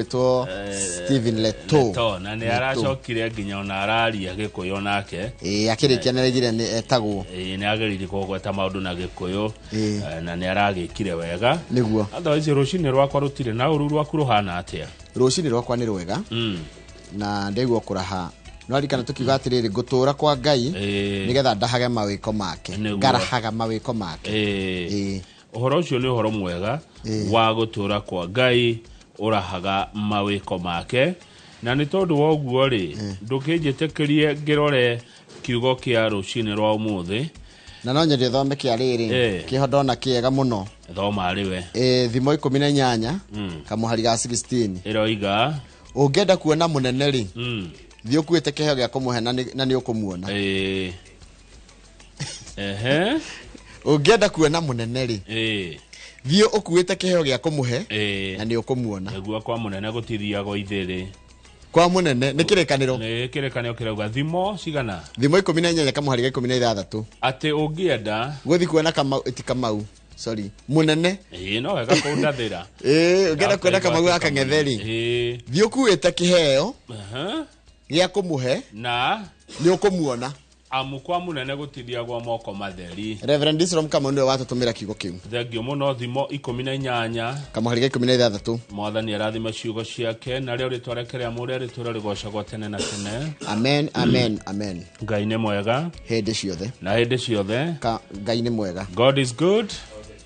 Beto Steven Leto na ni aracokire nginya ona araria gikuyu nake akirikia neregire ni etagwo ni agerire kugweta maundu na gikuyu na ni aragikire wega niguo otherwise rucini rwakwa rutire na uru rwaku ruhana atia rucini rwakwa ni rwega na ndegwo kuraha no arikana tukiuga atiriri gutura kwa Ngai nigetha ndahage mawiko make ngarahaga mawiko make uhoro ucio ni uhoro mwega wa gutura kwa Ngai urahaga mawiko make na ni tondu woguo ri ndukinjitekerie ngirore kiugo kia rucini rwa umuthi na no nyende thome kia riri kihodona kiega muno thoma riwe thimo 18 kamuhari ga 16 iroiga ungenda kuona munene ri thio kuite kiheo gia kumuhe na ni ukumuona ungenda kuona munene ri thio ukuite kiheo gia kumuhe na ni ukumuona egua kwa munene gutiria go ithiri kwa munene ni kirekaniro kirauga thimo cigana thimo 18 kamuhari ga 16 ati ungienda guthi kuona kama Kamau sorry munene no wega kundathira ungenda kuona Kamau akang'etheri thio kuite kiheo gia kumuhe na ni ukumuona amukwa munene gutiria gwa moko matheri Reverend Isrom kama ndio watutumira kiugo kiu thengio muno thimo 18 kamuhari ga 16 mwathani arathima ciugo ciake na rio ritwarekerea muri ritura rigocagwo tene na tene amen amen amen Ngai ni mwega hindi ciothe na hindi ciothe Ngai ni mwega God is good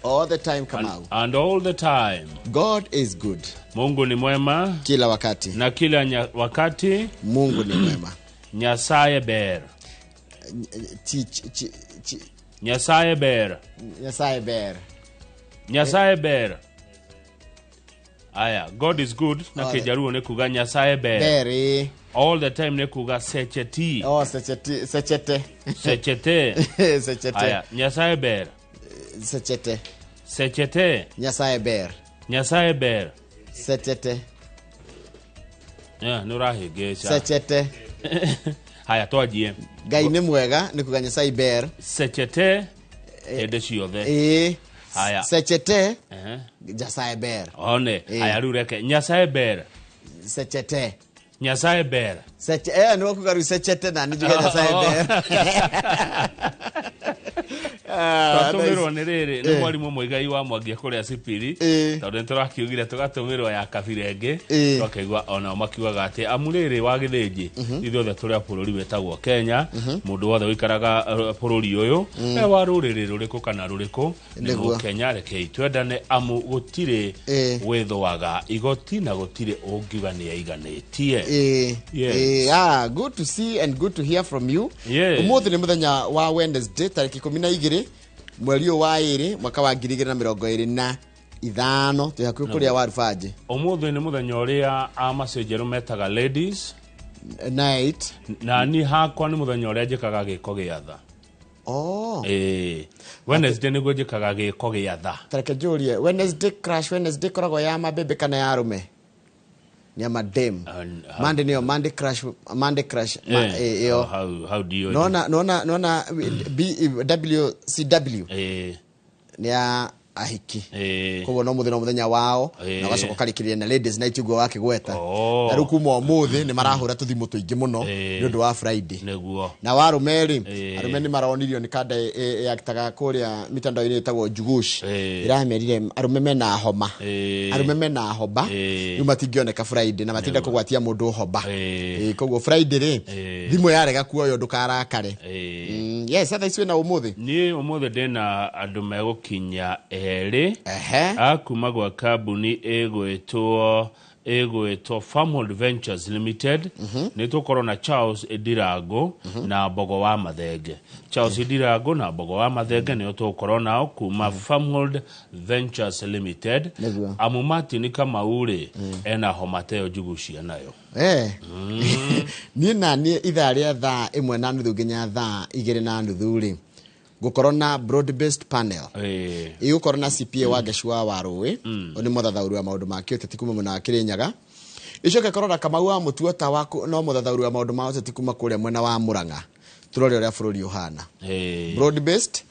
all the time Kamau and all the time God is good Mungu ni mwema kila wakati na kila wakati Mungu ni mwema Nyasaye ber Nyasaye ber aya God is good na kijaruo ne kuga Nyasaye ber all the time ne kuga secheti sechete aya Nyasaye ber sechete Nyasaye ber sechete nurahigesha sechete haya twajie Ngai ni mwega ni kuga Nyasaye ber sechete hede ciothe haya sechete Nyasaye ber one haya rureke Nyasaye ber sechete Nyasaye ber no kuga sechete na njuge Nyasaye ber tumirwo ni riri ni mwarimu mwigai wa mwangia kuria Sipiri tondu turakiugire tugatumirwo ya kabirenge twakaigwa ona makiugaga ati amuriri wa githinji ithuothe turia bururi wetagwo Kenya mundu wothe wikaraga bururi uyu e wa ruriri ruriku kana ruriku ni Kenya reke twendane amu gutire wethoaga igoti na gutire ungiuga ni aiganitie good to see and good to hear from you umuthi ni muthenya wa Wednesday tariki 12 mweri wa 2 mwaka wa 2025 tuhakuo kuria warufaje umuthi ni muthenya uria amacenjeru metaga ladies night na ni hakwa ni muthenya uria njikaga giko giatha Wednesday ni njikaga giko giatha tareke julie Wednesday crash Wednesday korago ya mabebe kana ya arume ni madem Monday niyo Monday crash yo how do you nona WCW ni ahiki koguo no muthenya wao na gacoka karikiria na ladies night ugo wake gweta na rukuma umuthi ni marahura tuthimu tuingi muno ni undu wa Friday na warumeri arume ni maronirio ni kada yakitaga kuria mitandao-ini itagwo Njugush iramerire arume mena homa ni matingioneka Friday na matinda kugwatia mundu hoba koguo Friday ri thimu yarega kuoyo ndukarakare yes atha icwe na umuthi ni umuthi ndina andu megukinya akuma gwa kambuni egwetwo Farmhold Ventures Limited ni tukoro na Charles Edirago na Bogo wa Mathenge Charles Edirago na Bogo wa Mathenge ni tukoro nao kuma Farmhold Ventures Limited amumati ni kama ure ena homateo Njugushia nayo ni itharia thaa 1:30 nginya thaa 2:30 gukorona broad based panel igukorona CPA wa Geshua wa Rũĩ oni muthathauri wa maundu ma kioteti kuma muna Kirinyaga icoke korora Kamau wa Mutuota wako no muthathauri wa maundu ma oteti kuma kuria mwena wa Murang'a turore uria bururi uhana broad based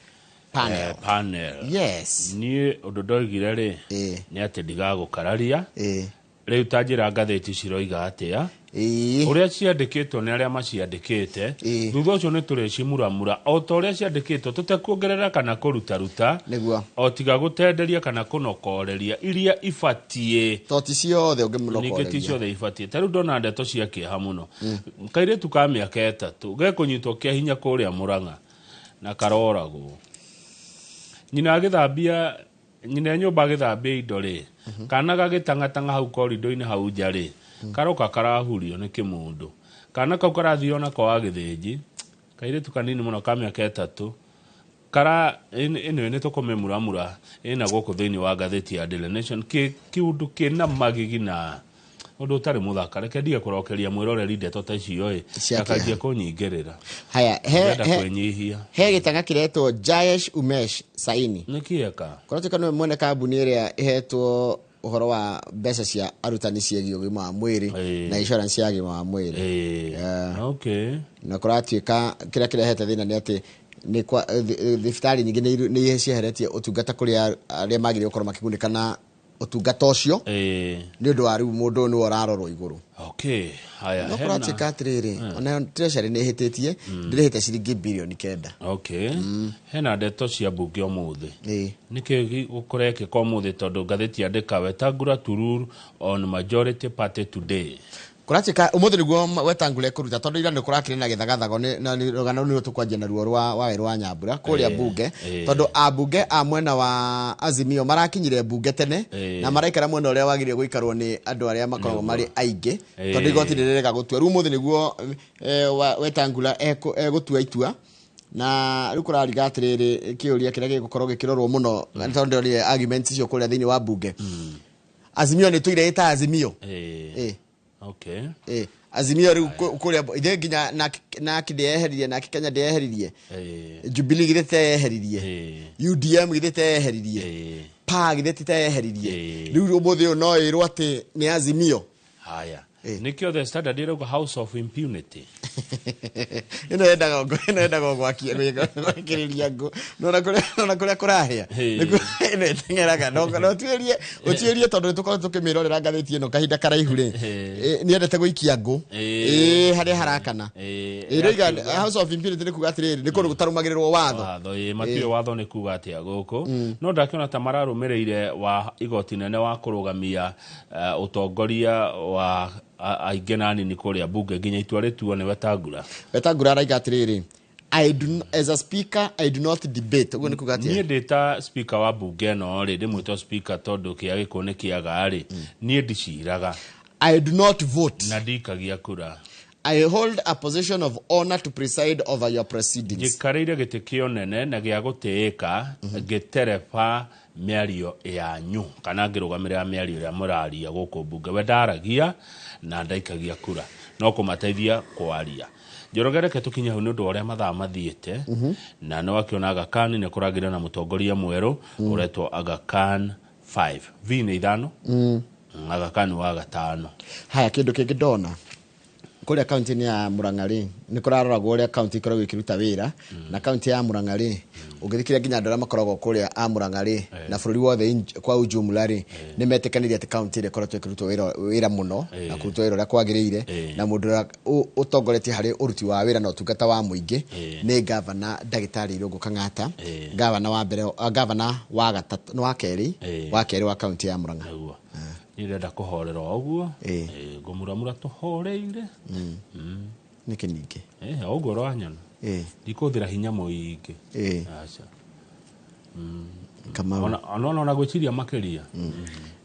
panel yes ni undu ndoigire ri ni ati ndigagukararia Riu tajira ngatheti ciroiga atia uria ciandikitwo ni aria maciandikite thutha ucio ni turecimuramura o ta uria ciandikitwo tutekuongerera kana kurutaruta o tiga gutenderia kana kunokoreria iria ifatie toti ciothe ungimunokoreria niketi ciothe ifatie ta riu ndona ndeto cia kieha muno kairetu ka miaka 3 gekunyitwo kia hinya kuria Murang'a na karoragwo nyina agithambia nyina nyumba agithambia indo ri kana gagitanga hau korido-ini hau nja ri karoka karahurio ni kimundu kana kau karathio na kwa githiji kairetu kanini muno ka miaka 3 kara ino ni tukumemuramura ina goko thiini wa gatheti ya Daily Nation kiundu kina magigina undu utari muthaka reke ndige kurokeria mwiroreri ndeto ta icio akajia kunyingirira haya he gitanga kiretwo Jayesh Umesh Saini nikieka koroteka no mwene kambuni iria ihetwo uhoro wa mbeca cia arutani ciegi ugima wa mwiri na insurance ya gima wa mwiri okay na kuratuika kira kirehete thina ni ati ni kwa thibitari nyingi ni cieheretie utungata kuri aria magire ukorwo makigunikana utungata ucio ni undu wa riu mundu ni orarorwo iguru okay haya no kuratuika atiriri ona treasury ni hititie ndirihite ciringi bilioni 9 okay hena ndeto cia mbunge umuthi niki ukoreke kwa umuthi tondu ngatheti andika Wetangula Tururu on majority party today kuratika umuthi niguo Wetangula kuruta tondu ira ni kurakire na githagathago na rugano ni tukwanjia na ruo rwa Waweru wa Nyambura kuria bunge tondu abunge a mwena wa Azimio marakinyire bunge tene na maraikara mwena uria wagirie guikarwo ni andu aria makoragwo mari aingi tondu igoti rirega gutua ru umuthi niguo Wetangula egutua itua na riu kurariga atiriri kiuria kiria gigukorwo gikirorwo muno tondu ni arguments icio kuria thiini wa bunge Azimio ni tuire ita Azimio okay Azimio riu kuria ithe nginya na kideheririe na Kenya deheririe Jubilee githete eheririe UDM githete eheririe pa githete eheririe riu umuthi no irwo ati ni Azimio haya nikio the Standard irago house of impunity ino endaga gwakiriria ngo nona kuria kurahia ino tengeraga no tuerie tondu tukorwo tukimirorera ngatheti ino kahinda karaihu ri ni endete guikia ngo haria harakana riga house of impunity ni kuga atiriri ni kundu gutarumagirirwo watho matire watho ni kuga atia guku no ndakiona ta mararumireire wa igoti nene wa kurugamia utongoria wa aigenani ni kuria bunge nginya itua rituo ni Wetangula raiga atiriri as a speaker I do not debate ugo ni kugatia ni ndeta speaker wa bunge no ri ndimwito speaker tondu kia gikone kiaga ri ni ndiciraga I do not vote na ndikagia kura I hold a position of honor to preside over your proceedings gikareire gite kionene na gia gutiika gitereba miario yanyu kana ngirugamirira miario ya muraria guku bunge wedaragia na ndaikagia kura no kumateithia kwaria njorogereke tukinya hu nundu uria mathaa mathiete na no akiona Aga Khan ni kuragira na mutongoria mweru uretwo Aga Khan 5 vini 5 Aga Khan wa 5 haya kindu kingi ndona kuria county ni ya Murang'a ni kuraroragwo uria county ikoragwo ikiruta wira na county ya Murang'a ugithikira nginya ndora makoragwo kuria a Murang'a na bururi wothe kwa ujumla ni metekaniria ati county ire korotwo ikiruta wira muno na kuruta wira uria kwagiriire na mundu utongoretie hari uruti wa wira na utungata wa muingi ni governor Ndagitari Irungu Kang'ata governor wa mbere governor wa gatatu no wa keri wa county ya Murang'a irenda kuhorera oguo ngumuramura tuhoreire niki ningi oguo rwanyana ndikuthira hinya muingi acha kama ona gwiciria makeria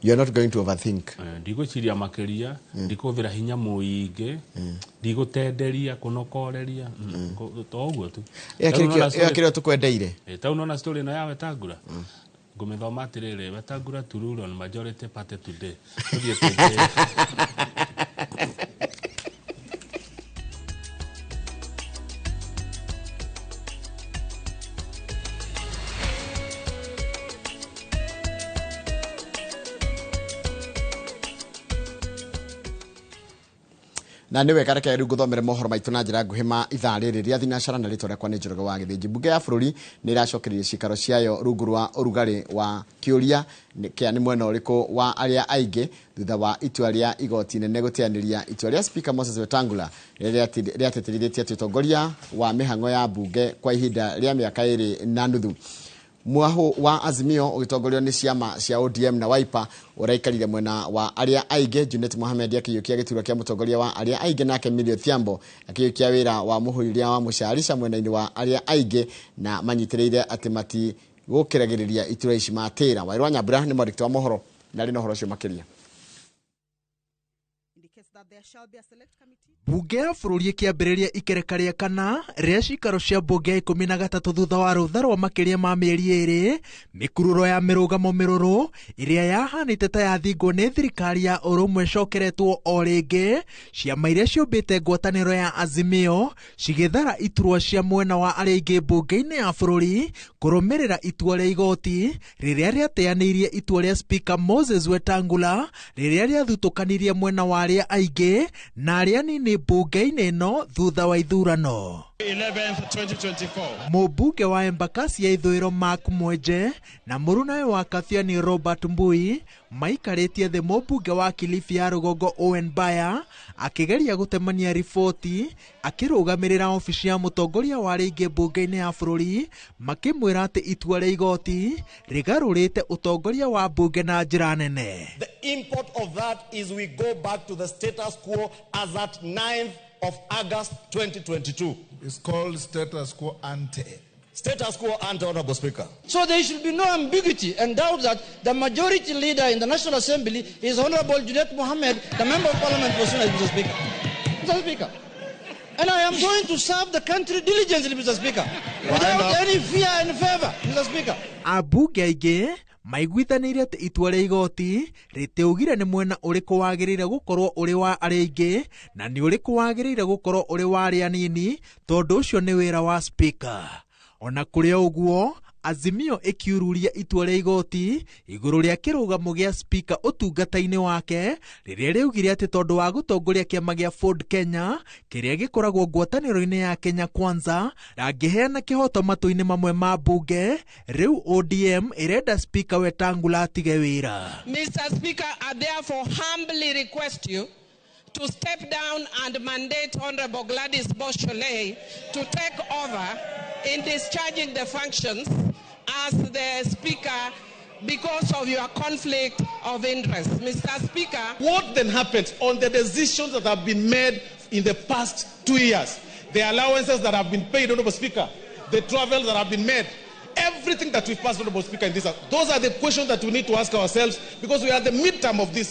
you are not going to overthink ndigwiciria makeria ndikuthira hinya muingi ndigutenderia kunokoreria oguo tu kire tukwendeire ta unaona story na ya Wetangula ngumithoma atiriri Wetangula Tururu on majority party today na niwe kareke ru guthomere mohoro maitu na njira nguhima ithaa riri ria thinacara na ritwa riakwa ni Njoroge wa Githinji. Mbunge ya bururi ni iracokereria cikaro ciayo rungu rwa urugari wa kiuria kia ni mwena uriku wa aria aingi thutha wa itua ria igoti nene gutianiria itua ria Speaker Moses Wetangula ria teterithĩtie utongoria wa mihango ya mbunge kwa ihinda ria miaka 2 na nuthu. Mwaho wa Azimio ugitongorio ni ciama cia ODM na Wiper uraikarire mwena wa aria aingi. Junet Mohamed akiyukia giturwa kia mutongoria wa aria aingi nake Millie Thiambo akiyukia wira wa muhuriria wa mucarisha mwena-ini wa aria aingi na manyitireire atimati gukiragiriria itura ici matira. Wairwa Nyambura ni mwandĩki wa mohoro na rino horo cio makiria. Bunge ya bururi ikiambĩrĩria ikereka rĩa kana rĩa cikaro cia mbunge 13 thutha wa rũtha rwa makĩria ma mĩeri 2 mĩkururo ya mĩrũgamo mĩrũrũ ĩrĩa yahanĩte ta yathingwo nĩ thirikari ya ũrũmwe cokeretwo o rĩngĩ. Ciama iria ciũmbĩte ngwatanĩro ya Azimio cigĩthara iturwa cia mwena wa arĩa aingĩ mbunge-inĩ ya bũrũri kũrũmĩrĩra itua rĩa igoti rĩrĩa rĩateanĩirie itua rĩa Speaker Moses Wetangula rĩrĩa rĩathutũkanirie mwena wa arĩa aingĩ na arĩa nini mbunge-inĩ ĩno thutha wa ithurano. 11th 2024. Mũmbunge wa Embakasi ya ithũĩro Mark Mwenje na mũrunawe wa Kathiani Robert Mbui maikarĩtie thĩ mũmbunge wa Kilifi ya rũgongo Owen Baya akĩgeria gũtemania riboti akĩrũgamĩrĩra ofici ya mũtongoria wa rĩngĩ mbunge-inĩ ya bũrũri makĩmwĩra atĩ itua rĩa igoti rĩgarũrĩte ũtongoria wa mbunge na njĩra nene. The import of that is we go back to the status quo as at 9th of August 2022. It's called status quo ante. Status quo ante, Honorable Speaker. So there should be no ambiguity and doubt that the majority leader in the National Assembly is Honorable Junet Mohamed, the Member of Parliament for Sunday, Mr. Speaker. Mr. Speaker. And I am going to serve the country diligently, Mr. Speaker, without any fear and favor, Mr. Speaker. Abunge aingĩ maiguithanĩire atĩ itua rĩa igoti rĩteugire nĩ mwena ũrĩkũ wagĩrĩire gũkorwo ũrĩ wa arĩa aingĩ na nĩ ũrĩkũ wagĩrĩire gũkorwo ũrĩ wa arĩa anini, tondũ ũcio nĩ wĩra wa Speaker. Ona kũrĩ ũguo, Azimio ikiururia itua rĩa igoti igũrũ rĩa kĩrũgamo gĩa Speaker ũtungata-inĩ wake rĩrĩa rĩaugire atĩ tondũ wa gũtongoria kĩama gĩa Ford Kenya kĩrĩa gĩkoragwo ngwatanĩro-inĩ ya Kenya Kwanza ndangĩheana kĩhoto matũ-inĩ mamwe ma mbunge, rĩu ODM ĩrenda Speaker Wetangula atige wĩra. Mr. Speaker, I therefore humbly request you to step down and mandate Honorable Gladys Bosch-Sholei to take over in discharging the functions as the Speaker because of your conflict of interest. Mr. Speaker. What then happens on the decisions that have been made in the past 2 years? The allowances that have been paid, Honorable Speaker, the travels that have been made, everything that we've passed, Honorable Speaker, in this house. Those are the questions that we need to ask ourselves because we are at the midterm of this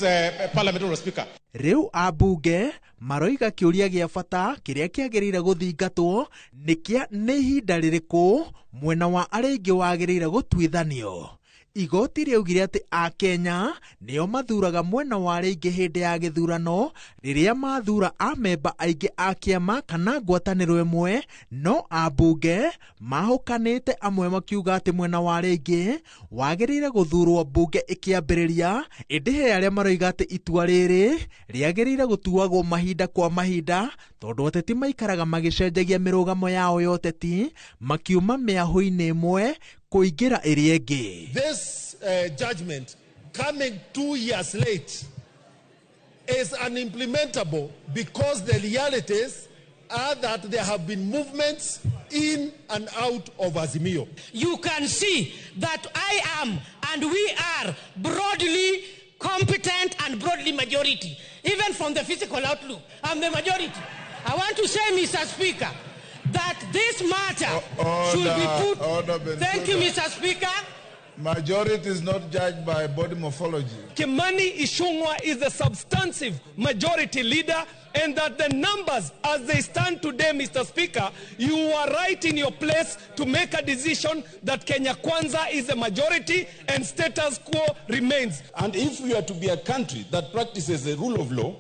Parliament, Honorable Speaker. Rĩu abunge maroiga kĩũria gĩa bata kĩrĩa kĩagĩrĩire gũthingatwo nĩ ihinda rĩrĩkũ mwena wa arĩa aingĩ wagĩrĩire gũtuithanio. Igoti rĩaugire atĩ Akenya nĩo mathuraga mwena wa arĩa aingĩ hĩndĩ ya gĩthurano rĩrĩa mathura amemba aingĩ a kĩama kana ngwatanĩro ĩmwe, no abunge mahũkanĩte amwe makiuga atĩ mwena wa arĩa aingĩ wagĩrĩire gũthurwo mbunge ĩkĩambĩrĩria, ĩndĩ he arĩa maroiga atĩ itua rĩrĩ rĩagĩrĩire gũtuagwo mahinda kwa mahinda tondũ ateti maikaraga magĩcenjagia mĩrũgamo yao ya ũteti makiuma mĩahũ-inĩ ĩmwe kuingira ĩrĩa ĩngĩ. This judgment coming 2 years late is unimplementable because the realities are that there have been movements in and out of Azimio. You can see that I am and we are broadly competent and broadly majority. Even from the physical outlook, I'm the majority. I want to say, Mr. Speaker, that this matter should be put. Thank you, Mr. Speaker. Majority is not judged by body morphology. Kimani Ichung'wah is the substantive majority leader, and that the numbers as they stand today, Mr. Speaker, you are right in your place to make a decision that Kenya Kwanza is a majority and status quo remains. And if we are to be a country that practices the rule of law,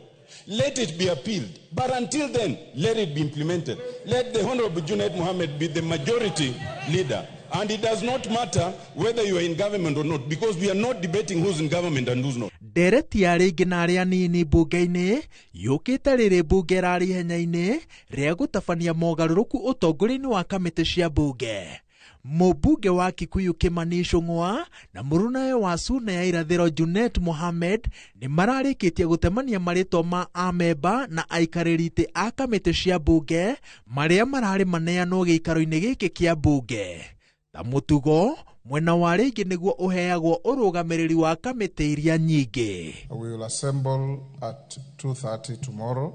let it be appealed. But until then, let it be implemented. Let the Honorable Junet Mohamed be the majority leader And it does not matter whether you are in government or not, because we are not debating who's in government and who's not. Ndereti arĩa ingĩ na arĩa nini mbunge-inĩ yũkĩte rĩrĩ mbunge rarĩ ihenya-inĩ rĩa gũtabania mogarũrũku ũtongoria-inĩ wa kamĩtĩ cia mbunge. Mũmbunge wa Kikuyu Kimani Ichung'wa na mũrunawe wa Suna ya irathĩro Junet Mohammed nĩ mararĩkĩtie gũtemania marĩtwa ma amemba na aikarĩri itĩ a kamĩtĩ cia mbunge marĩa mararĩ maneanwo gĩikaro-inĩ gĩkĩ kĩa mbunge. Ta mũtugo mwena wa rĩngĩ nĩguo ũheagwo ũrũgamĩrĩri wa kamĩtĩ iria nyingĩ. We will assemble at 2:30 tomorrow.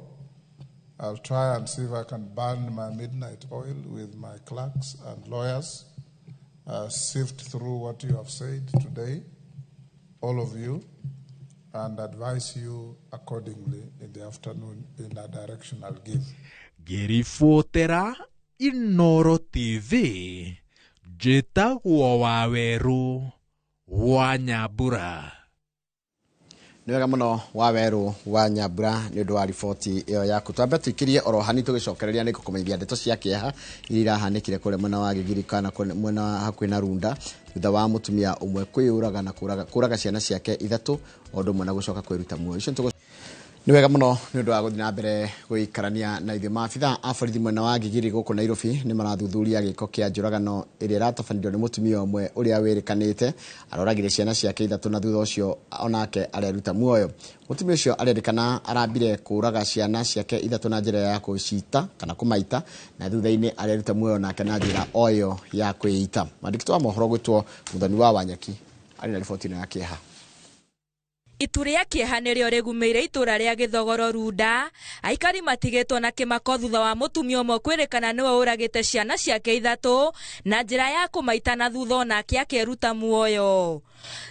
I'll try and see if I can burn my midnight oil with my clerks and lawyers, sift through what you have said today, all of you, and advise you accordingly in the afternoon in a direction I'll give. Ngĩribotera Inooro TV, njĩtagwo Waweru wa Nyambura. Nĩ wega mũno Waweru wa Nyambura nĩ ũndũ wa riboti ĩyo yaku. Twambe tũikĩrie orohani tũgĩcokereria nĩ kũmenyithia ndeto cia kĩeha iria irahanĩkire kũrĩa mwena wa Gĩgiri kana mwena hakuhĩ na Runda thutha wa mũtumia ũmwe kwĩyũraga na kũraga ciana ciake ithatũ o ũndũ ũmwe na gũcoka kwĩruta muoyo. Icio nĩ wega mũno nĩ ũndũ wa gũthiĩ na mbere gũikarania na ithuĩ. Maabitha a borithi mwena wa Gĩgiri gũkũ Nairobi nĩ marathuthuria gĩko kĩa njũragano ĩrĩa ĩratabanirio nĩ mũtumia ũmwe ũrĩa wĩrĩkanĩte aroragire ciana ciake ithatũ na thutha ũcio onake areruta muoyo. Mũtumia ũcio arerĩkana arambire kũraga ciana ciake ithatũ na njĩra ya kũcita kana kũmaita na thutha-inĩ areruta muoyo nake na njĩra o ĩyo ya kwĩita. Mwandĩki wa mohoro gwĩtwo Muthoni wa Wanyaki arĩ na riboti ĩno ya kĩeha. Itu rĩa kĩeha nĩrĩo rĩgumĩire itũra rĩa Gĩthogoro Runda, aikari matigĩtwo na kĩmako thutha wa mũtumia ũmwe kwĩrĩkana nĩwe ũragĩte ciana ciake ithatũ na njĩra ya kũmaita na thutha onake akeruta muoyo.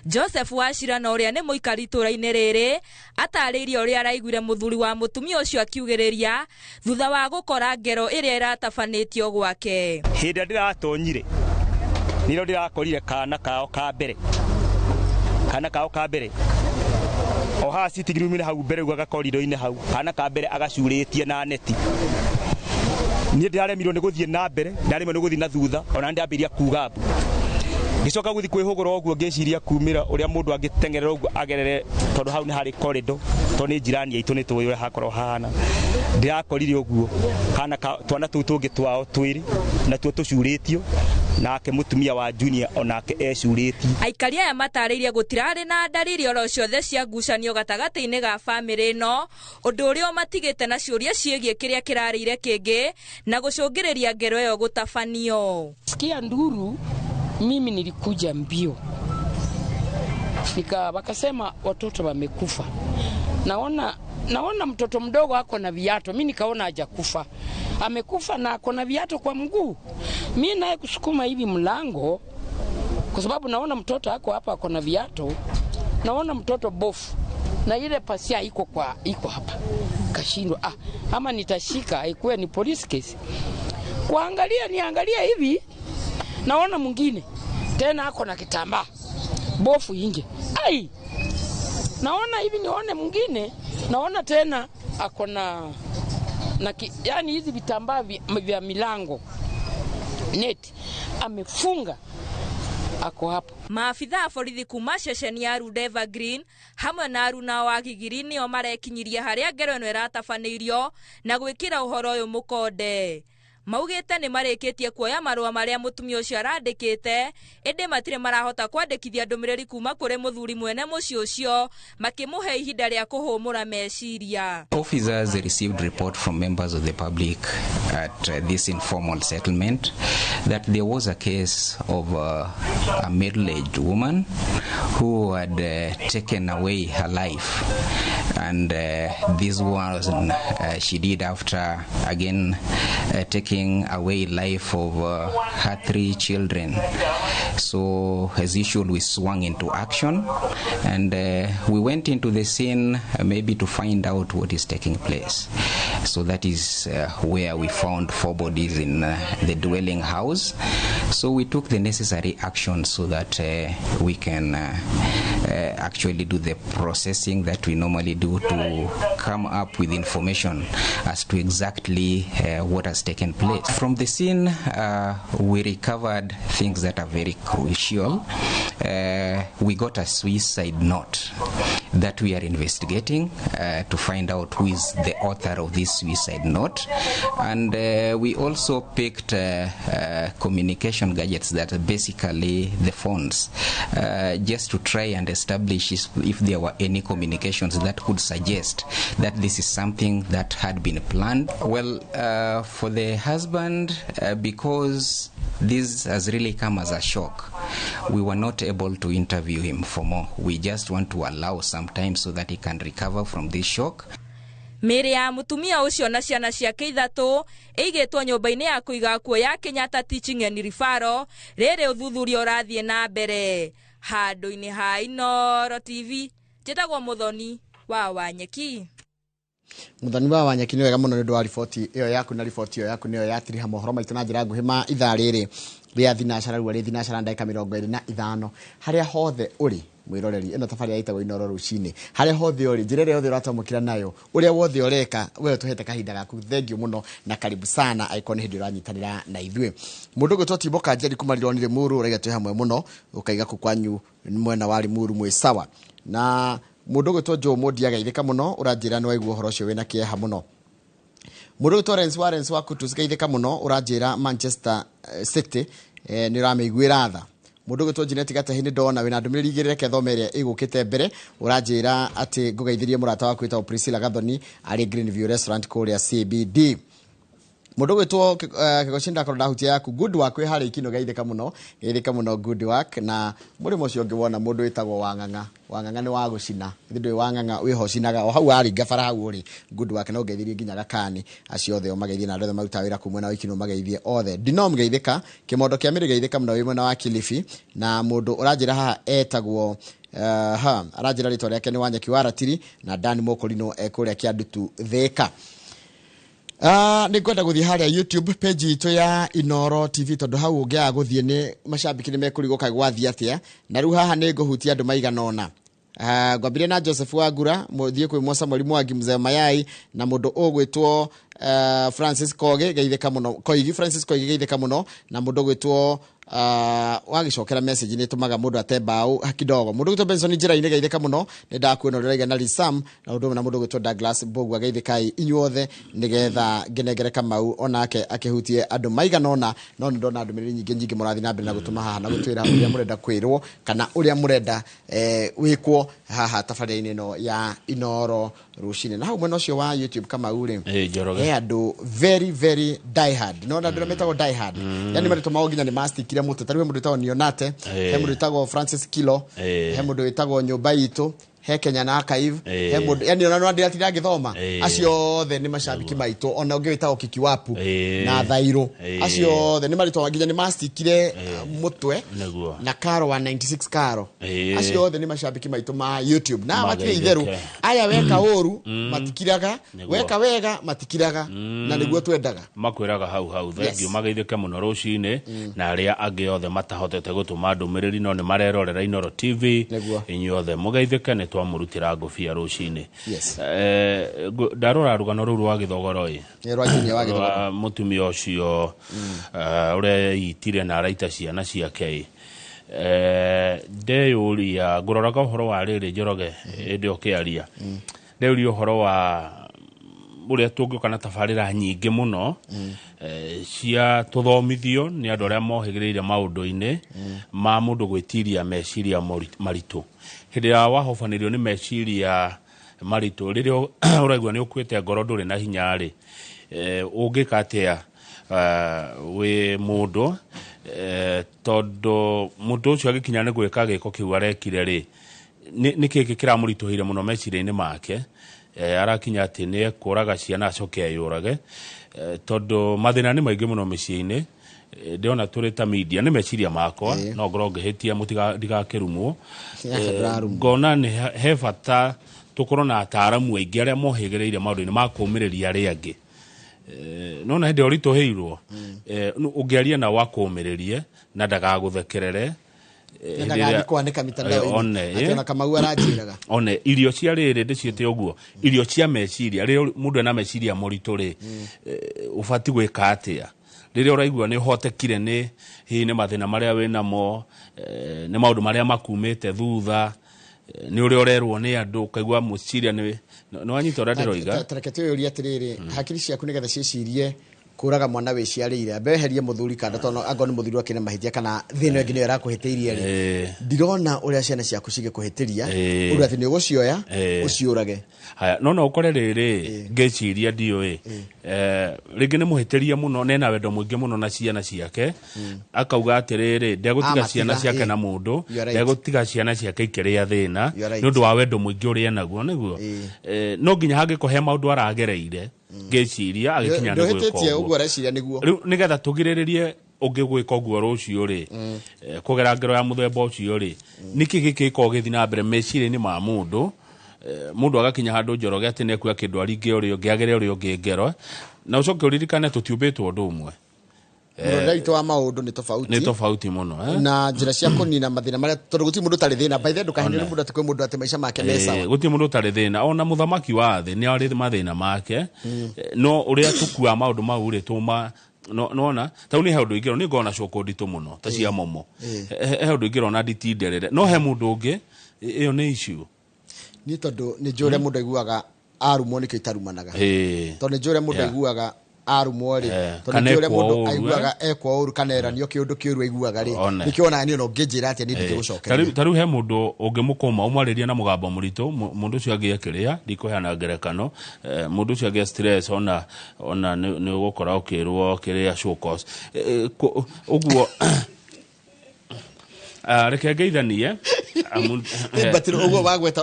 Joseph Wachira na ũrĩa nĩ mũikari itũra-inĩ rĩrĩ atarĩirie ũrĩa araiguire mũthuri wa mũtumia ũcio akiugĩrĩria thutha wa gũkora ngero ĩrĩa ĩratabanĩtio gwake. Hĩndĩ ndiratonyire nĩrĩo ndĩrakorire kana kao ka mbere o ha citigirumire hau mbere gwa gakorido-inĩ hau kana ka mbere agacurĩtie na neti. Niĩ ndĩraremirwo nĩ gũthiĩ na mbere, ndaremwo nĩ gũthiĩ na thutha, ona ndambĩria kuga mbu gicoka guthi kwihugura ogwo ngeciria kumira uria mundu angitengerera ogwo agerere tondu hau ni hari corridor to ni jirani yaitu ni tuwe hakorwo hana ndirakorire ogwo kana twana tu tungi twao twiri na tuo tucuritio nake mutumia wa junior onake ecuriti. Aikari aya mataririe gutirari na ndariri oro ciothe cia ngucanio gatagati-ini ga family no undu uria matigite na ciuria ciegie kiria kirarire kingi na gucungiriria ngero iyo gutafanio. Sikia nduru, mimi nilikuja mbio. Wakasema watoto wamekufa. Naona mtoto mdogo ako na viatu. Mimi nikaona hajakufa. Amekufa na ako na viatu kwa mguu. Mimi naye kusukuma hivi mlango kwa sababu naona mtoto ako hapa ako na viatu. Naona mtoto bofu. Na ile pasia iko hapa. Kashindwa ama nitashika ikuwe ni police case. Niangalia hivi naona mwingine tena ako na kitambaa bofu inge. Naona hivi nione mwingine, naona tena ako na yani hizi vitambaa vya milango net amefunga ako hapo. Maafitha a borithi kuma ceceni ya Runda Evergreen hamwe na aruna wa Gigiri nĩo marekinyirie harĩa ngero ĩno ĩratabanĩirio na gwĩkĩra ũhoro ũyũ mũkonde. Maugite nĩ marĩkĩtie kuoya marũa marĩa mũtumia ũcio arandĩkĩte ĩndĩ matirĩ marahota kwandĩkithia ndũmĩrĩri kuma kũrĩ mũthuri mwene mũciĩ ũcio makĩmũhe ihinda rĩa kũhũmũra meciria. Officers received report from members of the public at this informal settlement that there was a case of a middle-aged woman who had taken away her life, and this was she did after again taking away life of her 3 children. So as usual, we swung into action, and we went into the scene maybe to find out what is taking place. So that is where we found 4 bodies in the dwelling house. So we took the necessary action so that we can actually do the processing that we normally do to come up with information as to exactly what has taken place. From the scene, we recovered things that are very crucial. We got a suicide note that we are investigating to find out who is the author of this suicide note, and we also picked communication gadgets that are basically the phones, just to try and establish if there were any communications that could suggest that this is something that had been planned. Well, for the husband, because this has really come as a shock, we were not able to interview him for more. We just want to allow some time so that he can recover from this shock. Mĩrĩ ya mũtumia ũcio na ciana ciake ithatũ ĩigĩtwo nyũmba-inĩ ya kũiga kuo ya Kenyatta Teaching and Referral. Rĩrĩ ũthuthuria ũrathiĩ na mbere. Handũ-inĩ ha Inooro TV, njĩtagwo Mũthoni wa Wanyeki. Mũthoni wa Wanyeki nĩ wega mũno nĩ ũndũ wa riboti ĩyo yaku, na riboti ĩyo yaku nĩyo yatiriha mohoro maitũ na njĩra nguhĩ ma ithaa rĩrĩ rĩa thinacara, rĩu rĩ thinacara ndagĩka 25 harĩa hothe ũrĩ mwiroreri. Ĩno tabarĩra yaitagwo Inooro Rũcinĩ. Harĩa hothe ũrĩ, njĩra ĩrĩa yothe ũratamũkĩra nayo, ũrĩa wothe ũreka, wewe tũhete kahinda gaku. Thengiũ mũno na karibu sana aikoni hĩndĩ ũranyitanĩra na ithuĩ. Mũndũ ũgwĩtwo Timboka Njeri kuma Lironi Limuru, ũraiga twĩ hamwe mũno, ũkaiga kwanyu mwena wa Limuru mwĩ sawa. Na mũndũ ũgwĩtwo Joe Modi agaithĩka mũno, ũranjĩra nĩ waigua ũhoro ũcio wĩna kĩeha mũno. Mũndũ ũgwĩtwo Lawrence wa Kutus gaithĩka mũno, ũranjĩra Manchester City nĩ ũramĩiguĩra tha. Mũndũ ũgwĩtwo Jeanette Gatahĩ nĩ ndona wĩna ndũmĩrĩri igĩrĩ reke thome ĩrĩa ĩgũkĩte mbere. Ũranjĩra atĩ ngũgeithĩrie mũrata waku wĩtagwo Priscilla Gathoni arĩ Greenview Restaurant kũrĩa CBD. Mũndũ ũgwĩtwo Kĩgochinda Korwo ndahutia yaku good work wĩ harĩ ikino gaithĩka mũno good work. Na mũrĩmo ũcio ũngĩwona mũndũ wĩtagwo Wang'ang'a nĩ wa gũcina, ndĩ Wang'ang'a wĩho cinaga o hau arĩ gabara hau ũrĩ good work, no ngeithirie nginya Gakani acio othe o mageithie na andũ othe maruta wĩra kuma mwena wa ikino mageithie othe. Dinom geithĩka, Kĩmondo kĩa Mĩrĩ geithĩka mũno wĩ mwena wa Kilifi. Na mũndũ ũranjĩra haha etagwo aranjĩra rĩtwa rĩake nĩ Wanyeki wa Ratiri, na Dan Mokorino kũrĩa Kĩandutu Thĩka. Nĩ ngwenda gũthiĩ harĩa YouTube page itũ ya Inooro TV, tondũ hau ũngĩaga gũthiĩ nĩ macambĩki nĩ mekũrigũka gwathi atĩa. Na rĩu haha nĩ ngũhutia andũ maigana ũna. Ngwambire na Joseph Wagura, mũthiĩ kwĩ Samuel Mwangi, Mzee Mayai, na mũndũ ũgwĩtwo Francis Kogi geithĩka mũno, Koigi Francis Koigi geithĩka mũno, na mũndũ ũgwĩtwo wagĩcokera message nĩ tũmaga mũndũ atembao kidogo. Mũndũ ũgwĩtwo Benson Njĩra-inĩ geithĩka mũno, nĩ ndakuona ũrĩa na Lisam, na mũndũ ũgwĩtwo Douglas Mbogua geithĩkai inyuothe nĩgetha Ngenengere Kamau onake akĩhutie andũ maigana ũna. No nĩ ndona ndũmĩrĩri nyingĩ mũrathiĩ na mbere na gũtũma haha na gũtwĩra ũrĩa mũrenda kwĩrwo kana ũrĩa mũrenda wĩkwo haha tabarĩra-inĩ ĩno ya Inooro Rũcinĩ. Na hau mwena ũcio wa YouTube Kamau rĩ, andũ very very die hard, no na ndĩra metagwo die hard, yani marĩtwa mao nginya nĩ mastikire mũtwe. Tarĩu mũndũ wĩtagwo Nionate, he mũndũ wĩtagwo Francis Kilo, he mũndũ wĩtagwo Nyũmba Itũ, he Kenya na Archive, he mũndũ yani ona no ndĩra tira gĩthoma, acio othe nĩ macambĩki maitũ. Ona ũngĩ wĩtagwo Kiki Wapu na Thairũ, acio othe nĩ marĩtwa nginya nĩ mastikire mũtwe, na Karo wa 96 Karo, acio othe nĩ macambĩki maitũ ma YouTube. Na matirĩ itherũ, aya weka ũru matikiraga, weka wega matikiraga, na nĩguo twendaga makwĩraga hau thengiũ mageithĩke mũno rũcinĩ. Na arĩa angĩ othe matahotete gũtũma ndũmĩrĩri no nĩ marerorera Inooro TV, inyuothe mũgeithĩke, nĩ twamũrutĩra ngũbia rũcinĩ. Ndarora rũgano rũu rwa Gĩthogoro mũtumia ũcio ũrĩa yitire na araita ciana ciake. Ndeyũria ngũroraga ũhoro wa rĩrĩ Njoroge ĩndĩ ũkĩaria, ndeyũria ũhoro wa ũrĩa tũngĩũka na tabarĩra nyingĩ mũno cia tũthomithio nĩ andũ arĩa mohĩgĩrĩire maũndũ-inĩ ma mũndũ gwĩtiria meciria maritũ. Hĩndĩ ya wahobanĩrio nĩ meciria maritũ, rĩrĩa ũraigua nĩ ũkuĩte ngoro ndũrĩ na hinya rĩ, ũngĩka atĩa wĩ mũndũ, tondũ mũndũ ũcio agĩkinya nĩ gwĩka gĩko kĩu arekire rĩ, nĩ kĩĩ kĩramũritũhĩire mũno meciria-inĩ make. Arakinya atĩ nĩ ekũraga ciana acoke ayũrage, tondũ mathĩna nĩ maingĩ mũno mĩciĩ-inĩ. Ndĩona tũrĩ ta media nĩ meciria makwa, no ngorwo ngĩhĩtia mũtigakĩrumwo. Ngona nĩ he bata tũkorwo na ataaramu aingĩ arĩa mohĩgĩrĩire maũndũ-inĩ ma kũũmĩrĩria arĩa angĩ. Nona hĩndĩ ũritũhĩirwo ũngĩaria na wakũũmĩrĩrie na ndagagũthekerere, one irio cia rĩrĩ ndĩciĩte ũguo irio cia meciria rĩrĩa mũndũ ena meciria moritũ rĩ ũbati gwĩka atĩa rĩrĩa ũraigua nĩ ũhotekire nĩ hihi nĩ mathĩna marĩa wĩnamo nĩ maũndũ marĩa makumĩte thutha nĩ ũrĩa ũrerwo nĩ andũ ukaigua meciria nĩ wanyita ũrĩa ndĩroiga tareke tũyũrie atĩrĩrĩ hakiri ciaku nĩgetha ciĩcirie kuraga mwana wĩciarĩire abeherie mũthuri kanda tono ango nĩ mũthuri wake nĩ mahĩtia kana thĩna ĩngĩ nĩyo ĩrakũhĩtĩirie rĩ ndirona ũrĩa ciana ciaku cigĩkũhĩtĩria ũrĩa atĩ nĩ ũgũcioya ũciũrage haya no ũkore rĩrĩ ngĩciria ndiũĩ rĩngĩ nĩ mũhĩtĩrie mũno nena wendo mũingĩ mũno na ciana ciake akauga atĩrĩrĩ ndegũtiga ciana ciake na mũndũ ndegũtiga ciana ciake ikĩrĩa thĩna nĩ ũndũ wa wendo mũingĩ ũrĩa naguo nĩguo no nginya hangĩkũhe maũndũ aragereire ngĩciria agĩkinya nĩguo rĩu nĩgetha tũgirĩrĩrie ũngĩ gwĩka ũguo rũciũ rĩ kũgera ngero ya mũthemba ũcio rĩ nĩkĩ gĩkĩko gĩthi na mbere meciria-inĩ ma mũndũ agakinya handũ njoroge atĩ nĩekuoya kĩndũ aringe ũrĩa ũngĩ agere ũrĩa ũngĩ ngero na ũcoke ũririkane tũtiumbĩtwo ũndũ ũmwe mũrũrĩtũ wa maũndũ nĩ tofauti mũno na njĩra cia kũnina mathĩna marĩa tondũ gũtirĩ mũndũ ũtarĩ thĩna by the way ndũkahenio nĩ mũndũ atĩ kwĩ mũndũ atĩ maica make me sawa gũtirĩ mũndũ ũtarĩ thĩna ona mũthamaki wa thĩ nĩ arĩ mathĩna make no ũrĩa tũkua maũndũ mau rĩ tũma nona tau nĩ he ũndũ ingĩrwo nĩ ngona coko nditũ mũno ta cia momo he ũndũ ingĩrwo na nditinderere no he mũndũ ũngĩ ĩyo nĩ issue nĩ tondũ nĩ njũrĩa mũndũ aiguaga arumwo nĩkĩo itarumanaga tondũ nĩ njũrĩa mũndũ aiguaga arumwo rĩ tondũ nĩ njũrĩa mũndũ aiguaga ekwo ũru kana eranio kĩũndũ kĩũru aiguaga rĩ nĩkĩonaga nĩ ono ngĩnjĩra atĩ nĩ ndigũcokeria tarĩu he mũndũ ũngĩmũkũma ũmwarĩria na mũgambo mũritũ mũndũ ũcio agĩe kĩrĩa ndikũheana ngerekano mũndũ ũcio agĩe stress ona nĩ ũgũkora ũkĩrwo kĩrĩa show cause ũguo reke ngeithanie ũguo wagweta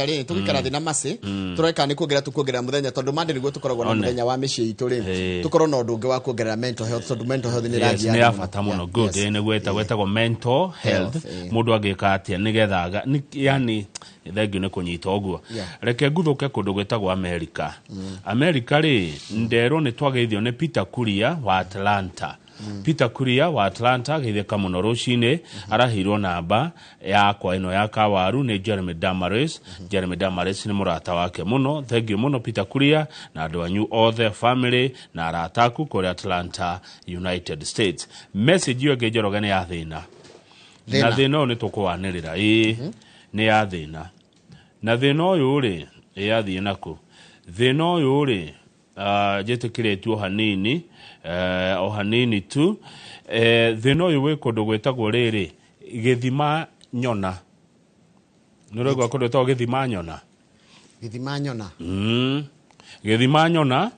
rĩ tũgĩkara thĩ na macĩ tũreka nĩ kuongerera mũthenya tondũ mande nĩguo tũkoragwo na mũthenya wa mĩciĩ itũ rĩ tũkorwo na ũndũ ũngĩ wa kuongerera mental health tondũ mental health nĩ ĩrathiĩ nĩ ya bata mũno good nĩguo gwetagwo mental health mũndũ agĩka atĩa nĩgetha yani thengio nĩ kũnyita ũguo reke nguthũke kũndũ gwetagwo America rĩ nderwo nĩ twageithio nĩ Peter Kuria wa Atlanta Peter Kuria wa Atlanta geithĩka mũno rũcinĩ arahirwo namba yakwa ĩno ya kawaru nĩ Jeremy Damaris nĩ mũrata wake mũno thank you mũno Peter Kuria na andũ anyu othe family na arata aku kũrĩa Atlanta United States message yo ĩngĩ njoroge nĩ ya thĩna na thĩna ũyũ nĩ tũkũwanĩrĩra nĩ ya thĩna na thĩna ũyũ rĩ yathiĩ nakũ thĩna ũyũ rĩ njĩtĩkĩrĩtio hanini o hanini tu thĩna ũyũ wĩ kũndũ gwĩtagwo rĩrĩ Gĩthima Nyona nĩ ũraigua kũndũ gwĩtagwo Gĩthima Nyona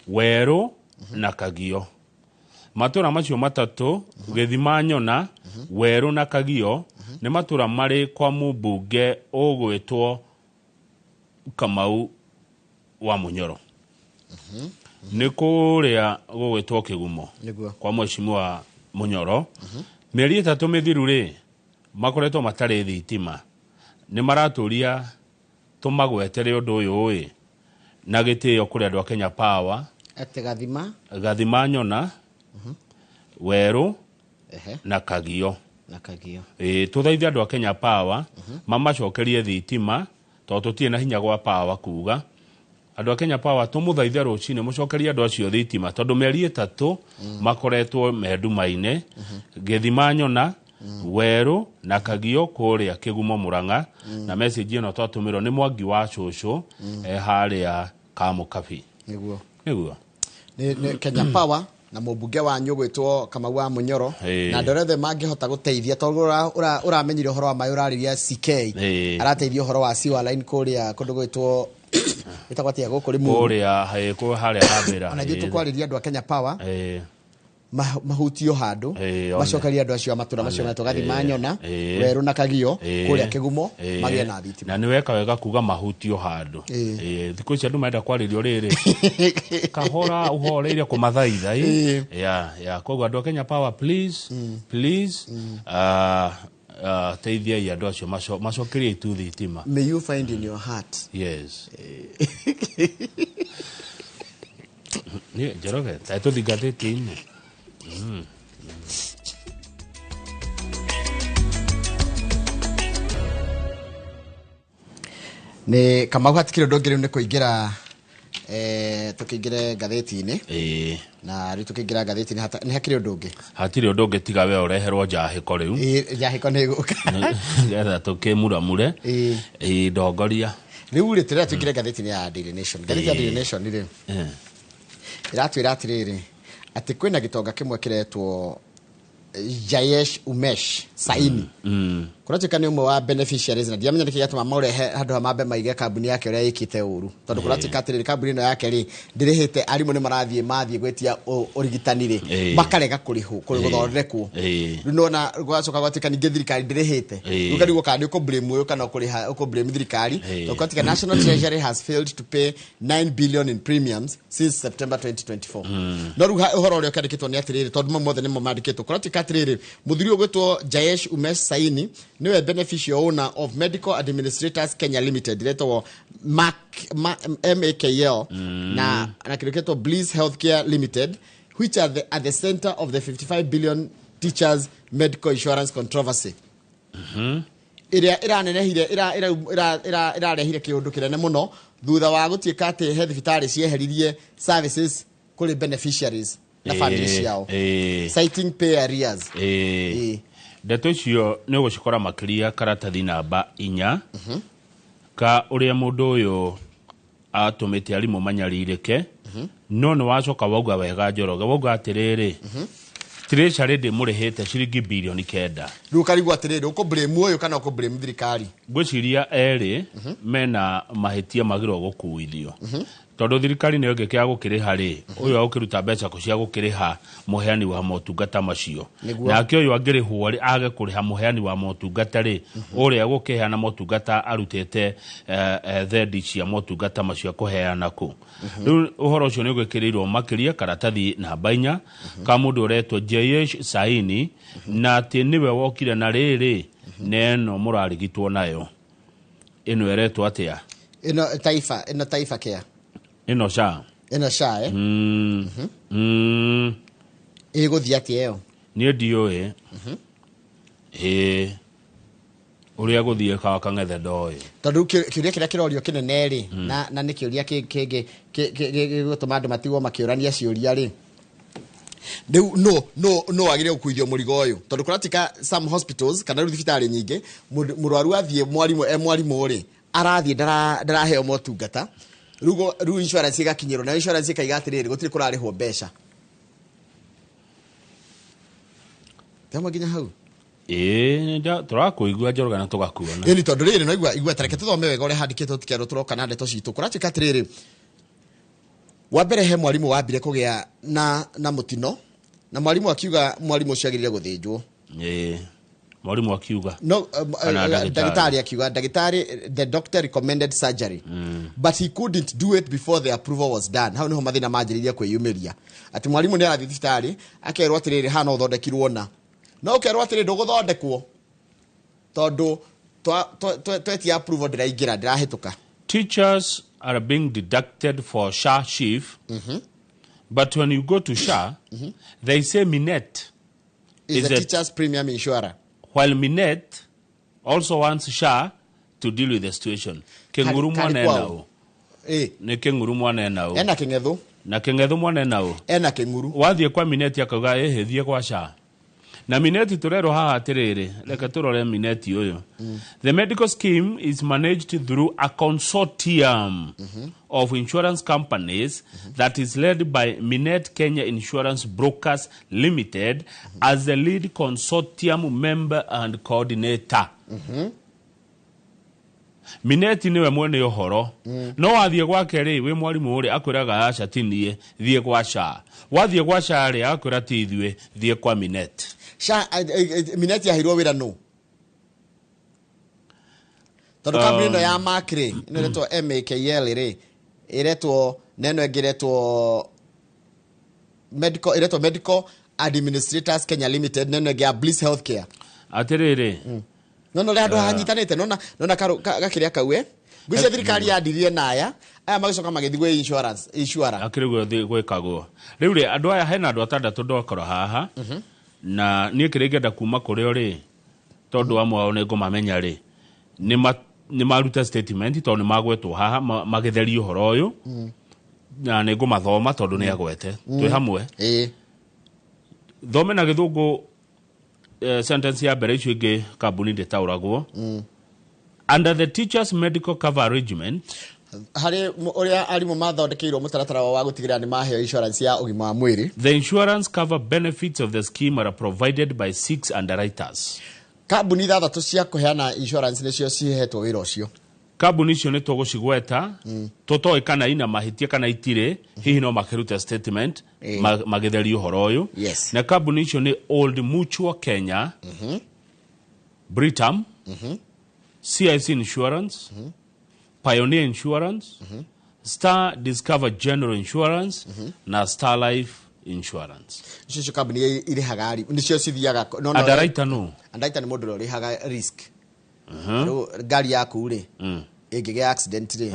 Werũ na Kagio matũra macio matatũ Gĩthima Nyona Werũ na Kagio nĩ matũra marĩ kwa mũmbunge ũgwĩtwo Kamau wa Munyoro nĩ kũrĩa gũgwĩtwo Kĩgumo kwa mheshimiwa Munyoro mĩeri 3 mĩthiru rĩ makoretwo matarĩ thitima nĩ maratũria tũmagwetere ũndũ ũyũ ĩ na gĩtĩo kũrĩ andũ a Kenya Power ate Gathima Nyona Werũ na Kagio tũthaithie andũ a Kenya Power mamacokerie thitima tondũ tũtirĩ na hinya gwa Power kuga andũ a Kenya Power tũmũthaithie rũcinĩ mũcokerie andũ acio thitima tondũ mĩeri 3 makoretwo meduma-inĩ Gĩthima Nyona Werũ na Kagio kũrĩa Kĩgumo Mũrang'a na message ĩno twatũmĩrwo nĩ Mwangi wa Cũcũ harĩa Kamũkabi nĩguo nĩ Kenya Power na mũmbunge wanyu gwĩtwo Kamau wa Munyoro na andũ othe mangĩhota gũteithia tondũ ũramenyire ũhoro wa maĩ ũrarĩria CK arateithia ũhoro wa sewer line kũrĩa kũndũ gwĩtwo ĩtagwatia gũkũ rĩmwe kũrĩa harĩa Habĩra ona ithuĩ tũkwarĩria andũ a Kenya Power mahutio handũ macokeria andũ acio matũra macio metwo Gathima Nyona Werũ na Kagio kũrĩa Kĩgumo magĩe na thitima na nĩ weka wega kuga mahutio handũ thikũ ici andũ marenda kwarĩrio rĩrĩ kahora ũhoreire kũmathaitha koguo andũ a Kenya Power please teithia andũ acio macokerie itu thitima may you find in your heart yes nĩ Njoroge taito thingathĩtie-inĩ Ni kama hatikire ndongere ni kuingira tukingire gatheti-ini na ri tukingire gatheti-ini ni hakire ndonge hatire ndonge tiga we ureherwo njahiko riu njahiko ni guka getha tukimuramure ndongoria riu ri tira tukingire gatheti-ini ya Daily Nation gatheti ya Daily Nation ri iratwira atiriri ati kwina gitonga kimwe kiretwo Jayesh Umesh Saini kuratuka ni umwe wa beneficiaries na ndiamenya niki gatuma maurehe handu ha mambe maige kambuni yake uria yikite uru tondu kuratuka atiriri kambuni no yake ri ndirihite arimu ni mathie gwetia urigitanire makarega kurihu kuriguthondekwo riu nona gwacoka gwatika ninge thirikari ndirihite rugarigo kandi uko blame uyo kana uko blame thirikari kuratuka National Treasury has failed to pay 9 billion in premiums since September 2024 no ruha uhoro uria kandikitwo ni atiriri tondu mamothe ni mamandikitwo kuratuka atiriri muthuri ugwitwo Jayesh Umesh Saini niwe beneficial owner of Medical Administrators Kenya Limited diretwo MAKL na kireketo Bliss Healthcare Limited which are at the center of the 55 billion teachers medical insurance controversy. Iranenehire irarehire kiundu kirene muno thutha wa gutuika ati he thibitari cieheririe services kuri beneficiaries na families yao citing pay arrears. Ndeto icio ni gucikora makiria karatathi namba 4 ka uria mundu uyu atumite arimu manyaririke no ni wacoka wauga wega Njoroge wauga atiriri Treasury de murehete ciringi bilioni 9 riu karigwa atiriri uko blame uyu kana uko blame thirikari gwiciria eri mena mahitia magiro gukuithio tondu thirikari niyo ngekia gukiriha ri uyu ukiruta mbeca cia gukiriha muheani wa motungata macio nake uyu angirihwo ri age kuriha muheani wa motungata ri uria gukiheana motungata arutete thedi cia motungata macio kuheana ku riu uhoro ucio ni gwekirirwo makiria karatathi namba 4 ka mundu uretwo Jayesh Saini na ati niwe wokire na riri neno murarigitwo nayo ino eretwo atia ino taifa care ino SHA guthia ati eo ni ndio uria guthie ka kangethe ndoi tondu kiuria kiria kirorio kinene ri na ni kiuria kingi gutuma andu matigwo makiurania ciuria ri no agire ukuithio murigo uyu tondu kuratika some hospitals kana thibitari nyingi murwaru athie mwarimu ri arathie daraheo motungata rugo insurance igakinyiro na insurance ikaiga atiriri gutiri kurarihwo mbeca tamo ginya hau turakuigua Njoroge na tugakuona ni tondu riri no igua tareke tuthome wega uri handikitwo tikero turoka na ndeto citu kuratika atiriri wa mbere he mwarimu wambire kugia na mutino na mwarimu akiuga mwarimu ciagirire guthinjwo mwarimu akiuga no dagitari akiuga the doctor recommended surgery but he couldn't do it before the approval was done how no mathina majiriria kwiyumiria ati mwarimu ni arathi thibitari akerwo atiriri hana uthondekirwo na no ukerwo atiriri nduguthondekwo tondu tweti approval ndiraingira ndirahituka. Teachers are being deducted for SHA chief but when you go to SHA they say Minet is the teachers premium insurer while Minet also wants SHA to deal with the situation. Kenguru mwana enao ni kenguru mwana enao ena kingethu na kingethu mwana enao ena kenguru wathie kwa Minet akauga ehethie kwa SHA na Minet turero haha atiriri reke turore Minet uyu the medical scheme is managed through a consortium of insurance companies that is led by Minet Kenya Insurance Brokers Limited as the lead consortium member and coordinator. Minet niwe mwene uhoro no wathie gwake ri wi mwarimu uri akwiraga aca tinie thie gwa SHA wathie gwa SHA ri akwira ti ithue thie kwa Minet SHA Minet yahirwo wira no tondu kambuni no ya makri ino retwo MAKL ri iretwo neno egiretwo medical administrators Kenya Limited neno ya Bliss Healthcare atiriri no le andu hanyitanite nona gakiria kawe gwicia thirikari yandirie naya aya magicoka magithigwe insurance akirigwo gwikagwo riu ri andu aya hena andu atandatu ndokoro haha na nie kirengenda kuma kuri ori tondu amwe ao ni ngumamenya ri ni ni maruta statement to ni magwetwo haha magetherio horo uyu na nego mathoma tondu ni agwete twi hamwe thome na githungu sentence ya mbere icio ingi kambuni ndetauragwo under the teachers medical cover arrangement hari uria arimu mathondekeirwo mutaratara wa gutigirira ni maheo insurance ya ugima wa mwiri. The insurance cover benefits of the scheme are provided by 6 underwriters. Kambuni thathatu cia kuheana insurance nicio cihetwo wira ucio. Kambuni icio ni tugucigweta tutoi kana ina mahitia kana itire hihi no makiruta statement magetheri uhoro uyu na kambuni icio ni Old Mutual Kenya, Britam, CIC Insurance, Pioneer Insurance, Star Discover General Insurance na Star Life Insurance. Icio kambuni irihaga nicio cithiaga no underwriter no underwriter ni mundu urihaga risk gari yaku ri ingige accident ri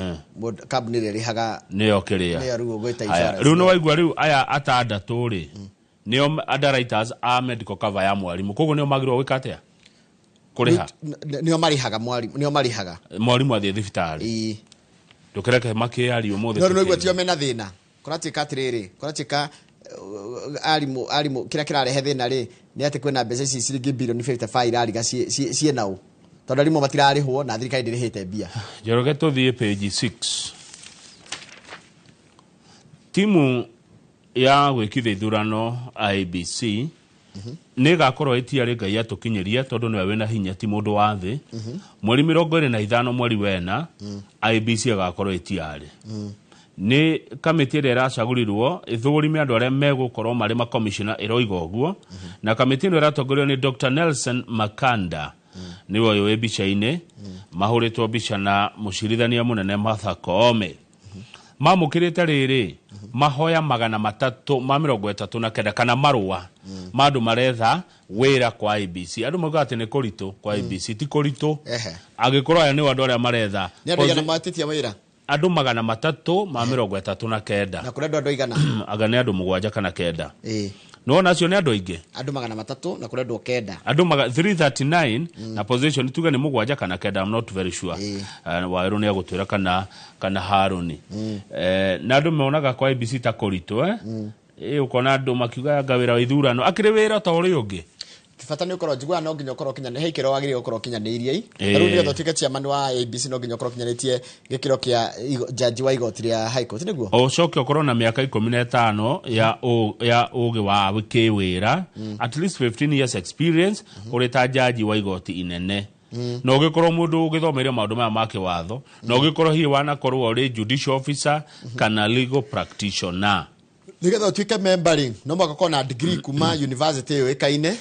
kambuni irihaga niyo kiria niyo rugo gweta insurance riu no waigua riu aya atandatu ri niyo underwriters a medical cover ya mwarimu koguo niyo magirwo gwikatia kuriha niyo marihaga mwarimu niyo marihaga mwarimu athie thibitari ndukereke makiari umuthe no igwa tio mena thina kuratika atiriri kuratika arimu kira kirarehe thina ri ni ati kwena mbeca ici ciringi billion 55 irariga cie nau tondu arimu matirarihwo na thirikari ndirihite mbia. Joroge tuthie page 6 timu ya gwikithia ithurano IBC ni gakorwo itiari ngai atukinyiria tondu niwe wena hinya ti mundu wa thi mweri 25 mweri wena IBC agakorwo itiari ni kamiti ira iracagurirwo ithugurime andu aria megukorwo mari ma commissioner iroiga uguo na kamiti ino iratongorio ni Dr. Nelson Makanda niwe uyu wi bica-ini mahuritwo bica na mucirithania munene Martha Koome mamukirite riri mahoya 339 kana marua mandu maretha wira kwa IBC andu moga ati ni kurito kwa IBC ti kurito agikorwo aya ni andu aria maretha ni andu yana matitia wira andu 339 na kuri andu igana aga ni andu 7 kana 9 no nacio ni andu aingi andu 300 na kuri andu 9 andu 339 na position tuga ni 7 kana 9 I'm not very sure wairu ni agutwira kana Haruni na andu meonaga kwa IBC ta kurito ukona andu makiuga ngawira ithurano akire wira ta uri ungi kifata ni ukoro jigwa no nginya ukoro kinya ne hekero wagire ukoro kinya ne iria riu ni thotike chairman wa ABC no nginya ukoro kinya netie gikiro kia judge wa igoti ria high court niguo ocoke ukoro na miaka 15 ya ugi wa wikiwira at least 15 years experience uri ta judge wa igoti inene no gikorwo mundu ugithomeria maundu maya ma kiwatho no gikorwo hi wana korwo uri judicial officer kana legal practitioner nigetha tuike membering no mwaka na degree kuma university yo ikaine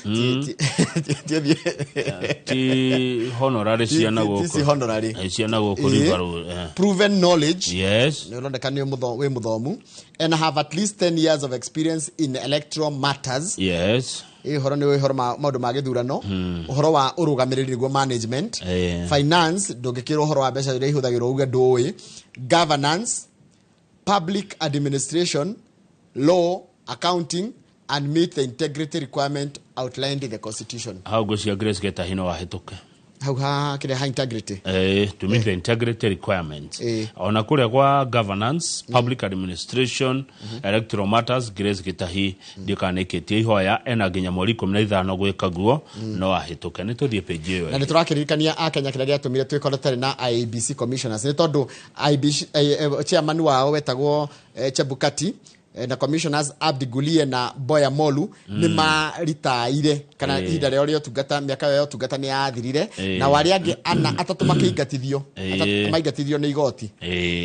ti honorary ciana goko ti honorary ciana goko ribaru proven knowledge yes no ndekani we muthomu and have at least 10 years of experience in electoral matters yes horo ni horo maundu ma githurano horo wa urugamiriri niguo management finance ndungikirwo horo wa mbeca iria ihuthagirwo uge ndui governance public administration law, accounting, and meet the integrity requirement outlined in the Constitution. How goes your grace get a hino wa hituke? How ha integrity? To meet the integrity requirements. Ona kule kwa governance, public administration, electoral matters, grace get a hi dikaneketi ihoya ena ginya mweri 15 gwika guo no wa hituke ni tuthie page yo. Na niturakirikania akenya kiraria tumire twikora tari na IBC commissioners ni tondu IBC chairman wao wetagwo Chebukati na commissioners Abdi Gulie na Boya Molu ni maritaire kana ihinda rĩo rĩa ũtungata miaka ya ũtungata ni yathirire na wari angi ana atatu makiingatithio maingatithio ni igoti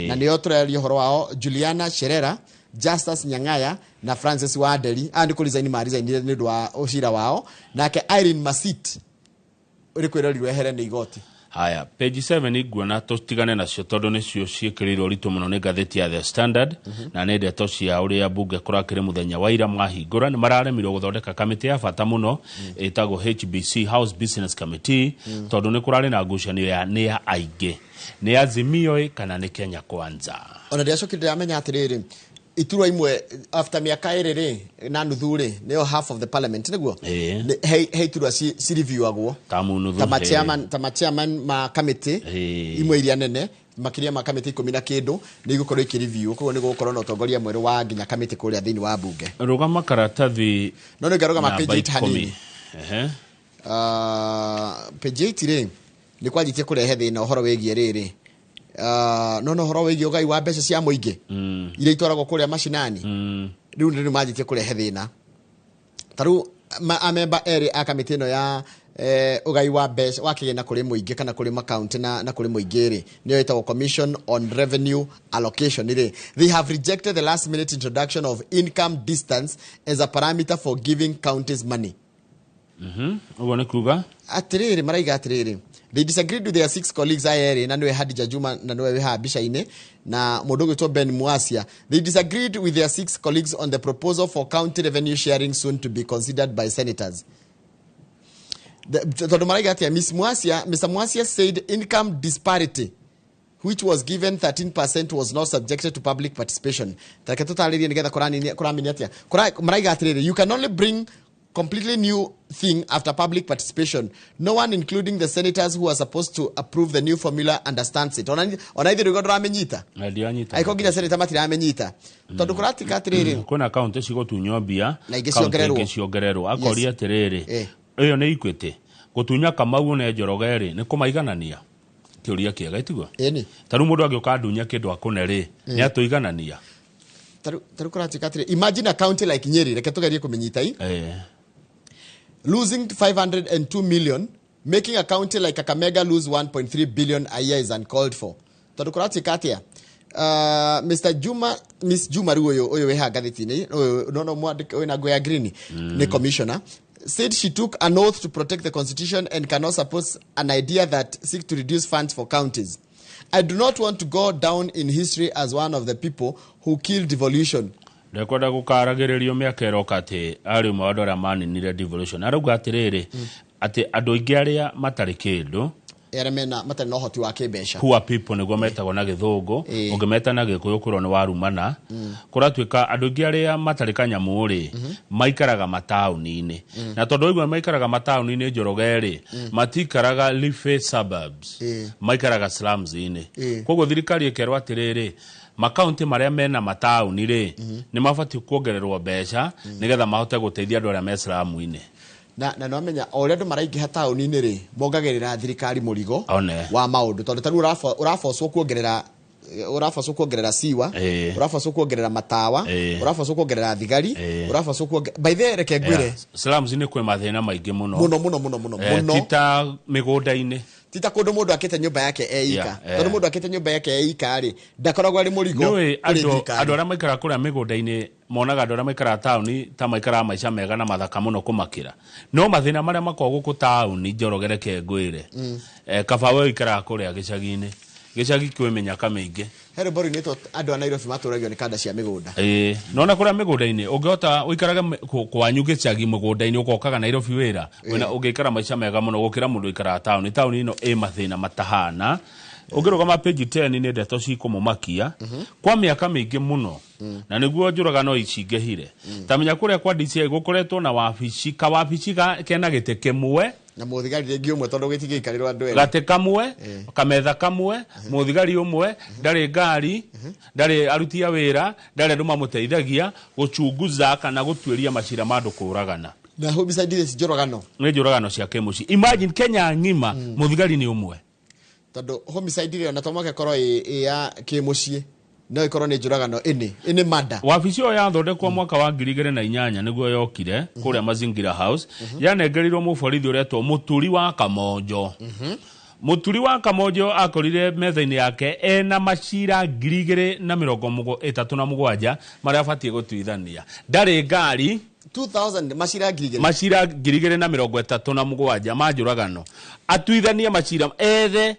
na nĩo tũrerio horo wao Juliana Sherera, Justus Nyang'aya na Francis Waderi and kulizaini marizaini ni ndu wa ucira wao nake Irene Masit uri kwĩrorirwo ehere ni igoti. Haya, page 7 iguana tutigane nacio tondu nicio ciikirirwo ritu muno ni gatheti ya The Standard na ne ndeto cia uria bunge kurakire muthenya wa ira mwahingura ni mararemirwo guthondeka kamiti ya bata muno itagwo HBC House Business Committee tondu ni kurari na ngucanio ya ni ya aige ni Azimio kana ni Kenya Kwanza. Ona ndiacokire amenya atiriri iturwa imwe after miaka iri na nuthu ri niyo half of the parliament niguo he iturwa si review agwo ta chairman ma committee imwe iria nene makiria ma committee 10 na kindu ni igukorwo ikireview koguo ni gukorwo na utongoria mweru wa nginya committee kuria thini wa bunge rugama karatathi no ngaruga ma page 8 hanini page 8 ri ni kwajitie kurehe thina uhoro wegie riri no horo wegie ugai wa mbeca cia muingi ire itwaragwo kuria mashinani riu ni majitie kurehe thina taru amemba eri akamiti no ya ugai wa mbeca wakigena kuri muingi kana kuri county na kuri muingi ri niyo itagwo Commission on Revenue Allocation ri they have rejected the last minute introduction of income distance as a parameter for giving counties money. Uone kuga atiriri maraiga atiriri they disagreed with their 6 colleagues ayere na niwe Hadija Juma na niwe ha bishaine na modogo to Ben Muasia. They disagreed with their 6 colleagues on the proposal for county revenue sharing soon to be considered by senators. Mr. Muasia said income disparity which was given 13% was not subjected to public participation. You can only bring completely new thing after public participation. No one, including the senators who are supposed to approve the new formula, understands it. Onaithe rugo nduramenyita aiko nginya senator matiramenyita tondu kuratika atiriri kuna county cigotunywa mbia na ingĩciongererwo akoria atiriri iyo ni ikwete gutunya Kamau na Njoroge ni kumaiganania kiuria kiega itigo taru mundu agioka ndunya kindu akune ri ni atuiganania taru kuratika atiriri imagine a county like Nyeri reke tugerie kumenyita losing 502 million, making a county like Kakamega lose 1.3 billion a year is uncalled for. Tadukurati katia. Miss Juma Ruyo weha gaditini, no mwa na goya green, the commissioner, said she took an oath to protect the constitution and cannot support an idea that seeks to reduce funds for counties. I do not want to go down in history as one of the people who killed devolution. Rekwenda gukaragererio miaka eroka ati ari maundu aria maninire devolution arauga atiriri ati andu aingi aria matari kindu mena matari no hoti wa kibesha poor people niguo metagwo na githungu ungimeta na gikuyu kurwo ni warumana kuratuika andu aingi aria matari kanyamu ri maikaraga matauni-ini na tondu igwe maikaraga matauni-ini Njoroge ri matikaraga leafy suburbs maikaraga slums-ini koguo thirikari ikerwa atiriri makaunti maria mena matauni ri ni mabati kuongererwo mbeca nigetha mahote guteithia andu aria me slamu-ini na no menya o andu maraingi hatauni-ini ri mongagirira thirikari murigo wa maundu tondu taru urafoswo kuongerera siwa urafoswo kuongerera matawa urafoswo kuongerera thigari urafoswo by the reke ngwire slums-ini kwe mathina maingi muno tita migunda-ini tita kundu mundu akite nyumba yake eika tondu mundu akite nyumba yake eika ri ndakoragwo ari murigo andu aria maikara kuria migunda-ini monaga andu aria maikara tauni ta maikara maica mega na mathaka muno kumakira no mathina maria makoo guku tauni Njoroge reke ngwire kaba we ikara kuria gicagi-ini gicagi kwimenya kamingi hero bori nito andu a Nairobi maturagio ni kanda cia migunda nona kuria migunda-ini ungihota uikaraga kwanyu gicagi migunda-ini ukokaga Nairobi wira wena ungikara maica mega muno gukira mundu ikara tauni ino mathina matahana ungirugama page 10 ni ndeto cikumumakia kwa miaka mingi muno na niguo njuragano icingehire tamenya kuria kwa DCI gukoretwo na wabici kena gite kimwe na muthigari ringi umwe tondu gitigikarirwo andu gate kamwe kametha kamwe muthigari umwe ndari ngari ndari aruti a wira ndari andu mamuteithagia guchunguza kana gutweria macira mandu kuragana na homicide this njuragano ni njuragano cia kemuci imagine Kenya ngima muthigari ni umwe tondu homicide rio na tomoke koro ya kemuci no ikorwo ni njuragano ini mada wabici yo yathondekwo mwaka wa 2008 niguo yokire kuria Mazingira House yanengerirwo muborithi uretwo Muturi wa Kamonjo Muturi wa Kamonjo akorire metha-ini yake ena macira 2037 maria abatie gutuithania ndari ngari 2000 macira 2037 manjuragano atuithanie macira ethe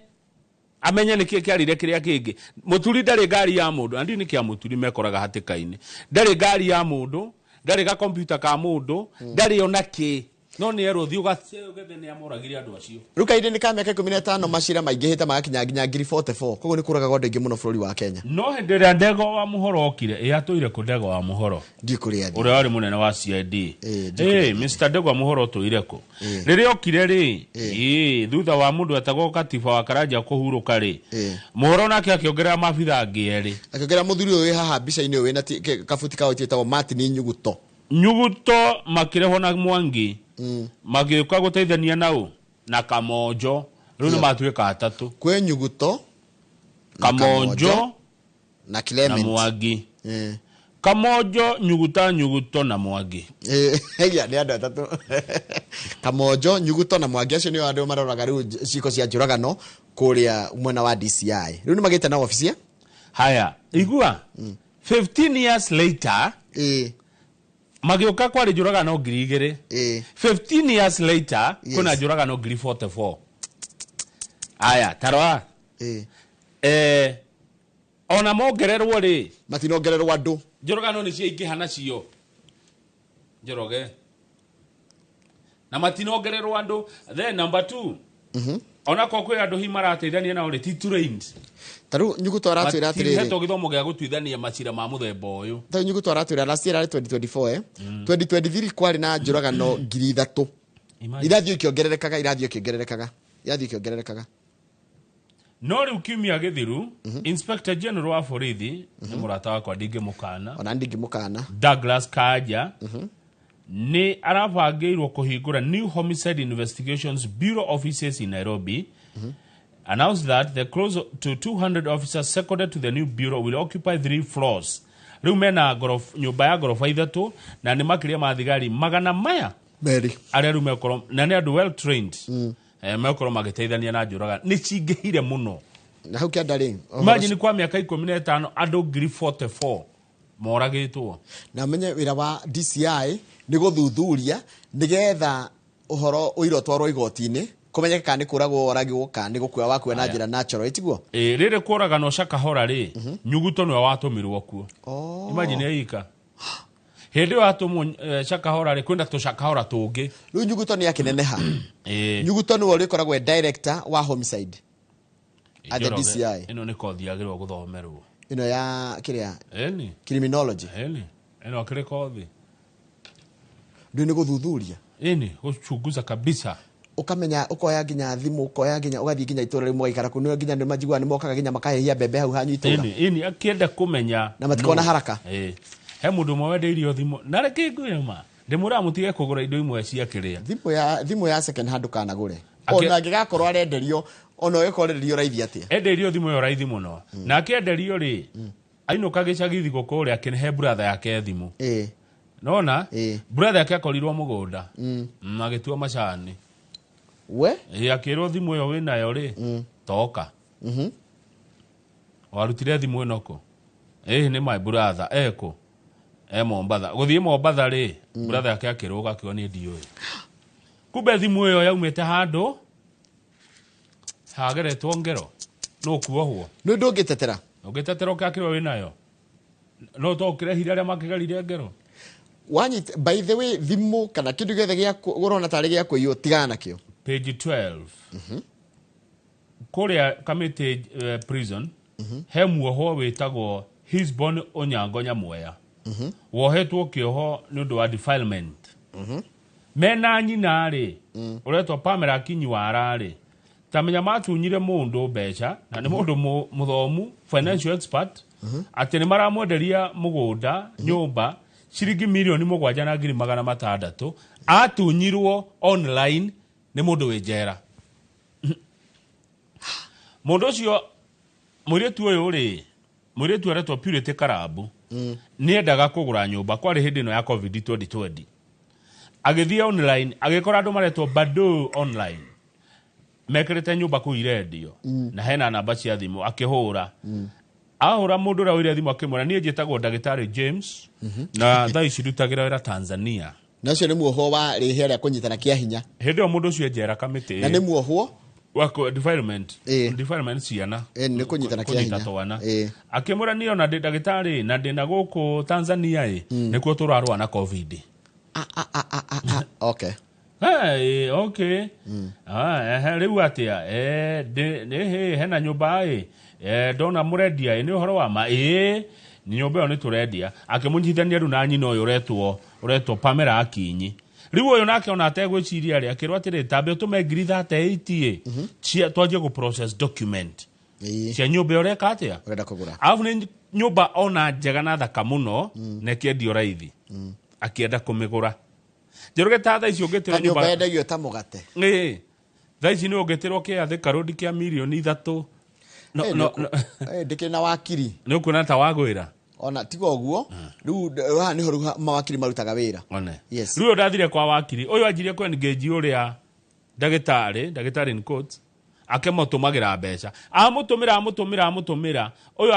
amenye niki kiarire kiria kingi Muturi ndari ngari ya mundu andi ni kia Muturi mekoraga hatika-ini ndari ngari ya mundu ndari ga computer ka mundu ndari ona ki no nĩ erwo thiĩ ũgethe nĩ amũragire andũ acio rĩu kahinda nĩ ka mĩaka 15 macira maingĩhĩte magakinya nginya ngiri 44 koguo nĩ kũragaga andũ aingĩ mũno bũrũri wa Kenya no hĩndĩ ĩrĩa Ndegwa wa Mũhoro okire atũire kũ Ndegwa wa Mũhoro ndikũrĩa ũrĩa warĩ mũnene wa CID Mr. Ndegwa Mũhoro tũire kũ rĩrĩa okire rĩ thutha wa mũndũ etagwo Katiba wa Karanja kũhurũka rĩ Mũhoro nake akĩongerera mabitha angĩ erĩ akĩongerera mũthuri ũyũ wĩ haha mbica-inĩ ũyũ wĩna kabuti kao wĩtagwo Martin Nyuguto makĩrehwo na Mwangi magĩũka gũteithania nao na Kamonjo rĩu nĩ matuĩka atatũ kwĩ Nyuguto Kamonjo na Clement na Mwangi Kamonjo Nyuguto na Mwangi ya nĩ andũ atatũ Kamonjo Nyuguto na Mwangi acio nĩo andũ maroraga rĩu ciiko cia njũragano kũrĩa mwena wa DCI rĩu nĩ magĩte na oficia haya igua 15 years later magĩũka kwarĩ njũragano 2,000 15 years later kuna njũragano 44 aya tarwa ona mongererwo rĩ matinongererwo andũ njũragano nĩ ciaingĩha cio Njoroge na matinongererwo andũ then number 2 ona ko kwĩ andũ himarateithania nao rĩ trained taru Nyuguto aratwĩra atĩrĩrĩ hetwo gĩthomo gĩa gũtuithania macira ma mũthemba ũyũ taru Nyuguto aratwĩra last year 2024 2023 kwarĩ na njũragano 3,000 irathiĩ ikĩongererekaga no rĩu kiumia gĩthiru Inspector General wa borithi nĩ mũrata wakwa ndingĩmũkana Douglas Kanja ni arabangĩirwo kũhingũra New Homicide Investigations Bureau offices in Nairobi announced that the close to 200 officers seconded to the new bureau will occupy 3 floors. Rĩu mena nyũmba ya gorofa 3 na nĩ makĩria ma thigari magana maya Mary arĩa rĩu mekorwo na nĩ andũ well trained mekorwo magĩteithania na njũraga nĩ cingĩhire mũno na hau kĩanda rĩ imagine kwa mĩaka 15 andũ 44 moragĩtwo na menye wĩra wa DCI nĩ gũthuthuria nĩgetha ũhoro ũiro twarwo igoti-inĩ kũmenyeka kana nĩ kũragwo oragwo kana nĩ gũkua wakua na njĩra natural itiguo rĩrĩ kũragano Shakahora rĩ Nyuguto nĩwe watũmirwo kuo imagine eika hĩndĩ ĩyo atũmwo Shakahora rĩ kwenda tũshakahora tũngĩ rĩu Nyuguto nĩ akĩneneha Nyuguto nĩwe ũrĩkoragwo director wa homicide at the DCI ĩno nĩ kothi yagĩrĩirwo gũthomerwo ĩno ya kĩrĩa criminology ĩno akĩrĩ kothi ndio nĩ gũthuthuria gũchunguza kabisa ukamenya ukoya nginya thimu ukoya nginya ugathii nginya itura rimwe gaikara kuno nginya nĩ majigwa nĩ mokaga nginya makahehia bebe hau hanyu itura akienda kumenya na matikona haraka he mũndũ mwe wendeirio thimu na reke ngwĩma ndĩmũra mutige kũgũra indo imwe cia kĩrĩa thimu ya second hand kanagũre ona ngĩgakorwo arenderio ona ũgĩkorerio raithi atĩa enderio thimu yo raithi mũno na akĩenderio rĩ ainũka gĩcagithi gũkũrĩa akĩhe brother yake thimu nona brother yake akorirwo mũgũnda agĩtua macani we akĩrwo thimũ ĩyo wĩnayo rĩ toka warutire thimũ ĩno kũ nĩ my brother eko Mombatha gũthiĩ Mombatha rĩ brother yake akĩrũga akĩo nĩ ndiũĩ kumbe thimũ ĩyo yaumĩte handũ hageretwo ngero no kuohwo nĩ ndũngĩtetera ũkĩrwo wĩnayo no tokĩrehire arĩa makĩgerire ngero wanyit by the way thimũ kana kĩndũ gĩothe gĩa ũrona tarĩ gĩa kũiywo tigana nakĩo page 12 kũrĩa Kamiti prison he muoho wĩtagwo Hisbon Onyango Nyamweya wohetwo kĩoho nĩ ũndũ wa defilement mena nyina rĩ ũretwo Pamela Kinyuara rĩ tamenya matunyire mũndũ mbeca na nĩ mũndũ mũthomu financial expert atĩ nĩ maramwenderia mũgũnda nyũmba ciringi milioni 7,600 atunyirwo online nĩ mũndũ wĩ njera mũndũ ũcio mũirĩtu ũyũ rĩ mũirĩtu aretwo Purity Karabu nĩ endaga kũgũra nyũmba kwarĩ hĩndĩ ĩno ya COVID 2020 agĩthiĩ online agĩkora andũ maretwo Bado online mekĩrĩte nyũmba kũu irendio na hena namba cia thimũ akĩhũra ahũra mũndũ ũrĩa wĩra thimũ akĩmwĩra niĩ njĩtagwo ndagĩtarĩ James na thaa ici ndutagĩra wĩra Tanzania na ũcio nĩ muohwo wa rĩhĩa rĩa kũnyitana kĩa hinya hĩndĩ ĩyo mũndũ ũcio njera Kamiti na nĩ muohwo wako defilement ciana nĩ kũnyitana kĩa hinya akĩmwĩra niĩ ona ndĩ ndagĩtarĩ na ndĩ na gũkũ Tanzania nĩkuo tũrarũa na COVID okay Okay. Riu atia hena nyumba ndona murendia ni uhoro wa ma ni nyumba ni turendia akimunyithania ru na nyina uyu uretwo Pamela Akinyi. Riu uyu nake ona ategwiciria ri akirwa atiri tambe utume ngiri 38 cia twanjie go process document cia nyumba ureka atia urenda kugura afu ni nyumba ona njega na thaka muno na kiendio raithi akienda kumigura jeruge ta tha icio ngetirwo nyumba yendagio ta mugate tha ici ni ungetirwo kiathika road kia milioni 3 ndikina wakiri ni ukuna ta wagwira ona tigo guo riu niho mawakiri marutaga wira yes riu ndathire kwa wakiri uyu anjirie ku engage uria ndagitari in court akemotumagira mbeca amutumira uyu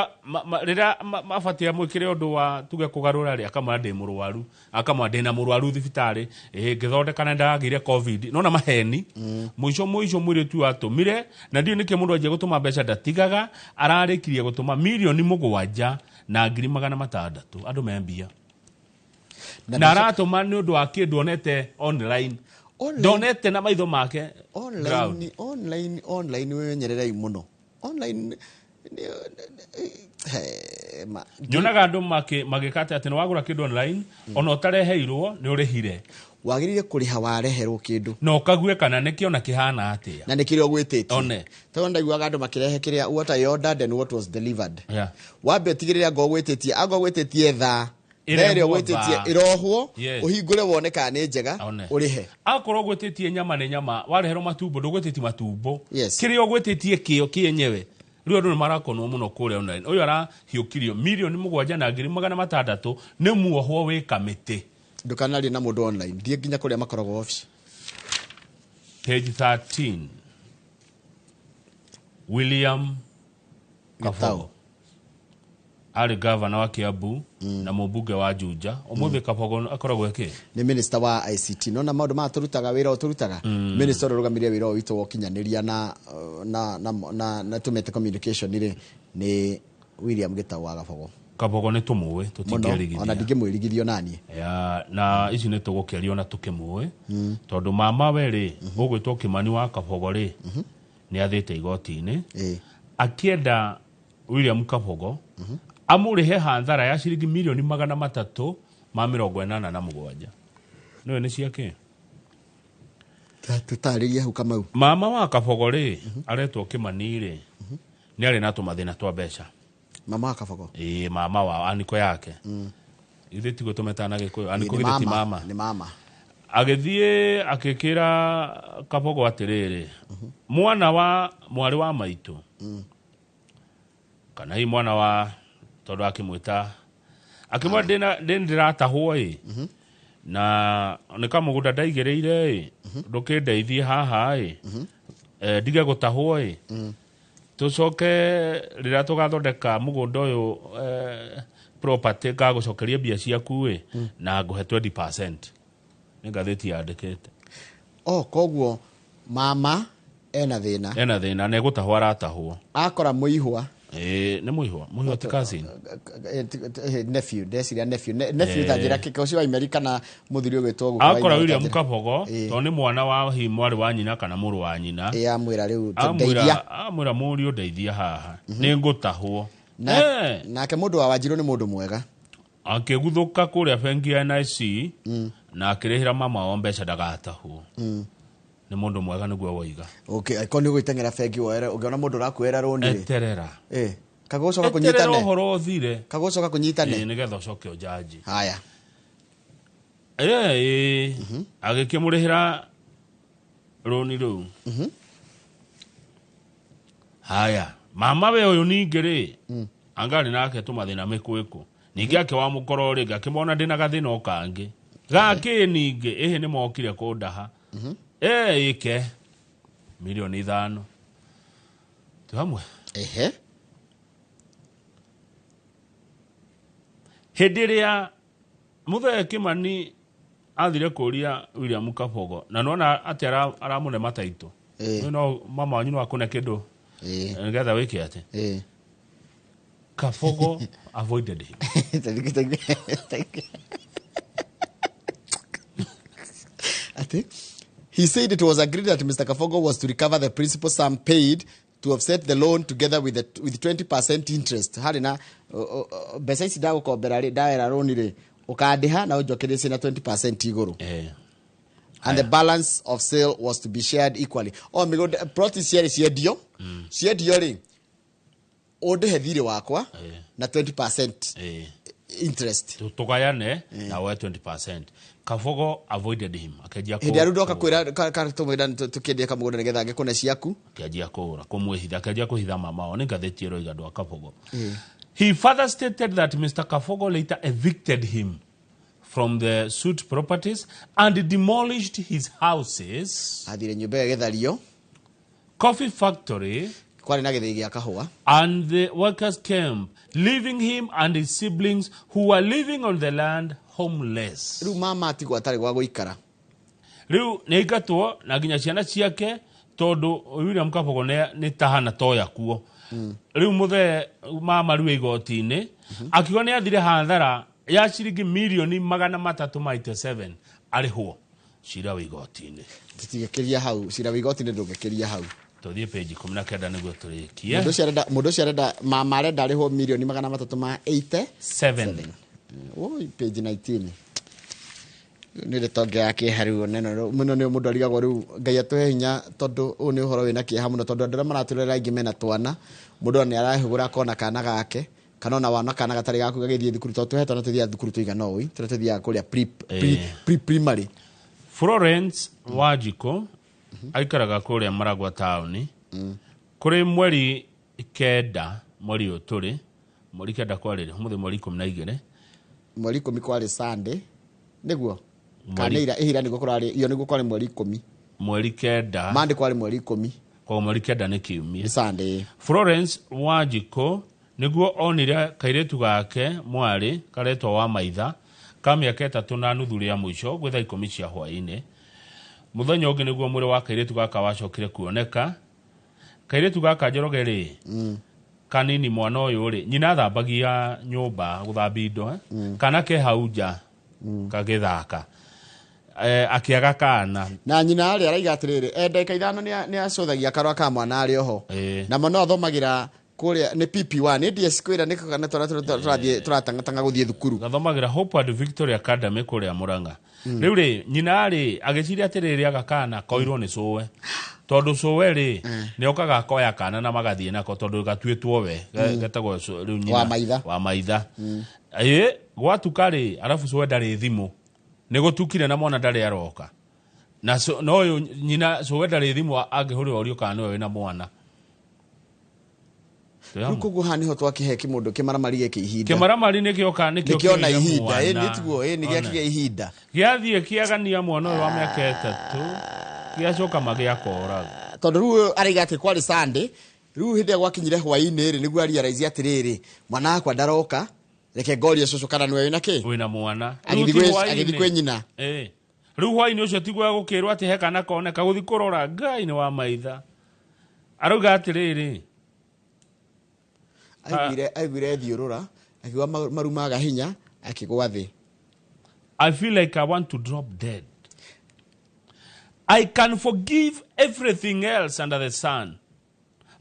rira mafatia mwikire undu wa tuge kugarura ri akamwa ndi murwaru akamwa ndi na murwaru thibitari ngithondekana ndagire covid nona maheni mwisho mwire tu atumire na ndio nike mundu aje gutuma mbeca ndatigaga ararikirie gutuma milioni 7 na 600 andu membia na aratuma ni undu wa kindu onete online donete na maitho make online wenyerera muno online nyonaga andu magikate ati no wagura kindu online ona utareheirwo ni urihire wagirire kuriha wareherwo kindu no kague kana nikio na kihana atia na nikire ogwitete one to ndaiguaga andu makirehe kiria what I ordered and what was delivered wambe tigirira ngogwitetie tha Nere ogwitetie irohwo uhingure wone kana ni njega urihe akorwo gwitetie nyama ni nyama wareherwo matumbo ndugwitetie matumbo kirio gwitetie kio kienyewe riu andu marakonwo muno kure online uyu arahiukirio milioni 7 na 600 ni muohwo wi kamiti ndukanari na mundu online thie nginya kuria makoragwo office page 13 William Kabogo ari governor wa Kiambu na mubunge wa Juja umuthi Kabogo akoragwo eke ni minister wa ICT nona maundu ma turutaga wira minister rugamiria wira witu wokinyaniria na tumete communication ni William Gitau wa Kabogo ni tumuwe tutingerigiria ona ndingimwirigithio nani na ici ni tugukerio na tukimuwe tondu mama weri ugwitwo Kimani wa Kabogo ri ni athite igoti-ini akienda William Kabogo amurihe hanthara ya ciringi milioni 387 niwe ni ciake tutariria hu kamau mama wa Kabogo ri aretwo Kimani ri ni ari na tumathina twa mbeca mama wa Kabogo mama wa aniko yake ithe tigo tumetana gikuyu aniko githiti ni mama agithie akikira Kabogo atiriri mwana wa mwari wa maitu kana hi mwana wa tondu akimwita akimwa ndiratahwo na nikamugunda ndaigereire ndukindeithie haha ndige gutahwo tucoke rira tugathondeka mugunda uyu property gagucokeria mbia ciaku na nguhe 20% ni ngathiti yandikite koguo mama ena thina na egutahwo aratahwo akora muihwa ni muihwa ti cousin nephew tajira kikosi wa Amerika na muthiri ogwetwo guko akora William Kabogo to ni mwana wa hi mwari wa nyina kana muru wa nyina amwira riu ndeithia amwira muri ndeithia haha ni ngutahwo nake mundu wa Wanjiru ni mundu mwega akiguthuka kuria bengi ya NIC na akirihira mama wa mbeca ndagatahwo ni mundu mwega niguo woiga akoni gwitengera bengi woere ungiona mundu rakwera roni eterera kagocoka kunyitane horo thire kagocoka kunyitane nigetha ucoke ujaji haya agikimurihira roni ru haya mama we uyu ningiri angari nake tumathina mikwiku ningi ake wa mukoro ri ngakimona ndina gathina okangi gaki ningi ni mokire kundaha ike milioni 5 tu hamwe hendiria muthe Kimani athire kuria William Kabogo na nona ati aramune mataito no mama wanyu akune kindu ngetha wiki ati Kabogo avoided him ati He said it was agreed that Mr. Kafogo was to recover the principal sum paid to offset the loan together with 20% interest. Hari na besa isi da gukombera ri daera loan ri ukandiha na ujokeresie na 20% iguru. And the balance of sale was to be shared equally. Oh my God, plot share dio. Share dio ri. Ode hedhire wakwa na 20% interest. Tukayane na we 20%. Kafogo avoided him. Akajia ko. Hidi arudoka kwira kartumwida tukendia kamugona nigetha angekona ciaku. Akajia kura kumwehitha akajia kuhitha mama one ngatheti ro igadwa Kafogo. He further stated that Mr. Kafogo later evicted him from the suit properties and demolished his houses. Adire nyumba ya gethario. Coffee factory. Kwari na githigi akahua. And the workers camp, leaving him and his siblings who were living on the land homeless. Riu mama atigwa atari gwa guikara. Riu neigatwo na ginya ciana ciake tondu William Kafogo ne tahana toya kuo. Riu muthe mama riu igoti-ini akiwa ne athire hathara ya ciringi milioni 387 arihwo cira wa igoti-ini. Titigekeria hau cira wa igoti-ini ndugekeria hau. Tuthie page 19 niguo turikie. Mundu ciarenda mama arenda arihwo milioni 387. Oi page 19. Nire tonge yake hariwo neno muno ni mundu arigagwo riu ngai atuhe hinya tondu u ni uhoro wina kieha muno tondu andira maraturera ingi mena twana mundu ni arahigura kona kana gake kana na wana kana gatari gaku gagithie thukuru to tuhetwo na tuthia thukuru tuigana oi tuthia kuria primary. Florence Wajiko aikaraga kuria Maragwa town kuri mweri kenda mweri uturi mweri kenda kwarire muthe mweri 12 mweri 10 kwari Sunday niguo kanira ihira niguo kurari iyo niguo kwari mweri 10 mweri kenda mande kwari mweri 10 kwa mweri kenda ni kiumia Sunday. Florence Wajiko niguo onire kairetu gake mwari karetwa wa maitha kamia ketatu na nuthu ria mwisho gwetha 10 cia hwaini muthenya ungi niguo mwiri wa kairetu gaka wacokire kuoneka kairetu gaka Njoroge ri kanini mwana uyu ri nyina thambagia nyumba guthambia indo kana ke hauja kagithaka akiaga kana na nyina ari araiga atiriri ndeka ithano ni acothagia karwa ka mwana ari oho na mono athomagira kuria ni PP1 ni DS kwira ni kana turatanga guthie thukuru athomagira Hope and Victory Academy kuria Muranga riu ri nyina ari agiciria atiriri agakana koirwo ni suwe tondu suwe ri ni okaga koya kana na magathie nako tondu gatuitwo we gatagwo riu nyina wa maitha gwatuka ri arafu suwe ndari thimu ni gutukire na mwana ndari aroka na no uyu nyina suwe ndari thimu angihurira urio kana we na mwana Rukugu hani ho twakihe kimundu kimaramari gike ihinda. Kimaramari nikioka nikio kiona ihinda nitiguo ni giakiga ihinda. Giathie kiagania mwana wa miaka 3 giacoka magiakora. Tondu ru ariga ati kwari Sunday ru hinde gwakinyire hwaini ri niguo ari araizia atiriri mwana akwa ndaroka reke ngoria cucu kana niwe wina ki wina mwana agithi kwe nyina ru hwaini ucio tigwa gukirwo ati he kana koneka guthi kurora Ngai ni wa maitha aruga atiriri aigwire thiurura akiwa marumaga hinya akigwa thi. I feel like I want to drop dead. I can forgive everything else under the sun,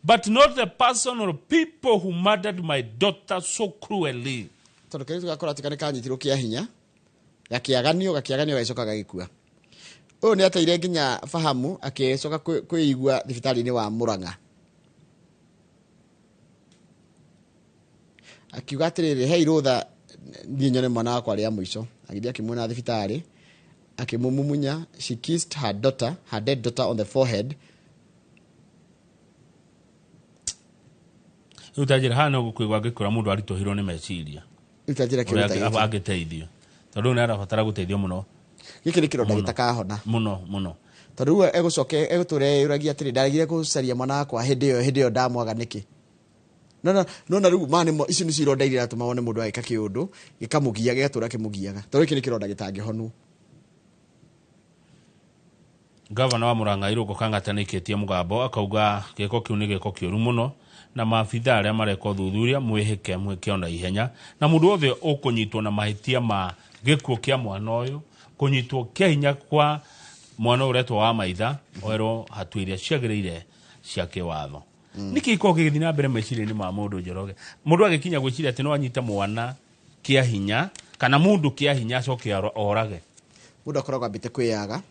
but not the person or people who murdered my daughter so cruelly. Tondu kaitu gakora tikane kanyitirwo kia hinya gakiaganio gacoka gagikua. Uyu ni ateire nginya fahamu akicoka kwigua thibitari-ini wa Muranga. Akiuga atiriri he irutha nyone mwana wakwa ria mwisho agithia akimwona thibitari akimumumunya. She kissed her dead daughter on the forehead. Utajira hano gukwigwa gikura mundu aritohirwo ni meciria utajira kiruta agiteithio tondu ni arabatara guteithio muno giki ni kironda gitakahona muno tondu egucoke eguture uragia atiri ndarigire gucaria mwana wakwa hindi yo ndamwaga niki no riu mane ici ni cironda iria atuma wone mundu agika kiundu gikamugia gigatura kimugiaga tondu giki ni kironda gitangihonu. Gavana wa Murang'a Irungu Kang'ata mugambo akauga giko kiu ni giko kiuru muno na maabitha aria mareko thuthuria mwihike mwikiona ihenya na mundu othe ukunyitwo na mahitia ma gikuo kia mwana uyu kunyitwo kia hinya kwa mwana uretwo wa maitha oero hatuiria ciagirire cia kiwatho niki iko githina mbere meciria-ini ma mundu Njoroge mundu agikinya gwiciria ati no anyite mwana kia hinya kana mundu kia hinya acoke orage mundu akoragwo ambite kwiyaga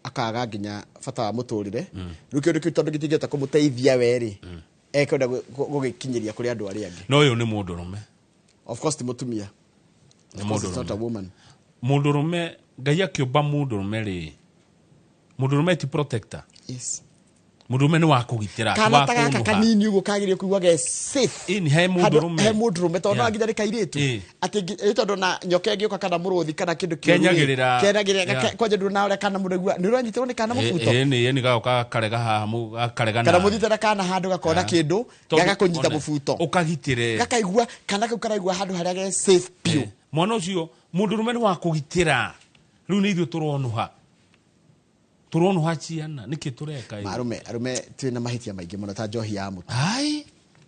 akaga nginya bata wa muturire riu kindu kiu tondu gitingeta kumuteithia weri ekwenda gugikinyiria kuri andu aria angi no uyu ni mundu rume of course ti mutumia ni mundu rume Ngai akiumba mundu rume ri mundu rume ti protector yes mundu rume ni wa kugitira kana taka kanini ugo kagirio kuigwa ge safe ini he mundu rume tondu nginya ri kairitu ati tondu na nyoke ngioka kana muruthi kana kindu kenyagirira kwaje ndu na ore kana murugwa ni rwanyitirwo ni kana mubuto ni gaoka karega hamu karega kana muthitera kana handu gakona kindu gagakunyita mubuto ukagitire gakaigwa kana karaigwa handu haria ge safe pio mwana ucio mundu rume ni wa kugitira riu ni ithu turonuha ciana niki tureka arume twina mahitia maingi muno ta njohi ya mutu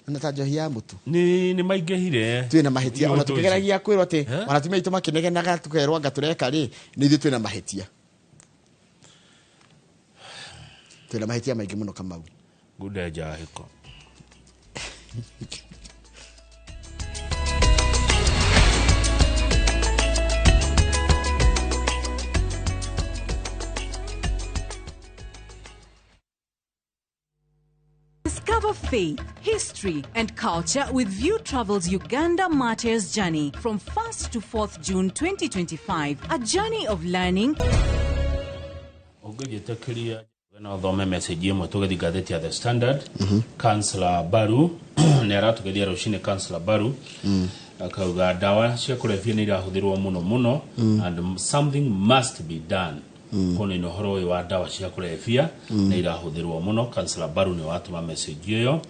na ta njohi ya mutu ni maingehire twina mahitia ona tukigeragia kwirwo ati ona tumia ituma kinegenaga tukerwa anga tureka ri ni ithu twina mahitia maingi muno Kamau gude jahiko Discover faith, history, and culture with View Travels Uganda Martyrs Journey from 1st to 4th June 2025. A journey of learning. Na thome message yemo tugethi gatheti ya The Standard. Councillor Baru nera tugethi rushine Councillor Baru akauga dawa cia kurefia ni irahuthirwo muno and something must be done. Kono ino horo wa dawa cia kurefia ni irahuthirwo muno. Councillor Baru ni watuma message yo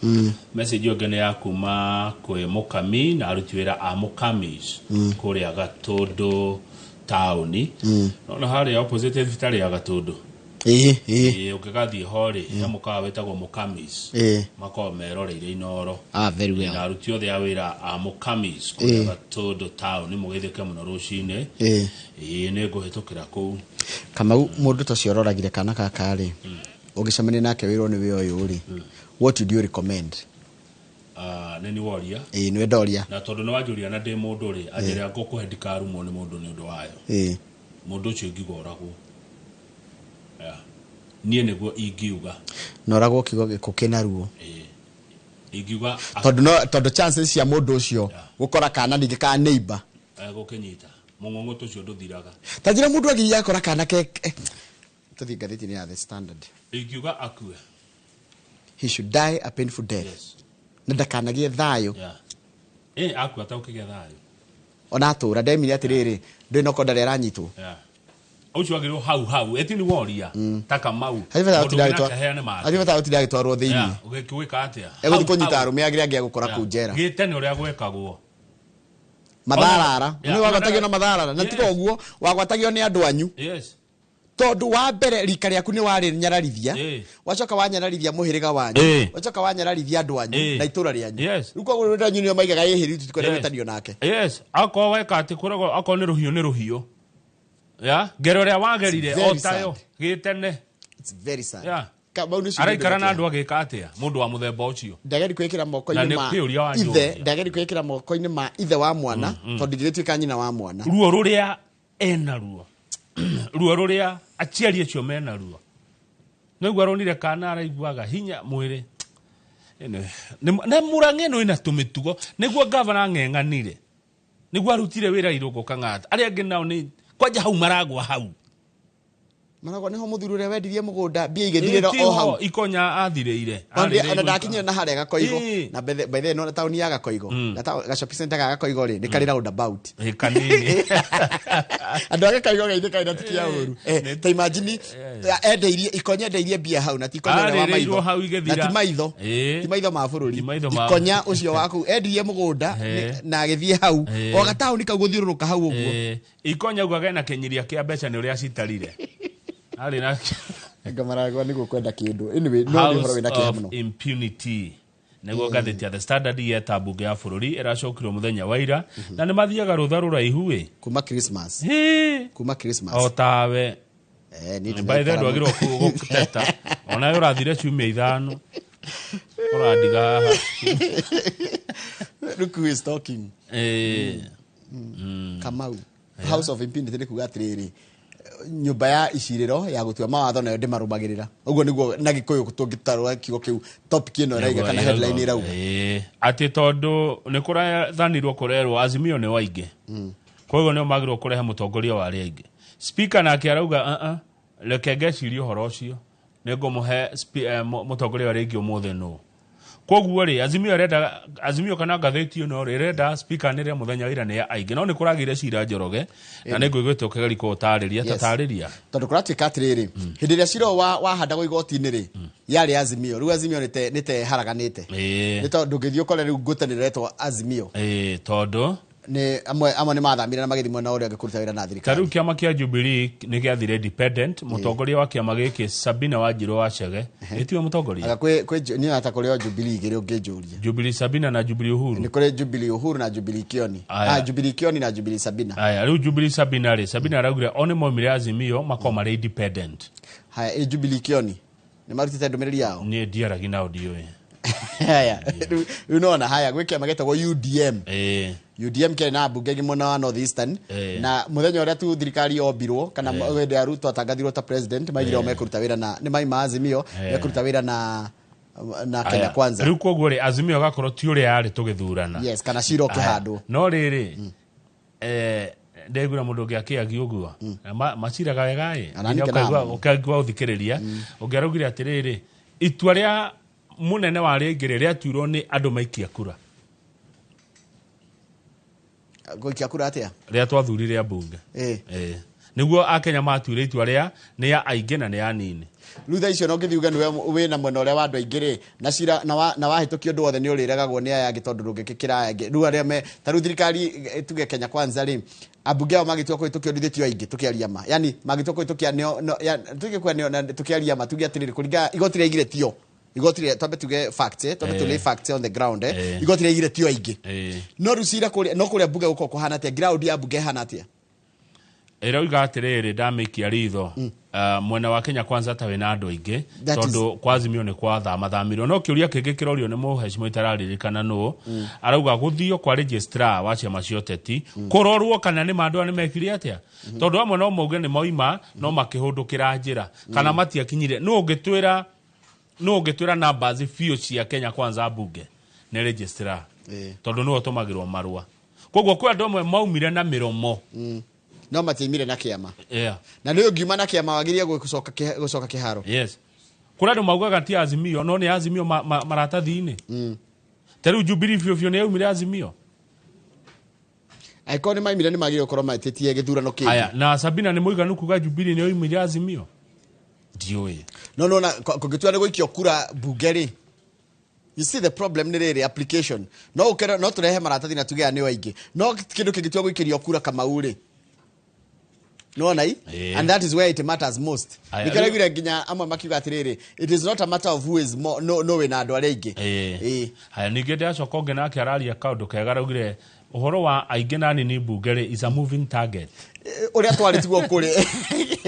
message yo gene ya kuma kwe Mukami na arutiwira a Mukamis kuri Agatondo town no hari opposite vitali ya Agatondo ukigathi hori ya mukawa wetagwo Mukamis makao meroreire inoro very well na aruti othe a wira a Mukamis kuri Agatondo town ni mugithike muno rucine ni nguhitukira ku Kamau mundu ta ciororagire kana kaka ri ugicemania nake wiro ni we uyu ri what would you recommend neni woria ni wendoria na tondu no wajuria na ndi mundu ri ajira ngukuhe ndikaru mo ni mundu ni undu wayo mundu ucio ngigoragwo nie neguo ingiuga noragwo kigo gikukina ruo ingiuga tondu chances cia mundu ucio gukora kana ningi ka neighbor gukinyita mungongo tucio nduthiraga tajira mundu agiya akora kana ke tuthi gatheti ni ya The Standard ingiuga akue he should die a painful death ndakanagie thayo akue ataukigia thayo ona atura ndemire atiriri ndino kodare aranyitwo ucio agiro hau etini woria taka mau haliva utidari twarwo thiini ugekiwika atia eguthi kunyita arume agiria gukora ku njera gitene uria gwekagwo matharara ni wagwatagio na matharara na tiko uguo wagwatagio ni andu anyu tondu wa mbere rika riaku ni wari nyararithia wacoka wanyararithia muhiriga wanyu wacoka wanyararithia andu anyu na itura rianyu ruko rwenda nyuni maigaga ihiri tutikwenda wetanio nake ako weka ati kurego ako ni ruhiu ngero ria wagerire otayo gitene it's very sad araikara na andu agika atia mundu wa muthemba ucio ndageri kwikira moko-ini ma ithe ndageri kwikira moko-ini ma ithe wa mwana tondu ndirituika nyina wa mwana ruo ruria ena ruo ruria aciari acio mena ruo niguo aronire kana araiguaga hinya mwiri na murang'eno ina tumitugo niguo gavana ng'eng'anire niguo arutire wira irugo kang'ata aria angi nao ni kwaja hau maragwa hau maragwa niho muthuri uria wendirie mugunda mbia igethirira o hau ikonya athireire ona ndakinyira na haria Gakoigo na by the no tauni ya Gakoigo na ta shopping center ga Gakoigo ri ni kari round about kanini andu aga Gakoigo geithika ina tikia uru ta imagine endeirie ikonya endeirie mbia hau na tikonya wa maitho na ti maitho ma bururi ikonya ucio waku endirie mugunda na agithie hau o gatauni kaguthiururuka hau uguo ikonya ugaga na kenyiria kia mbeca ni uria citarire ali na ngamaragwa niguo kwenda kindu anyway no ni horo wina kia muno impunity nego gatheti ya The Standard ya tabunge ya bururi iracokirwo muthenya wa ira na ni mathiaga rutha ruraihu kuma Christmas otawe by the way agiro guteta ona yo rathire ciumia 5 orandiga look who is talking Kamau House of Impunity ni kuga atiriri nyumba ya iciriro ya gutua mawatho nayo ndimarumagirira uguo niguo na gikuyu gutungitarwa kigo kiu topic ino raiga kana headline irauga ati tondu ni kurathanirwo kurerwo Azimio ni waingi koguo ni magirwo kurehe mutongoria wa ringi speaker nake arauga reke ngeciria uhoro ucio ni ngumuhe mutongoria wa ringi umuthe no koguo ri Azimio kana gatheti ino rirenda speaker nire muthenya ira ni aingi no ni kuragire cira Njoroge na ni ngwigwite ukegari ko utariria tatariria tondu kuratika atiriri hindi iria ciro wahanda go igoti-ini ri yari Azimio riu Azimio nite haraganite ni tondu ngithio kore riu ngutani retwo Azimio tondu ni amwe ni mathamira na magithimo na uria ngikuruta wira na thirikari taru kiama kia Jubilee ni giathire independent mutongoria wa kiama giki Sabina Wanjiru wa Chege etiwe mutongoria kwe ni ata kuri Jubilee igiri ungijuria Jubilee Sabina na Jubilee Uhuru ni kuri Jubilee Uhuru na Jubilee Kioni Jubilee Kioni na Jubilee Sabina riu Jubilee Sabina ri Sabina aragire one momire Azimio makoma ri independent Jubilee Kioni ni marutite ndumiriri yao ni diaragi na audio unaona haya gwikia magetagwo UDM UDM kene na bunge gimona wa North Eastern na muthenya uria tu thirikari obirwo kana wende Ruto atangathirwo ta president maigire omekuruta wira na ni maima Azimio mekuruta wira na Kenya Kwanza riu koguo ri Azimio gakorwo ti uria yari tugithurana yes kana ciro kihandwo no riri ndegura mundu ngiakiagi uguo maciraga wega ukagwa uthikiriria ungiarugire atiriri itua ria munene wa ringire ria tuirwo ni andu maikia kura goikia kura atia ria twathurire ambunge niguo akenya matuire itua ria ni ya aingi na ni ya nini rutha icio no ngithiuga niwe wina mwena uria wa andu aingiri na cira na wahitũkio ndu othe ni uriragagwo ni aya gitondu ndungikikira ru aria me taru thirikari tuge Kenya Kwanza ri ambunge ao magitua kuhitũkio ndithitio aingi tukiaria ma yani magitua kuhitũkia tugikwenia tukiaria ma tugi atiriri kuringa igoti ria igire tio igoti ria tambe tuge facts tambe tule facts on the ground igoti ria igire tio aingi no rucira no kuria bunge guko kuhana atia ground ya bunge hana atia Eroiga atiriri ndamikia ritho mwena wa Kenya Kwanza tawe na andu aingi tondu kwa Azimio ni kwa thamirwo no kiuria kingi kirorio ni muheshimiwa itararirikana no arauga guthio kwa registrar wa ciama cia uteti kurorwo kana ni mandu ni mekire atia tondu amwe no mauge ni moima no makihundukira njira kana matiakinyire no ngitwira numbers fio cia Kenya Kwanza bunge ni registrar tondu no otomagirwo marua koguo kwa andu amwe maumire na miromo no matimire na kiama na niyo ngiuma na kiama wagiria gucoka kiharo kura andu maugaga ti Azimio no ni Azimio maratathi-ini taru Jubilee fio ni yaumire Azimio aiko ni maimire ni magirio korwo matitie githurano kingi aya na Sabina ni muiganu kuga Jubilee ni yaumire Azimio ndioi no na kugitua ni guikio kura bungeri. You see the problem ni riri application no turehe maratathi na tugea ni waingi no kindu kingitua guikirio kura kama uri no nai and that is where it matters most because we ginya amwe makiuga atiriri it is not a matter of who is more no we na andu aria ingi haya ningende acoka ngena akararia kaundu kegaraugire uhoro wa aingi na nini bungeri is a moving target uria twaritiguo kuri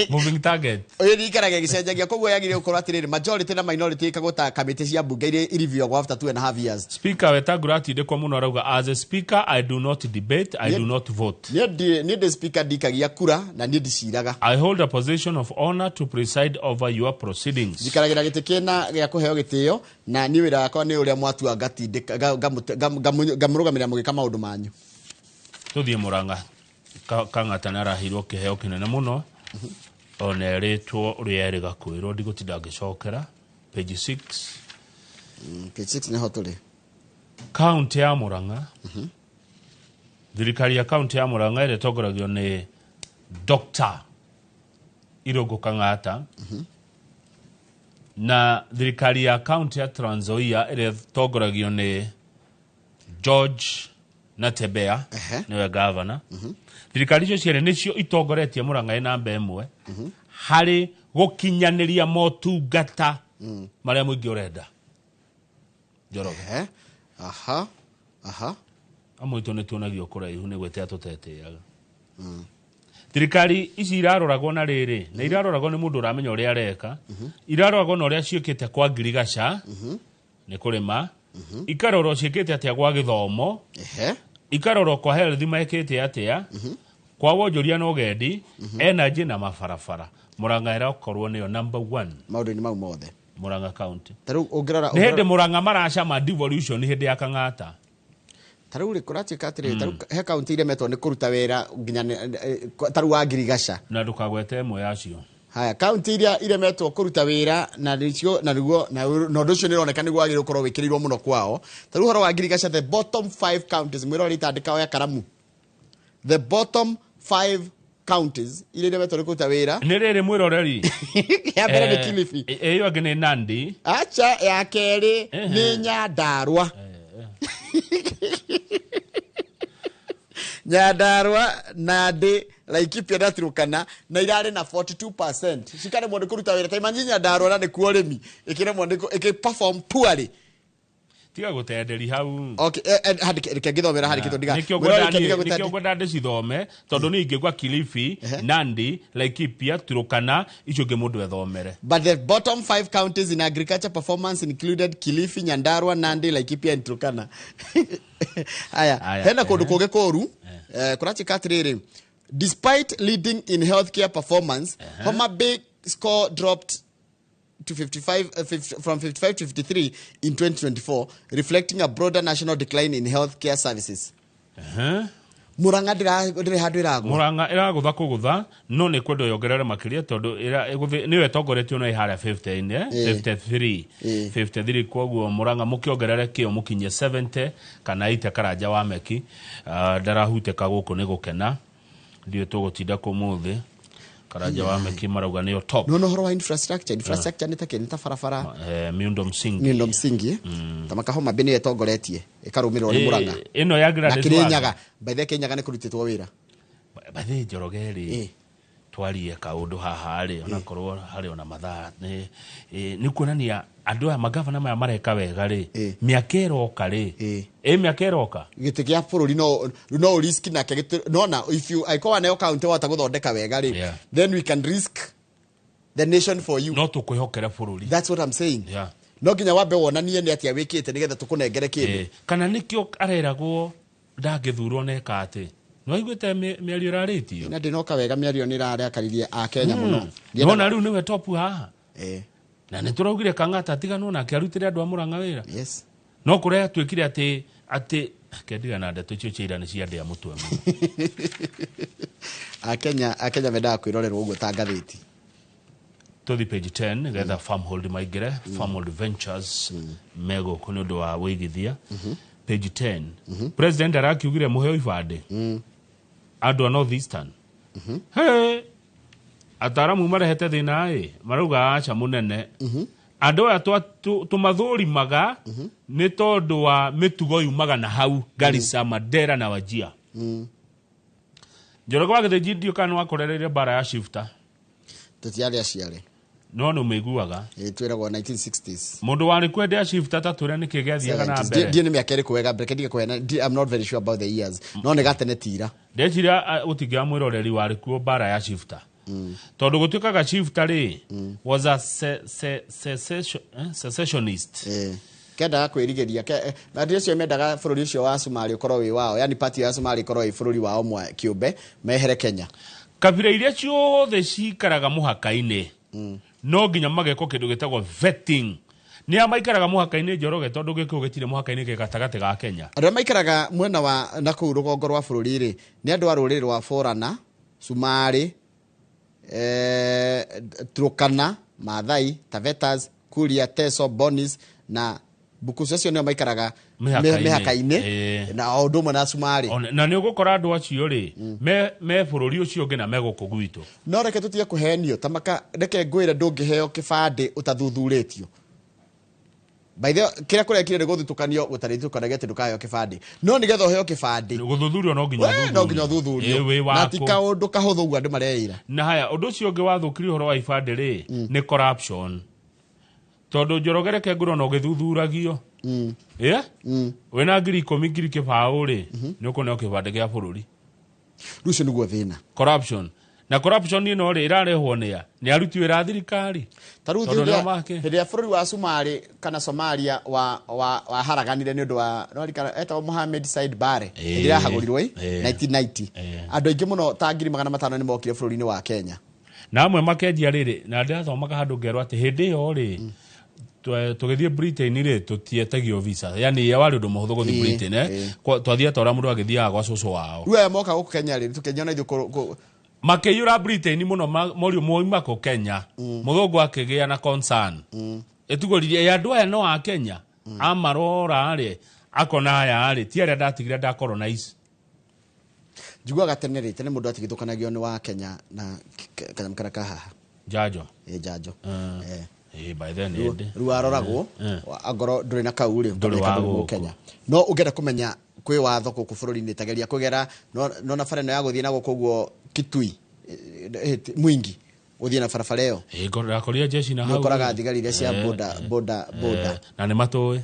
moving target oyo ni ikaraga gicenjagia koguo yagire ukorwo atiriri majority na minority ikagota committee cia bunge iria review after 2.5 years speaker Wetangula atindikwo muno arauga as a speaker I do not debate I do not vote ni the speaker dikagia kura na ni ndiciraga I hold a position of honor to preside over your proceedings dikaragira gitikena gia kuheo gitio na ni wira yakwa ni uria mwatu angatindika gamurugamira mugika maundu manyu tuthie Murang'a kang'atana arahirwo kiheo kinene muno ona ritwo ria gakwirwo ndigutinda ngicokera page 6 page 6 ni hotore county ya Murang'a thirikari ya county ya Murang'a ire tongoragio ni Dr. Irungu Kang'ata na thirikari ya county ya Trans Nzoia ire tongoragio ni George Natembea niwe governor thirikari icio ciere nicio itongoretie Murang'a na mbemwe hari gukinyaniria motungata maria muingi urenda Njoroge amwe to ne tuonagio kuraihu ni gwete atuteteaga thirikari ici iraroragwo na riri na iraroragwo ni mundu uramenya uria areka iraroragwo na uria ciikite kwa ngirigaca ni kurima ikarorwo ciikite atia gwa githomo ikarorwo kwa health maikite atia kwa wonjoria no gendi energy na mabarabara Murang'a irakorwo niyo number 1 maundu ni mau mothe Murang'a county taru ongerera ni hindi Murang'a maracama devolution hindi ya Kang'ata taru ri kurachika atire taru he county ile meto ni kuruta wera nginya taru wa ngirigaca na ndukagwete imwe yacio haya county ile meto kuruta wera na ricio na rugo na ndu cio ni roneka ni gwagire ukorwo wikirirwo muno kwao taru horo wa ngirigaca the bottom 5 counties mwiro ritandika ya Karamu the bottom 5 counties ile meto kuruta wera ni riri mwiroreri ya mbere ni Kilifi iyo ngene Nandi acha ya keri ni Nyandarua Nyandarua Nandi Laikipia na Turkana na irare na 42% cikare mundu kuruta wira ta imanyi Nyandarua na ni kuoremi ikire mundu perform poorly tiga gutenderi hau okay reke ngithomera hari kitu ndiga nikio gwenda ndicithome tondu ni ingigwa Kilifi Nandi Laikipia Turkana icio ngi mundu ethomere but the bottom 5 counties in agriculture performance included Kilifi Nyandarua Nandi Laikipia and Turkana aya hena kundu kuge koru kurachika atiriri despite leading in healthcare performance Homa Bay score dropped to 55 from 55 to 53 in 2024 reflecting a broader national decline in healthcare services Murang'a ndire handu irago Murang'a iragutha kugutha no ni kwendo yongerere makiria tondu niwe etongoretio no ihara 50 53 53 koguo Murang'a mukiongerere kio mukinye 70 kana ite karanja wa meki ndarahuteka guku ni gukena ndio tugutinda kumuthi karanja wa meki marauga niyo top no horo wa infrastructure nitake nita farafara miundo msingi tamaka Homa Bay etongoretie ikarumirwo ni Murang'a ino yagira na Kirinyaga baithe Kinyaga ni kurutitwo wira baithe Njorogeri twarie kaundu haha ri ona korwo hari ona mathaa ni kuonania andu aya magavana maya mareka wega ri miaka iroka ri miaka iroka giti kia bururi no risk na no na if you aikowa nayo county wata guthondeka wega ri then we can risk the nation for you no tukwihokera bururi that's what I'm saying no ginya wambe wonanie ni atia wikite nigetha tukunengere kindu kana nikio areragwo ndangithurwo neka ati no igwete miario raritio na ndinoka wega miario ni rarakaririe a Kenya muno no na riu niwe top haha na nituraugire Kang'ata tigano na kiarutire andu a Murang'a wira yes no kuria twikire ati kendiga na ndeto icio ciira ni ciande ya mutwe mu a Kenya menda kwirorerwo uguo ta ngathiti to the page 10 getha Farmhold maigire Farmhold Ventures mego kunodo wa wigithia page 10 president arakiugire muheo ibande andu a North Eastern hey ataramu marehete thina marauga acha munene andu aya tumathurimaga ni tondu wa mitugo yumaga na hau Garissa Mandera na Wajir Njoroge wa Githĩnji ndio kana wakorereire bara ya shifter tutiari aciare no meiguaga twiragwo 1960s mundu wari kwendea shifter tatũria ni kigethiaga na mbere ndie ni miaka iri kwega breke ndige kwena I'm not very sure about the years no ne gatene tira ndeciria utingia mwiroreri wari kuo bara ya shifter tondu gutuikaga shifter ri was a secessionist kenda kwirigeria na ndio cio mendaga bururi ucio wa Somali ukorwo wi wao yani party ya Somali ukorwo wi bururi wao mwa kiumbe mehere Kenya kabira iria ciothe cikaraga muhaka-ini no nginya mageko kindu gitagwo vetting ni amaikaraga muhaka-ini Njoroge tondu gikio gitire muhaka-ini ggatagate ga Kenya andu maikaraga mwena wa nakuu rugongo rwa bururi ri ni andu a ruriri rwa Forana Somali Turkana Maathai Tavetas Kuria Teso Bonis na Bukusu cio nio maikaraga mihaka-ini na undu mwe na Somali na ni ugukora andu acio ri me bururi ucio ngi na megoko gwitu no reke tutie kuhenio tamaka reke ngwire ndungiheo kibande utathuthuritio by the kira kurekire guthutukanio gutaritukanage tindukayo kibande no nigetha uheo kibande guthuthurio no nginya thuthurio na tika undu kahuthu ugu andu mareira na haya undu ucio ngi wathukirio horo wa ibande ri ni corruption tondu Njoroge reke nguro no githuthuragio wena ngiri 10 ngiri kibaũ ri ni ukoneo kibande gia bururi rucio niguo thina corruption na corruption ino ri irarehwo ni aruti wira thirikari taruthi ya bururi wa Somali kana Somalia wa haraganire ni undu wa etwa Mohamed Said Bare ndira hagurirwo 1990 andu aingi muno ta 500 ni mokire bururi-ini wa Kenya na amwe makendia riri na ndathomaga handu ngerwo ati hindi yo ri tugithie Britain ri tutietagio visa yani ya wari undu muhuthu guthi Britain twathia tora mundu agithiaga gwa cucu wao we moka guku Kenya ri tukenya na ithu makeyura Britain muno morio moima ko Kenya muthungu akigia na concern etugoririe ya andu aya no a Kenya amarora ri akona aya ri ti aria ndatigire nda colonize jiguaga tene mundu atigithukanagio ni wa Kenya na kana kaha jajo jajo by then ruaroragwo agoro nduri na kauri nduri Kenya no ugenda kumenya kwi watho guku bururi-ini tageria kugera no na fareno ya guthie na gukuguo Kitui mwingi uthie na farafara iyo koria jeshi na hau koraga thigari iria cia boda na ne matoi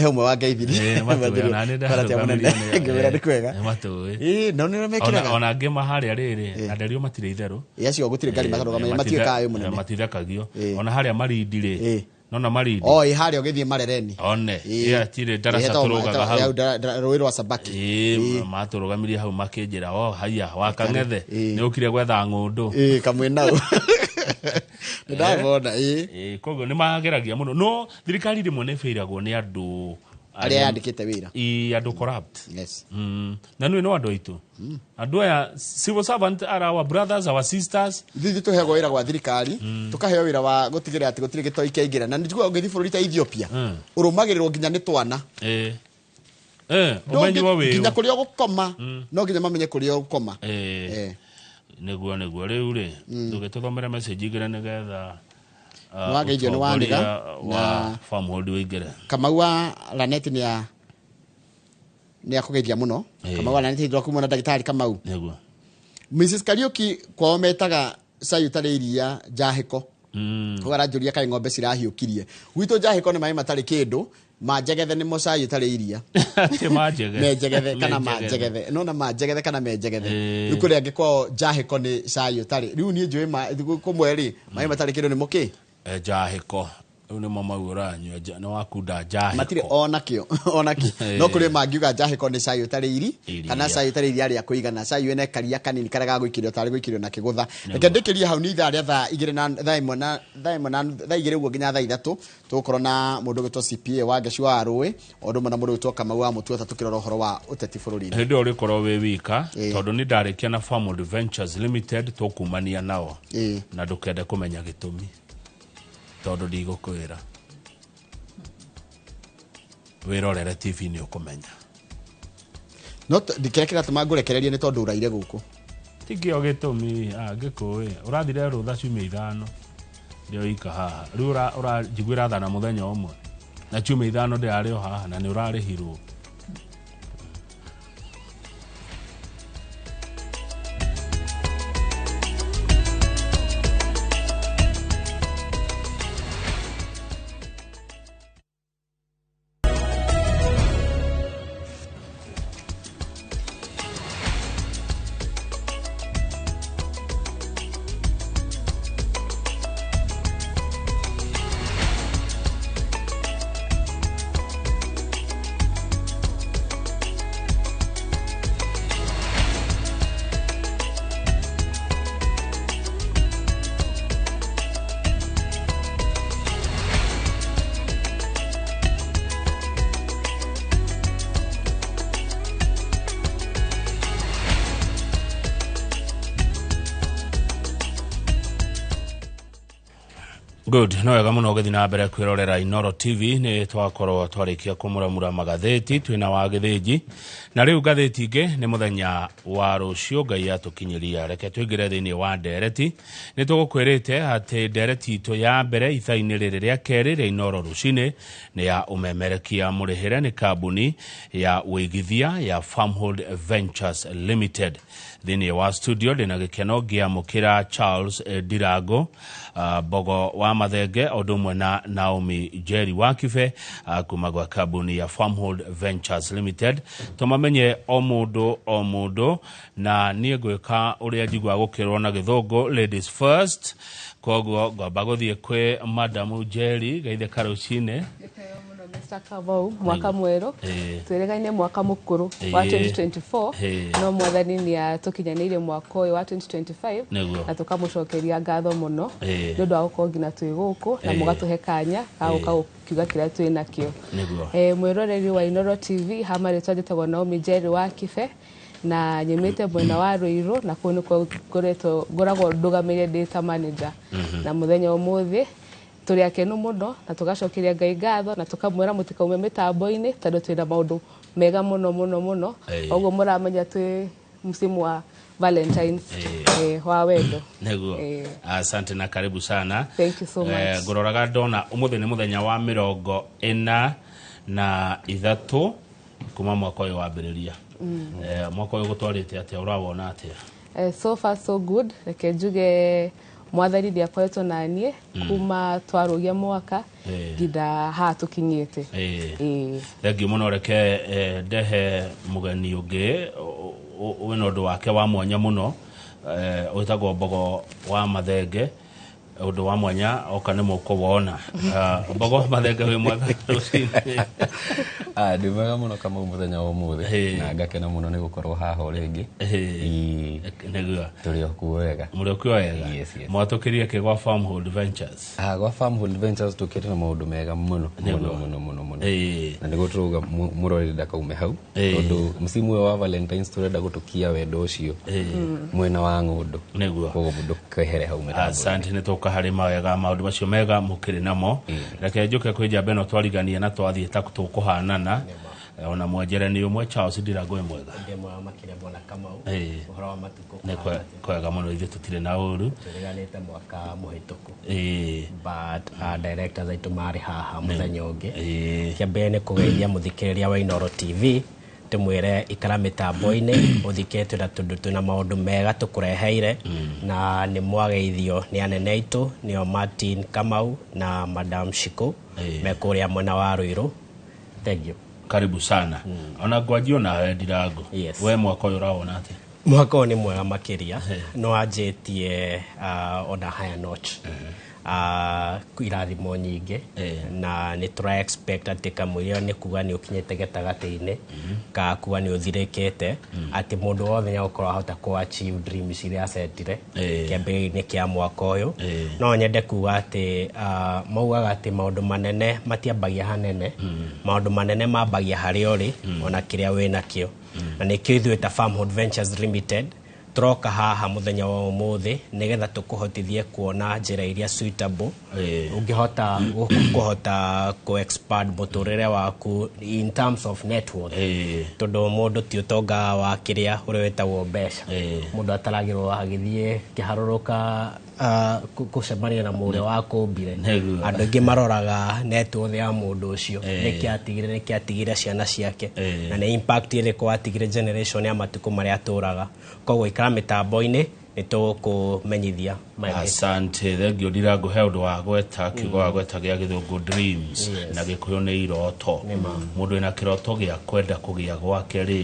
umwe wa ngeithiri ngwira ndikwega no ni mekiraga ona ngema haria riri anderio matire itheru yacio gutire ngari makarugama matikayo munene matithakagio ona haria marindire nona marindi haria ugithie marereni one tire darasa turugaga hau rwiro wa Sabaki maturugamirie hau makinjira haya wakangethe ni ukire gwetha ngundu kamwe nau ndabona kogo ni mageragia muno no thirikari rimwe ne feiragwo ni andu aria yandikite wira andu corrupt na no andu aitu andu aya civil servant are our brothers our sisters thithi tuhego wira gwa thirikari tukaheo wira wa gutigira ati gutire gitoi keingira na njigua ngithi bururi ta Ethiopia urumagirirwo nginya ni twana umenyi wa wiu nginya kuria gukoma no nginya mamenye kuria gukoma neguo riu ri tugituthomera message igire nigetha wageithio ni waniga na farmhold wigire Kamau wa Lanet ni akugeithia muno Kamau wa Lanet hidro kumona ndagitari Kamau neguo Mrs Kariuki kwao metaga sayutare iria jahiko warajuria kai ng'ombe cirahiukirie gwito jahiko ni mai matari kindu majegethe ni mosayutare iria mejegethe kana majegethe no na majegethe kana mejegethe ukuri angiko jahiko ni sayutare riu ni njui kumweri mai matari kindu ni muki jahiko une mama uranywa no wakunda jahiko matire onakio no kuri mangiuga jahiko ni sayutare iri kana sayutare iri ari akuigana sayu ene karia kanini karaga guikirio tari guikirio na kigutha reke ndikirie hau ni itharia tha igire na tha imwe tha igire guo nginya tha ithatu tukorwo na mundu gitwo CPA wa Geshu wa Rui ondu mana mundu gitwo Kamau wa Mutuota tukirora uhoro wa uteti bururi-ini hindi uri korwo wi wika tondu ni ndarikia na Farmhold Ventures Limited tukumania nao na ndukende kumenya gitumi tondu ndigukwira wirorere TV ni ukumenya no ndikirekera tumangurekererie ni tondu uraire guku tigio gitumi ngikui urathire rutha ciumia 5 ndio ika haha riu urajigwira thana muthenya umwe na ciumia 5 ndirari o haha na ni urarihirwo Good, no wega muno gethi na mbere kwirorera Inoro TV ni twakorwo twarikia kumuramura magatheti twina wa githiji na riu gatheti ingi ni muthenya wa rucio ngai atukinyiria reke twingire thiini wa ndereti ni tugukwirite ati ndereti itu ya mbere ithaini riri ria keri ria Inoro rucini ni ya umemerekia murihire ni kambuni ya uigithia ya Farmhold Ventures Limited thini wa studio ndina gikeno gia mukira Charles Dirago Bogo wa Mathenge odumwe na Naomi Jerry Wakife kuma gwa kabuni ya Farmhold Ventures Limited. Tumamenye o mundu na niĩ gwĩka ũrĩa njigua gũkĩrwo na gĩthũngũ ladies first. Koguo ngomba gũthiĩ kwĩ Madam Jerry gaithe karucine. Mr. Kamau mwaka mweru tweregaine mwaka mukuru wa 2024 no mwathani ni atukinyanĩire mwaka ũyũ wa 2025 na tukamucokeria ngatho muno nĩũndũ wa gũkorwo ngina twĩ gũkũ na mũgatũhe kanya ga gũkiuga kĩrĩa twĩ nakĩo. Mwĩroreri wa Inooro TV hamarĩtwo njĩtagwo Naomi Jerry Wakibe na nyemete mwena wa Ruiru na kũu nĩkuo ngoragwo ndũgamĩrĩire ndĩ ta manager na mũthenya ũmũthĩ turi akenu muno na tugacokeria Ngai ngatho na tukamwera mutikaume mitambo-ini tondu twina maundu mega muno oguo muramenya twi msimu wa Valentines wa wendo. Asante na karibu sana. Thank you so much. Ngororaga ndona umuthi ni muthenya wa 43 kuma mwaka uyu wambiriria. Mwaka uyu gutwarite atia urawona atia? So far so good. Reke njuge mwathani ndi akoretwo nanie kuma twarugia mwaka gida ha tukinyete. Thengi muno reke ndehe mugeni ungi wina undu wake wa mwanya muno witagwo Bogo wa Mathenge. Undu wa mwanya oka nĩ mũkũwona. Bogo Mathenge wĩ mwega rũcinĩ? Ndĩ mwega mũno kama mũthenya wa ũmũthĩ na ngakena mũno nĩ gũkorwo haha rĩngĩ. Nĩguo tũrĩ okuo wega. Mũrĩ okuo wega. Mwatũkĩria kĩ gwa Farmhold Ventures? Gwa Farmhold Ventures tũkĩte na maũndũ mega mũno mũno. Na nĩguo tũrauga mũroreri ndakaume hau tondũ msimu wa Valentines tũrenda gũtũkia wendo ũcio mwena wa ng'ũndũ. Nĩguo koguo mũndũ kwehere hau mĩtambo. Asante nĩ harĩ mawega maũndũ macio mega mũkĩrĩ namo. Reke njuke kwĩ njamba ĩno twarigania na twathiĩ ta tũkũhanana ona mwenjerani ũmwe Charles Dirago mwega. Ndĩ mwega makĩria bona Kamau ũhoro wa matukũ. Nĩ kwega mũno ithuĩ tũtirĩ na ũru. Tũriganĩte mwaka mũhĩtũku but directors aitũ marĩ haha mũthenya ũngĩ. Kĩambere nĩ kũgeithia mũthikĩrĩria wa Inooro TV tumwire ikara mitambo-ini uthiketwe tundu tuna maundu mega tukureheire na ni mwageithio ni anene aitu nio Martin Kamau na Madam Shiko mekuria mwena wa Ruiru. Thank you. Karibu sana. Ona ngwanjio na Dirago. We mwaka uyu rawona ati? Mwaka uyu ni mwega makiria no anjitie ona higher notch. Irathimo nyingi na ni try expect ati kamwĩrĩa nĩ kuga nĩ ũkinyĩte gatagatĩ-inĩ ka kuga nĩ ũthirĩkĩte ati mũndũ wothe nĩ agũkorwo ahota ku achieve dreams iria asetire kĩambĩrĩria-inĩ kĩa mwaka ũyũ. No nyende kuga ati maugaga ati maũndũ manene matiambagia hanene, maũndũ manene mambagia harĩa ũrĩ ona kĩrĩa wĩnakĩo. Na nĩkĩo ithuĩ ta Farmhold Ventures Limited troka haha muthenya wa umuthi nigetha tukuhotithie kuona njira iria suitable ungihota ku expand muturire waku in terms of net worth. Tondu mundu ti utonga wa kiria uri wetagwo mbeca. Mundu ataragirwo agithie kiharuruka kucemania na mũrĩa wa kũmbire. Andũ aingĩ maroraga net worth ya mũndũ ũcio nĩkĩ atigire ciana ciake na nĩ impact ĩrĩkũ atigire generation ya matukũ marĩa atũraga. Koguo ikara mitambo-ini nĩtũkũmenyithia. Asante. Thengio Dirago he ũndũ wa gweta kiugo wa gweta gĩa gĩthũngũ dreams na gĩkũyũ nĩ iroto. Mũndũ ena kĩroto gĩa kwenda kũgĩa gwake rĩ,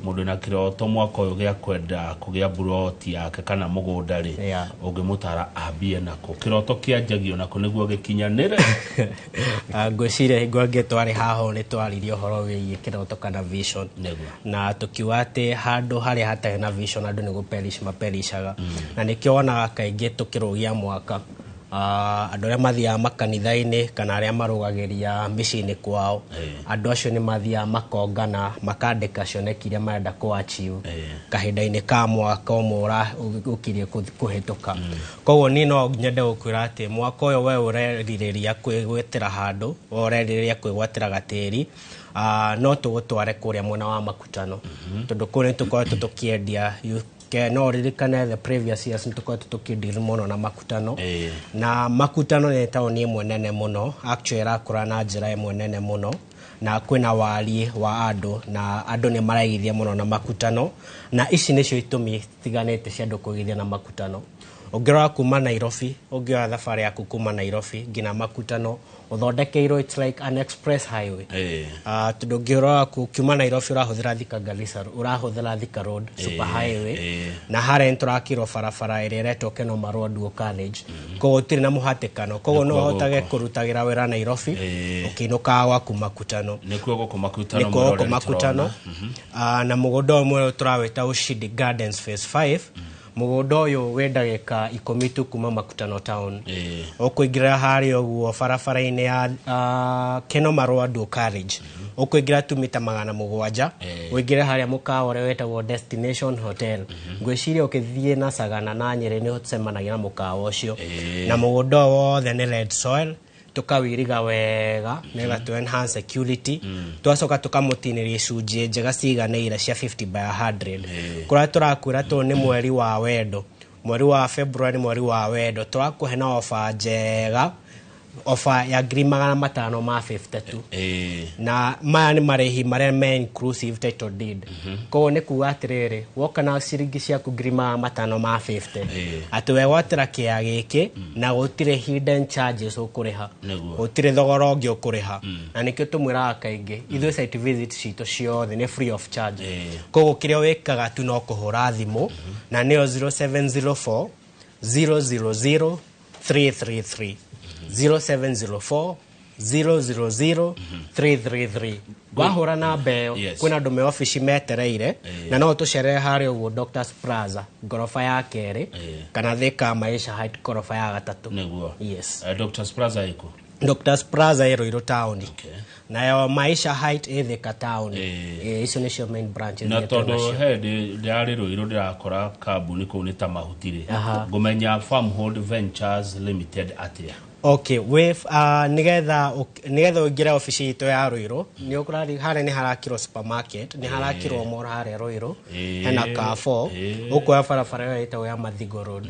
mũndũ ena kĩroto mwaka ũyũ gĩa kwenda kũgĩa buroti yake kana mũgũnda rĩ, ũngĩmũtara ambie nako kĩroto kĩanjagio nako nĩguo gĩkinyanĩre? Ngwĩciria hingo ĩngĩ twarĩ haha nĩ twaririe ũhoro wĩgiĩ kĩroto kana vision na tũkiuga atĩ handũ harĩa hatarĩ na vision andũ nĩ gũperish maperishaga. Na nĩkĩo wonaga kaingĩ tukirugia mwaka andũ arĩa mathiaga makanitha-inĩ kana arĩa marũgagĩria mĩciĩ-inĩ kwao andũ acio nĩ mathiaga makongana makandĩka cioneki iria marenda ku achieve kahinda-inĩ ka mwaka ũmwe ũkirie kũhĩtũka. Koguo niĩ no nyende gũkwĩra atĩ mwaka ũyũ we ũrerirĩria kwĩgwetera handũ, ũrerirĩria kwĩgwatĩra gatĩri no tũgũtware kũrĩa mwena wa Makutano tondũ kũu nĩ tũkoretwo tũkĩendia no ririkane the previous years nitukoretwo tukidiri muno na Makutano na Makutano ni taoni imwe nene muno actually rakura na njira imwe nene muno na kwina wali wa andu na andu ni maraigithia muno na Makutano na ici nĩcio itũmi tiganĩte cia andũ kũgithia na makutano. Ũngĩrora kuma Nairobi, ũngĩoya thabarĩ yaku kuma Nairobi nginya makutano, ũthondekeirwo it's like an express highway. Tondũ ũngĩrora kuma Nairobi ũrahũthĩra Thika Road, super highway, na harĩa nĩtũrakirwo barabara ĩrĩa ĩretwo Kenoma Road College. Koguo gũtirĩ na mũhatĩkano. Koguo no ũhotage kũrutagĩra wĩra Nairobi, ũkĩinũkaga gwaku makutano. Nĩkuo gũkũ makutano. Na mũgũnda ũmwe tũrawĩta Ushindi Gardens Phase 5. Mũgũnda ũyũ wĩ ndagĩka 10 tu kuma Makutano town. Ũkũingĩra harĩa ũguo barabara-inĩ ya Kenoma Road College. Ũkũingĩra tu mita 700. Ũingĩre harĩa mũkawa ũrĩa wetagwo Destination Hotel. Ngwĩciria ũkĩthiĩ na Sagana na Nyeri nĩ ũcemanagia na mũkawa ũcio. Na mũgũnda wothe nĩ red soil. Tukawiriga wega nĩgetha to enhance security. Twacoka tukamũtinĩria icunjĩ njega ciganĩire cia 50 by 100. Kũrĩa tũrakwĩra tũ nĩ mweri wa wendo, mweri wa February, mweri wa wendo, tũrakũhe na ofa njega, ofa ya ngiri 552. Na maya nĩ marĩhi marĩa me inclusive title deed. Koguo nĩ kuga atĩrĩrĩ, woka na ciringi ciaku ngiri 550 atĩ wegwatĩra kĩya gĩkĩ na gũtirĩ hidden charges ũkũrĩha, gũtirĩ thogora ũngĩ ũkũrĩha. Na nĩkĩo tũmwĩraga kaingĩ ithuĩ site visit citũ ciothe nĩ free of charge. Koguo kĩrĩa wĩkaga tu no kũhũra thimũ na nĩyo 0704 000 333 0704 000 333. Wahũra namba ĩyo kwĩna andũ me ofici metereire na no tũcerere harĩa ũguo Doctors Plaza ngorofa ya 2 kana Thika Maisha Height ngorofa ya 3. Nĩguo. Yes. Doctors Plaza ĩkũ? Doctors Plaza ĩ Ruiru town. Na Maisha Height ĩ Thika town. Icio nĩcio main branches. Na tondũ ndĩarĩ Ruiru ndĩrakora kambuni kũu nĩ ta mahutirĩ. Ngũmenya Farmhold Ventures Limited atĩa? Okay, with nigetha ũingĩre ofici itũ ya Ruiru nĩ ũkũrari harĩa nĩ harakirwo supermarket, nĩ harakirwo mall harĩa Ruiru, hena Carrefour, ũkuoya barabara ĩyo ĩtagwo ya Mathigo Road.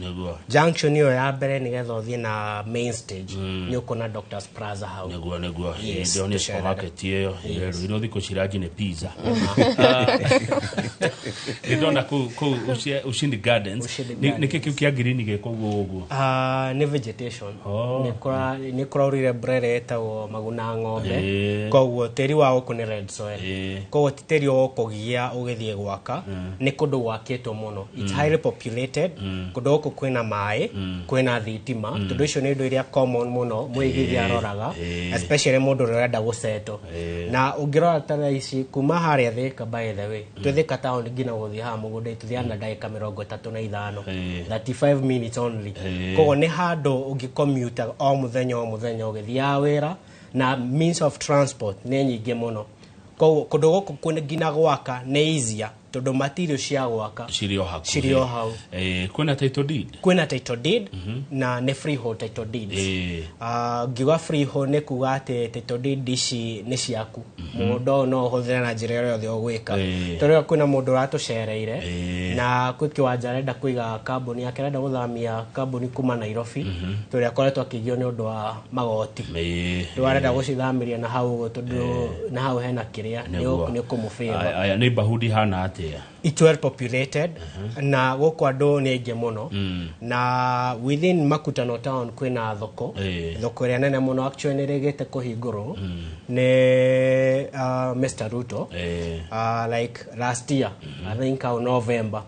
Junction ĩyo ya mbere nigetha ũthiĩ na main stage nĩ ũkuona Doctors Plaza hau. Nĩguo ndio nĩ supermarket ĩyo Ruiru thikũ ciranji nĩ pizza. Ndona kũu Ushindi Gardens nĩkĩ kĩu kĩa green gĩkũguo ũguo? Nĩ vegetation. Nĩ kũraurire brere etagwo maguna ng'ombe. Koguo tĩri wa gũkũ nĩ red soil. Koguo ti tĩri ũkũgia ũgĩthiĩ gwaka, nĩ kũndũ gwakĩtwo mũno. It's highly populated. Kũndũ gũkũ kwĩna maĩ, kwĩna thitima. Tondũ icio nĩ indo iria common mũno mũigithia aroraga, especially mũndũ ũrĩa ũrenda gũsetwo. Na ũngĩrora ta ici kuma harĩa Thika, by the way, twĩ Thika town nginya gũthiĩ haha mũgũnda itũthiaga na ndagĩka 35, 35 minutes only. Koguo nĩ handũ ũngĩcommute o mũthenya ũgĩthiaga wĩra, na means of transport nĩ nyingĩ mũno. Kũndũ gũkũ nginya gwaka nĩ easier tondũ material cia gwaka cirio hau. Kwĩna title deed? Kwĩna title deed na nĩ freehold title deeds. Ngiuga freehold nĩ kuga atĩ title deed ici nĩ ciaku. Mũndũ no ũhũthĩre na njĩra ĩrĩa yothe ũgwĩka. Tondũ kwĩna mũndũ ũratũcereire na kwĩ kĩwanja arenda kũiga kambuni yake, arenda gũthamia kambuni kuma Nairobi, tondũ akoretwo akĩgio nĩ ũndũ wa magoti. Rĩu arenda gũcithamĩria na hau tondũ na hau hena kĩrĩa nĩ kũmũbĩra. Aya neighborhood hana atĩa? It's well populated na gũkũ andũ nĩ aingĩ mũno, na within Makutano town kwĩna thoko ĩrĩa nene mũno, actually nĩ rĩgĩte kũhingũrwo nĩ Mr. Ruto like last year, I think au November.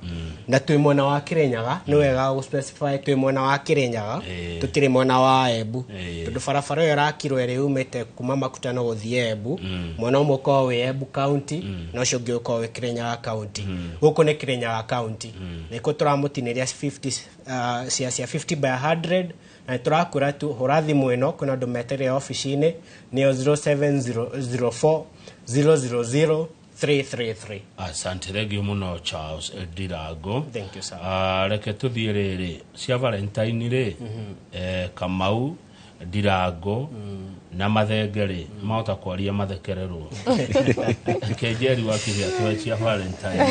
Na twĩ mwena wa Kirinyaga, nĩ wega gũspecify twĩ mwena wa Kirinyaga, tũtirĩ mwena wa Embu, tondũ barabara ĩyo ĩrakirwo ĩrĩ umĩte kuma Makutano gũthiĩ Embu, mwena ũmwe ũkoragwo wĩ Embu county na ũcio ũngĩ ũkoragwo wĩ Kirinyaga county. Gũkũ nĩ Kirinyaga county, nĩkuo tũramũtinĩria 50 by 100. Na tũrakwĩra tu hũra thimũ ĩno, kwĩna andũ metereire ofici-inĩ, nĩyo 0704 000 333. Asante, thank you mũno Charles Ndirango. Thank you sir. Reke tũthiĩ rĩrĩ cia Valentine rĩ, Kamau, Ndirango na Mathenge rĩ mahota kwaria mathekererwo. Kejeri wakithia cia Valentine.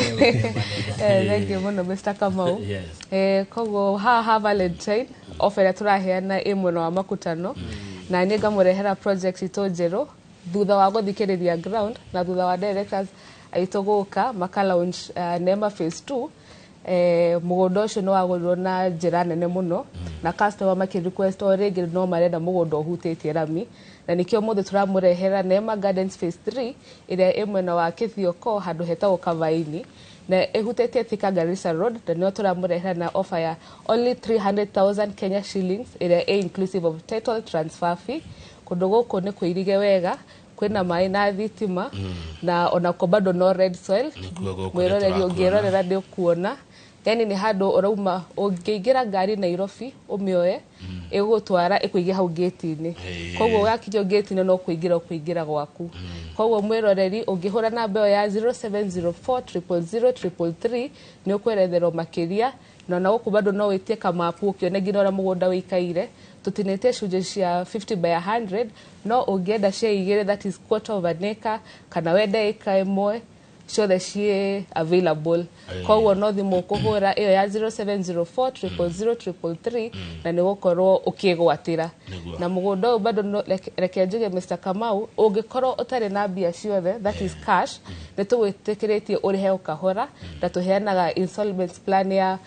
Thank you mũno Mr. Kamau. Koguo haha Valentine offer tũraheana ĩmwe wa Makutano na nĩ ngamũrehera project itũ njerũ thutha wa gũthikĩrĩria ground na thutha wa directors aitogoka maka launch Neema phase 2 mugondo ucio no wagurwo na njira nene muno na customer maki request already no marenda mugondo hutitie rami na nikio mothe turamurehera Neema Gardens phase 3 ire imwe na wa Kithioko handu hetagwo Kavaini na ehutetie Thika Garissa Road na no turamurehera na offer ya only 300,000 Kenya shillings ire inclusive of title transfer fee kundu guku ni kuirige wega kwina mai na thitima na ona ko bado no red soil mwiroreri ungirorera ndi kuona yani ni handu urauma ungiingira ngari Nairobi umioe igutwara ikuigia hau gate-ini koguo wakijo gate-ini no kuingira gwaku koguo mwiroreri ungihura namba ya 0704000333 ni ukweretherwo makiria na guku bado no witie kamapu ukione ngina ora mugunda wikaire tutinete shuje cia 50 by 100 no ungienda cia igire that is quarter of an acre kana wenda eka imwe ciothe cie available koguo no thimu kuhura iyo ya 0704000333 na ni gukorwo ukigwatira na mugunda bado reke njuge Mr. Kamau ungikorwo utari na bia ciothe that is cash ni tugwitikiretie urihe ukahora na tuheanaga installment plan ya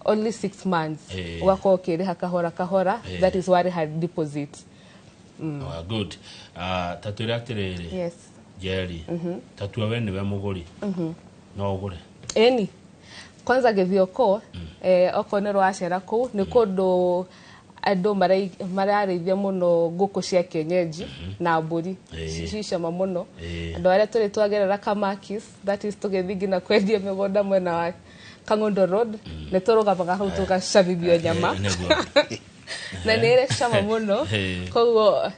only 6 months wako ukiriha kahora that is why had deposit good tatwira atiriri yes Jerry tatwa we niwe muguri no ugure eni kwanza Githioko okonero acera ku ni kundu andu mararithia muno nguku cia kienyeji na mburi cicama muno andu aria turi twagerera Kamakis that is tugithingina kwendia migunda mwena wa Kangondo Road ne turugamaga hau tugacabithio nyama na nere cama muno koguo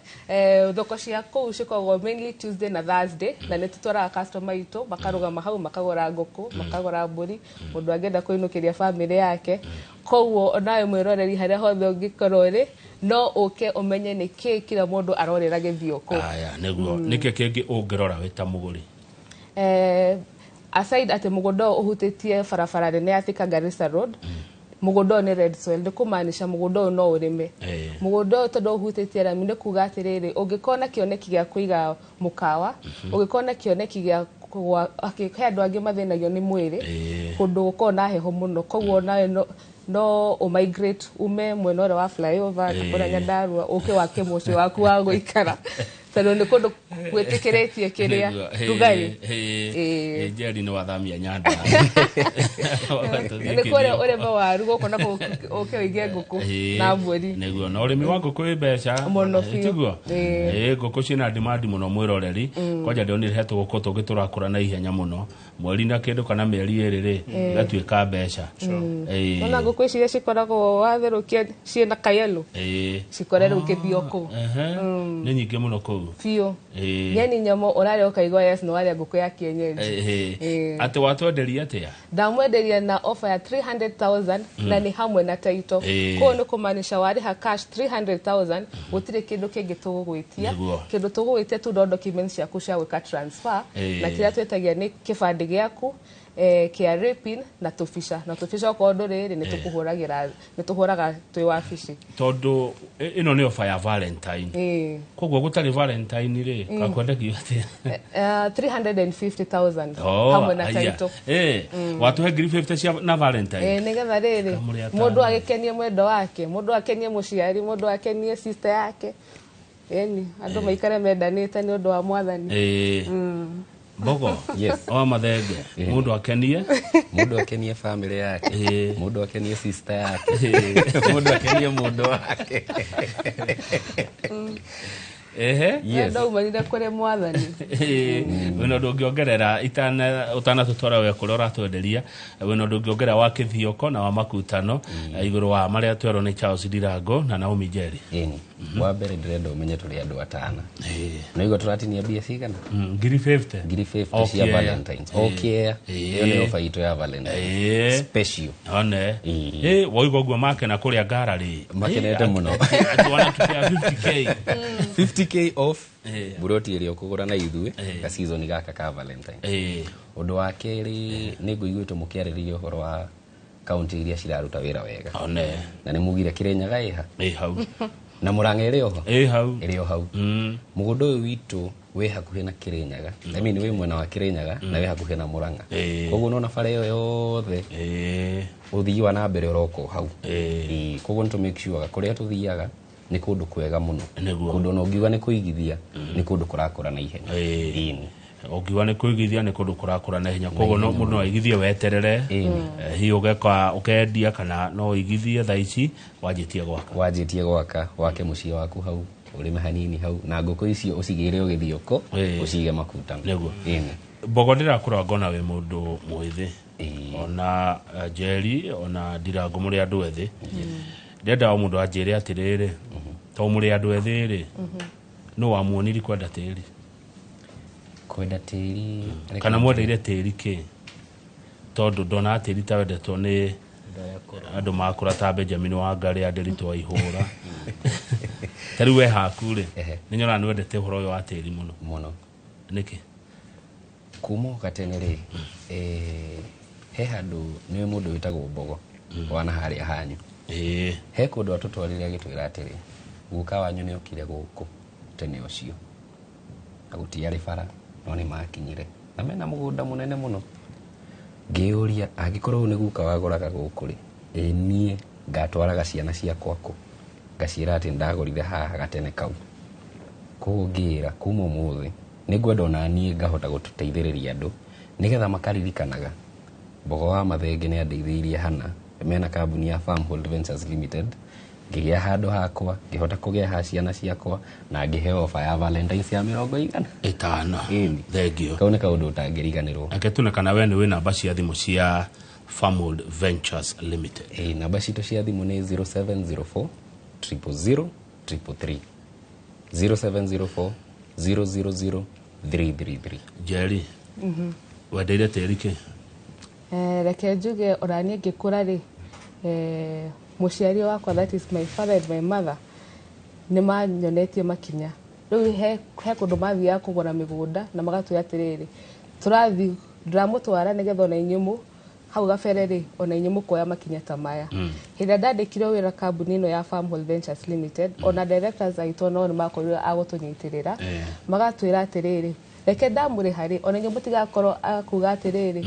thoko cia kuu cikoragwo mainly Tuesday na Thursday na ne tutwaraga customer itu makarugama hau makagora nguku makagora mburi mundu angenda kuinukiria family yake koguo onawe mwiroreri haria hothe ungikorwo ri no uke umenye niki kila mundu arorera Githioko aya neguo niki kingi ungirora wita muguri aside ate mugondo uhutitie barabara nene ya Thika Garissa Road mugondo ni red soil ndikumaanisha mugondo no urime mugondo todo uhutitie rami ni kuga atiriri ungikona kioneki gya kuiga mukawa ungikona kioneki gya akikandu angi mathinagio ni mwiri kundu gukona heho muno koguo nawe no migrate ume mwena wa flyover kana Nyandarua uke wake mucio waku wa guikara tano ni kundu gwitikiretie kiria rugari Jerry no wathamia Nyanda ni kore ore bawaru gukona uke wige nguku na mburi neguo no urimi wa nguku ibeca tiguo nguku cina demand muno mwiroreri kwaja ndio nirehetwo guku tugiturakura na ihenya muno mweri na kindu kana mieri eriri gatuika beca ona nguku cia cikoragwo watherukia ciena kayelo cikorero Githioko ni nyingi muno ku fio yani nyamo orare ukaigwa yes no wale nguku ya kienyeji ate watwenderia atia ndamwenderia na offer ya 300,000 na ni hamwe na title ko no kumaanisha wari ha cash 300,000 gutire kindu kingi tugugwitia kindu tugugwitia tu documents ya kusha weka transfer na kila twetagia ni kibandi giaku KRA pin na tufisha kwa ndorere ni tukuhuraga twi wafici tondu ino ni offer ya Valentine koguo gutari Valentine ri kakwendekio atia 350,000 hamwe na title watu he 50 cia na Valentine nigetha riri mundu agikenie mwendo wake mundu akenie muciari mundu akenie sister yake yani andu maikare mendanite ni undu wa mwathani Bogo yes o mathenge mundu akenie family yake mundu akenie sister yake mundu akenie mundu wake yes ndo umanira kure mwathani wena ndungiongerera utana tutwara we kurora twenderia wena ndungiongerera wa Kithioko na wa Makutano iguru wa maria twero ni Charles Ndirango na Naomi Jerry wa mbere ndirenda umenye tuli andu atana no igo turatinia bia cigana ngiri 50 cia Valentines iyo ni offer itu ya Valentines special one woigo guo make na kuria gallery makenete muno atwana tukia 50k off buroti iri okugura na ithue ka season gaka ka Valentine undu wa keri ni nguiguite mukiariria horo wa county iria ciraruta wira wega na ni mugire Kirinyaga hau na Murang'a iri hau mugundo uyu witu we hakuhe na Kirinyaga I mean we mwena wa Kirinyaga na we hakuhe na Murang'a koguo nona bara yo yothe uthii wa na mbere uroko hau koguo to make sure kuria tuthiaga ni kundu kwega muno kundu no ngiuga ni kuigithia ni kundu kurakura na ihenya ogiwa ni kuigithia ni kundu kurakura na ihenya koguo no mundu aigithie weterere hi ugeka ukendia kana no igithie thaici wajitie gwaka wake muciĩ waku hau urime hanini hau na ngũkũ icio ucigire ugithioko ucige makuta neguo Mbogo ndirakura ngona we mundu mwithi ona Njeri ona Ndirango muri andu ethi ndenda o mundu anjire atiriri to muri andu ethi ri no wamuoniri kwenda tiri kana mwendeire tiri ki tondu ndona tiri ta wendetwo ni andu makura ta Benjamin Wangari Anderito Ihura tari we haku ri ni nyona ni wendete horo yo wa tiri muno niki kumo gatene ri he handu ni mundu witagwo Mbogo wana haria hanyu he kundu atutwarire agitwira atiri guka wanyu ni okire guku tene ucio agutiari bara no ni makinyire na mena mugunda munene muno ngiuria agikorwo ni guka waguraga guku ri nie ngatwaraga ciana ciakwa ku ngacira ati ndagorire haha gatene kau kugira kuma muthi nigwenda ona nie ngahota gututeithiriria andu nigetha makaririkanaga Mbogo wa Mathenge ni andeithirie hana mena kambuni ya Farmhold Ventures Limited ngigia handu hakwa ngihota kugia ha ciana ciakwa na ngihe ofa ya Valentine's ya 50 thengio kaune kaundu utangiriganirwo aketuna kana we ni we namba cia thimu cia Farmhold Ventures Limited namba citu cia thimu ni 0704 000 333 0704 000 333 Njeri wendeire tiri ki reke njuge oranie ngikura ri muciari wakwa that is my father and my mother ni manyonetie makinya riu he kundu mathia kugura migunda na magatuya atiriri turathi ndramutwara nigetha ona inyumu hau gabere ri ona inyumu koya makinya ta maya hinda ndandikire wira kambuni ino ya Farmhold Ventures Limited ona directors aitwo no ni makorire agutunyitirira magatwira atiriri reke ndamuri hari ona inyumu tigakorwo akuga atiriri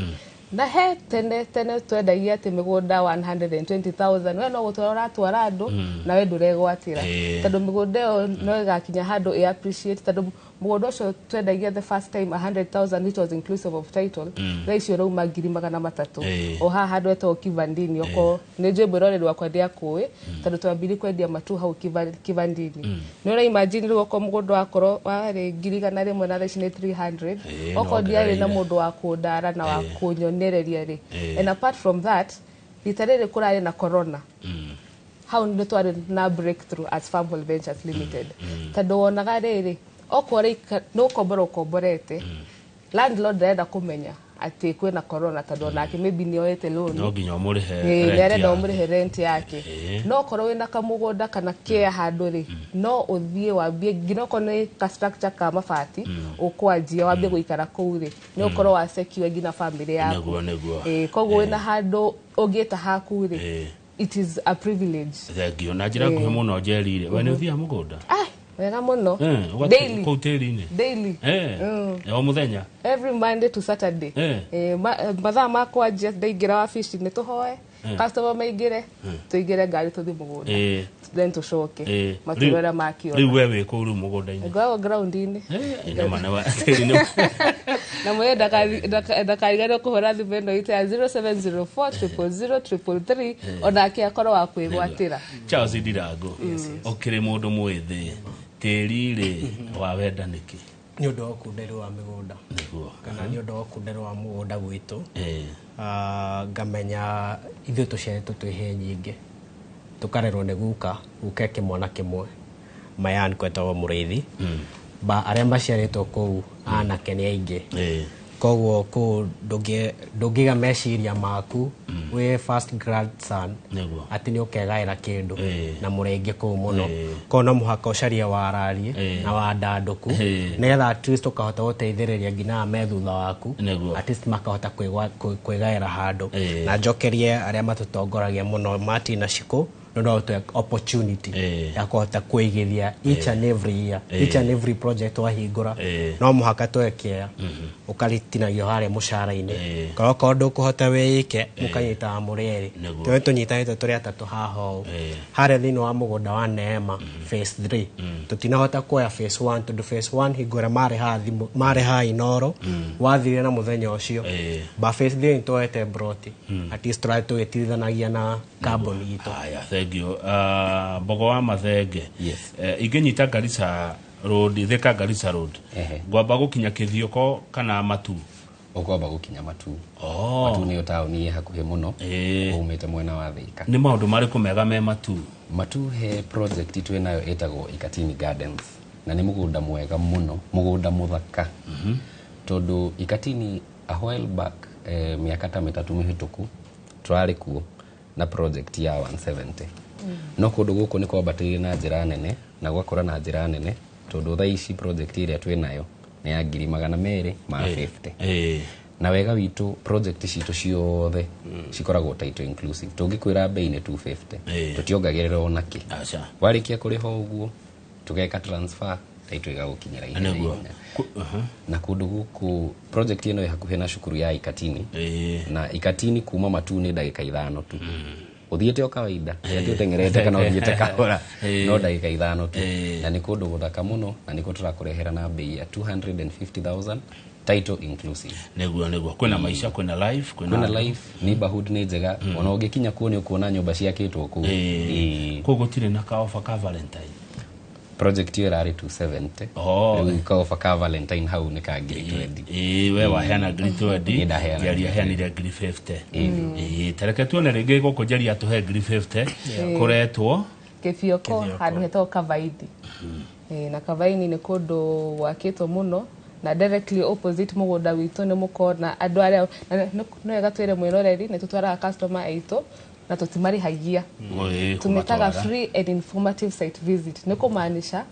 na he tene twendagia ati migunda 120,000 we no gutwara atwara andu na we nduregwatira tondu migunda no igakinya handu I appreciate tondu mugunda ucio twendagia the first time 100,000 it was inclusive of title ratio ro magiri 300 o ha handu eto Kivandini oko ni jembe rore rwakwa ndia kuwi tondu twambiri kwendia matu hau Kivandini no ra imagine ro ko mugunda wakoro wari ngirigana rimwe na theci ni 300 oko ndiari na mundu wa kundara na wa kunyonereria ri and apart from that itarere kurari na corona how ndo twari na breakthrough as Farmhold Ventures Limited tondu wonaga riri okore no komborete landlord renda kumenya ati kwina corona tondu nake maybe ni oyete loan no ginya omurihe renda omurihe rent yake no korwo wina kamugunda kana kia handu ri no uthie wambie ngino kone ka structure ka mabati ukwanjia wambie guikara kuu ri ni ukorwo wa secure ngina family yako koguo wina handu ungita haku ri it is a privilege thengio na njira nguhe muno Njeri ri we ni uthia mugunda wega muno daily kutiri-ini daily o muthenya every Monday to Saturday mathaa makwa just ndaingira wabici ni tuhoe customer maingire tuingire ngari tuthi mugunda then tucoke maturera makio riu we wi kuru mugunda-ini ngwa ground-ini ina mana wa tiri-ini na mwe ndakarigana kuhora thimeno ite 0704000333 onake akorwo wa kwigwatira Charles Ndirango okire mundu mwithi tiri ri wa wenda niki ni undu wa kunderu wa migunda kana ni undu wa kunderu wa mugunda gwitu ngamenya ithuĩ tũciarĩtwo twĩ he nyingĩ tukarerwo nĩ guka kĩmwana kĩmwe Mayan kwetagwo Mũrĩithi arĩa maciarĩtwo kũu anake nĩ aingĩ koguo kũu ndũngĩiga meciria maku wĩ first grandson atĩ nĩ ũkegaĩra kĩndũ na mũrenge kũu mũno koguo no mũhaka ũcarie wararie na wandandũku nĩgetha at least ũkahota gũteithĩrĩria nginya me thutha waku at least makahota kwĩgaĩra handũ na njokerie arĩa matũtongoragia mũno Martin Ashiko no opportunity ya kuhota kuigithia each and every year each and every project wahingura no muhaka twekea ukaritinagio hare mushara-ini koroko ndu kuhota wike mukanyita mureri twe tunyitanite turi atatu haho hare thini wa mugunda wa Neema phase 3 tutinahota kuoya phase 1 to phase 1 hingura mare ha Inoro wathire na muthenya ucio ba phase 3 ntoete broti at least try to etirithanagia na carbon ito. Thank you. Mbogo wa Mathenge. Ingenyita Garissa Road, Thika Garissa Road. Gwamba gukinya Kithioko kana Matu? Ugomba gukinya Matu. Matu ni tauni hakuhe muno. Umete mwena wa Thika. Ni maundu mariku mega me Matu? Matu he project itu nayo etagwo Ikatini Gardens. Na ni mugunda mwega muno, mugunda muthaka. Tondu Ikatini a while back miaka ta 3 mihituku twari kuo na project ya 170. No kundu guku ni kwambatire na njira nene na gwakora na njira nene tondu thaa ici project iria twi nayo ni ya 250. Na wega witu project citu ciothe cikoragwo title inclusive. Tungikwira bei ni 250. Tutiongagirira onaki. Warikia kuriha uguo tugeka transfer title igagukinyira ine. Na kundu guku project ino hakuhe na cukuru ya Ikatini. Na Ikatini kuma Matu ni dakika 5 tu. Uthiete o kawaida ati utengerete kana uthiete kahora no dakika 5 tu. Na ni kundu guthaka muno na niko turakurehera na bei ya 250,000 title inclusive. Neguo kwina maisha kwina life neighborhood ni njega ona ungikinya kuo ni ukuona nyumba ciakitwo ku kogo tire na ka offer ka Valentine project hiyo rari 270 ni ka offer ka Valentine hau ni ka grade 20 we wa hena grade 20 yari hena ile grade 50 tareke tuone rege goko jari atuhe grade 50 kuretwo Kithioko handu hetwo Kavaidi na Kavaini ni kundu wakitwo muno na directly opposite mugunda witu ni mukona andu aria no wega twire mwiroreri ni tutwara customer aito na tutimari hagia tumetaga free and informative site visit ni kumaanisha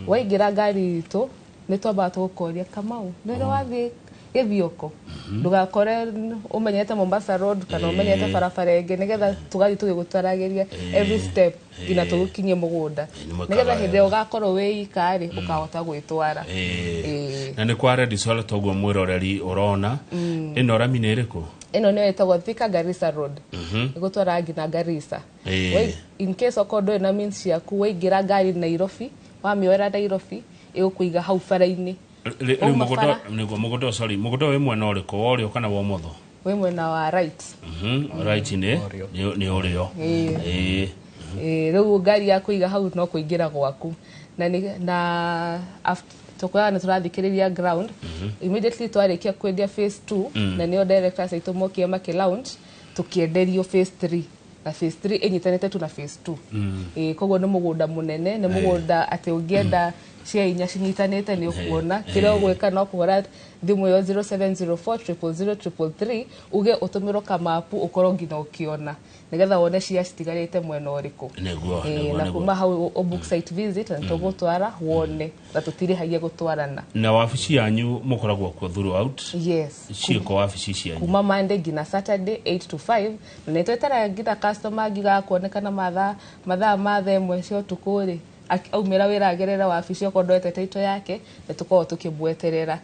waingira ngari itu ni twamba tukuria Kamau nire wathi Kithioko ndugakore umenyete Mombasa Road kana umenyete barabara ingi nigetha tugathi tugigutwaragiria every step ina tugukinye mugunda nigetha hindi ugakorwo wi ikari ukahota gwitwara na ni kwa ready swala togwo mwiroreri urona ino rami ni iriku ino ni etagwo Thika Garissa Road igutwara ngina Garissa in case okondo na means yaku waingira ngari Nairobi wamioera Nairobi igukuiga hau bara-ini mugodo we mwena uriko orio kana wo motho we mwena wa right right ni orio riu ngari ya kuiga hau no kuingira gwaku na after tukoya na turathikiriria ground immediately twarikia kwendia phase 2 na nio directors aito mokie make launch tukienderio phase 3 na phase 3 enyitanete tu na phase 2 koguo ni mugunda munene ni mugunda ati ungienda cia inya cinyitanete ni ukuona kira gweka no kuhora thimu yo 0704000333 uge utumiro kamapu ukoro ngina ukiona nigetha wone cia citigarite mwena uriku na kuma hau o book site visit na tugutwara wone na tutirihagia gutwarana na wabici yanyu mukoragwo kwa throughout ciiko wabici cianyu kuma Monday ngina Saturday 8 to 5 na nitwetara ngita customer ngiga kuonekana mathaa mathemwe cio tukuri aumira wira agerera wabici okondwete title yake netuko tukibweterera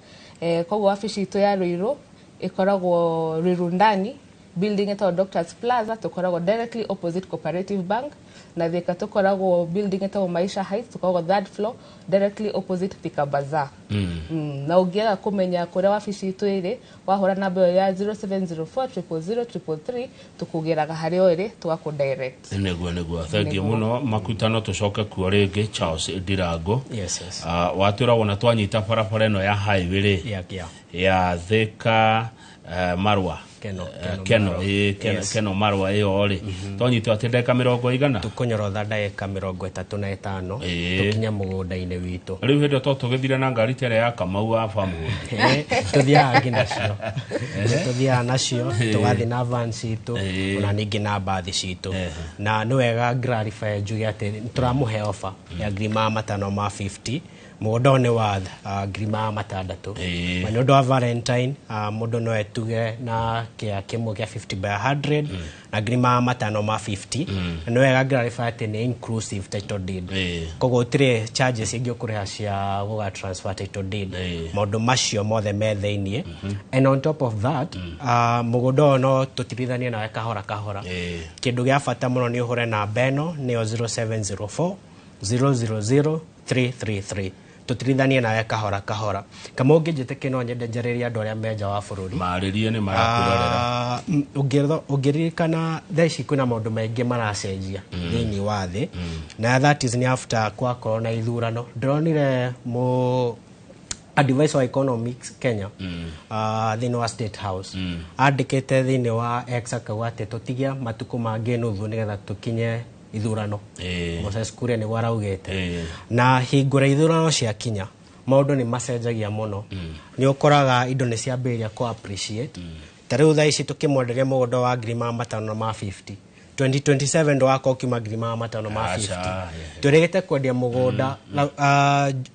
koguo wabici itu ya Ruiru ikoragwo Ruiru ndani building eta Doctors Plaza tukoragwo directly opposite Cooperative Bank na Thika tukoragwo building eta Maisha Heights tukoragwo third floor directly opposite Thika Bazaar na ungiaga kumenya kuria wabici itu iri wahura namba ya 0704000333 tukugiraga hari ori tugaku direct neguo thank you muno makutano tucoke kuo ringi Charles Ndirango watwira wona twanyita barabara ino ya highway ya Thika Marwa Keno Marwa iyo ri tonyito atendeka 100 tukunyorotha ndagika 35 tukinya mugunda-ini witu riu hindi to tugithire na ngari tere ya Kamau wa famu tuthiaga nacio tugathi na van citu na ningi na bathi citu na ni wega clarify njuge ati turamuhe offer ya grima matano ma 50 mũgũnda nĩ wa ngirima matandatu na nĩ ũndũ wa Valentine mũndũ no etuge na kĩa kĩmwe kĩa 50 by 100 na ngirima matano ma 50 na nĩ wega clarify atĩ nĩ inclusive title deed koguo gũtirĩ charges ingĩ ũkũrĩha cia gũga transfer title deed maũndũ macio mothe me thĩiniĩ and on top of that mũgũnda ũyũ no tũtirithanie nawe kahora kahora kĩndũ gĩa bata mũno nĩ ũhũre namba ĩno nĩyo 0704 000 333 tutirithanie nawe kahora kahora kama ũngĩnjĩtĩkia no nyende njarĩrie andũ arĩa menja wa bũrũri marĩrie nĩ marakwĩrorera ũngĩririkana thaa ici kwĩna maũndũ maingĩ maracenjia thĩinĩ wa thĩ na that is ni after kwakorwo na ithurano ndĩronire advisor wa economics Kenya thĩinĩ wa State House andĩkĩte thĩinĩ wa X akauga atĩ tũtigia matukũ mangĩ nuthu nĩgetha tũkinye ithurano Moses Kuria nĩ waraugĩte na hingũra ithurano cia Kinya maũndũ nĩ macenjagia mũno nĩ ũkoraga indo nĩ ciambĩrĩria ku appreciate tarĩu thaa ici tũkĩmwenderia mũgũnda wa ngirima matano ma 50 2027 ndo wako kiuma ngirima matano ma 50 tũrĩgĩte kwendia mũgũnda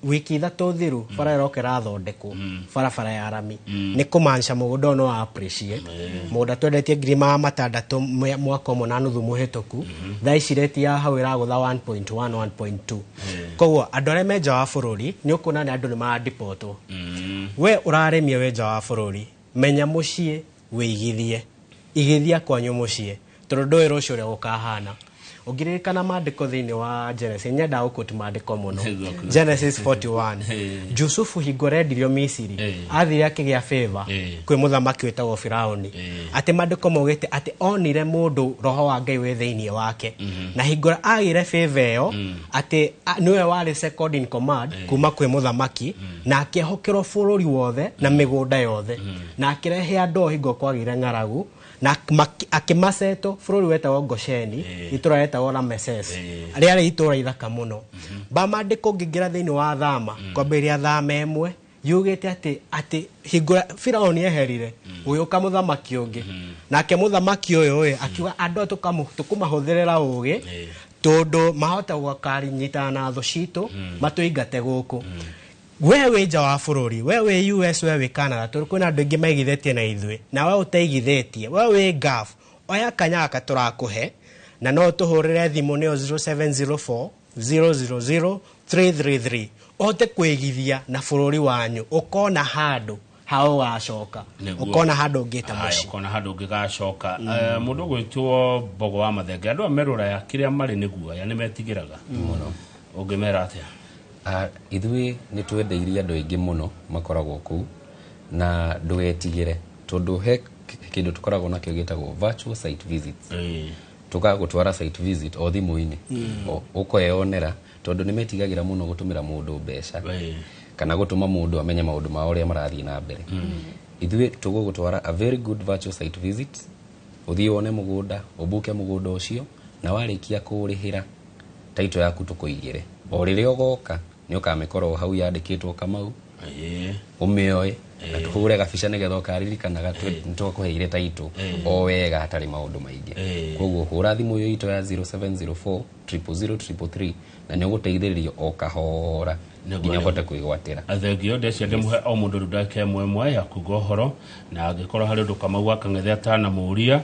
wiki ithatũ thiru bara ĩrokera thondekwo barabara ya rami nĩ kũmanca mũgũnda no appreciate mũgũnda twendetie ngirima matandatũ mwaka ũmwe na nuthu mũhĩtũku thaa ici rate ya hau ĩragũtha 1.1 1.2 koguo andũ arĩa menja wa bũrũri nĩ ũkuona nĩ andũ nĩ maradipotwo we ũrarĩmia wenja wa bũrũri menya mũciĩ wĩigithie igithia kwanyu mũciĩ tondũ ndũĩ rũciũ ũrĩa gũkahana ũngĩririkana maandĩko thĩinĩ wa Genesis nyenda gũkũti maandĩko mũno Genesis 41 Jusufu hingo rendirio Misiri athire akĩgĩa favor kwĩ mũthamaki wĩtagwo Firaũni atĩ maandĩko maugĩte atĩ onire mũndũ roho wa Ngai wĩ thĩinĩ wake na hingo agĩre favor ĩyo atĩ nĩwe warĩ second in command kuma kwĩ mũthamaki na akĩhokerwo bũrũri wothe na mĩgũnda yothe na akĩrehe andũ hingo kwagĩire ng'aragu na akimaseto bũrũri wetagwo Gosheni itũra wetagwo Rameses rĩarĩ itũra ithaka mũno bamandĩko ngĩngĩra thĩinĩ wa Thama kwambĩrĩria Thama ĩmwe yugĩte atĩ hingũra Firaũni eherire ũyũka mũthamaki ũngĩ nake mũthamaki ũyũ akiuga andũ tũkũmahũthĩrĩra ũgĩ tondũ mahota gũkarinyitana na thũ citũ matũingate gũkũ we wĩnja wa bũrũri we wĩ US we wĩ Canada tondũ kwĩna andũ aingĩ maigithĩtie na ithuĩ na we ũtaigithĩtie we wĩ gaf oya kanyaka tũrakũhe na no tũhũrĩre thimũ nĩyo 0704 000 333 ũhote kwĩigithia na bũrũri wanyu ũkona handũ hao gacoka ũkona handũ ũngĩta mũciĩ ũkona handũ ũngĩgacoka mũndũ gwĩtwo Mbogo wa Mathenge andũ amerũra ya kĩrĩa marĩ nĩguo ya nĩmetigĩraga mũno ũngĩmera atĩa ithuĩ nĩ twendeirie andũ aingĩ mũno makoragwo kũu na ndũgetigĩre tondũ he kĩndũ tũkoragwo nakĩo gĩtagwo virtual site visits tũgagũtwara site visit o thimũ-inĩ ũkoyonera tondũ nĩ metigagĩra mũno gũtũmĩra mũndũ mbeca kana gũtũma mũndũ amenye maũndũ ma ũrĩa marathiĩ na mbere ithuĩ tũgũgũtwara a very good virtual site visit ũthiĩ wone mũgũnda ũbuke mũgũnda ũcio na warĩkia kũũrĩhĩra taito yaku tũkũigĩre o rĩrĩa ũgoka nĩ ũkamĩkorwo hau yandĩkĩtwo Kamau ũmĩoe na tũhũre gabica nĩgetha ũkaririkanaga nĩtũkũheire taito o wega hatarĩ maũndũ maingĩ koguo hũra thimũ yo itũ ya 0704 000 333 na nĩ ũgũteithĩrĩrio o kahora nginya ũhote kwĩgwatĩra athengio ndeci angĩmũhe o mũndũ rudake mwemwe ya kuga ũhoro na angĩkorwo harĩ ũndũ Kamau akang'ethia atanamũria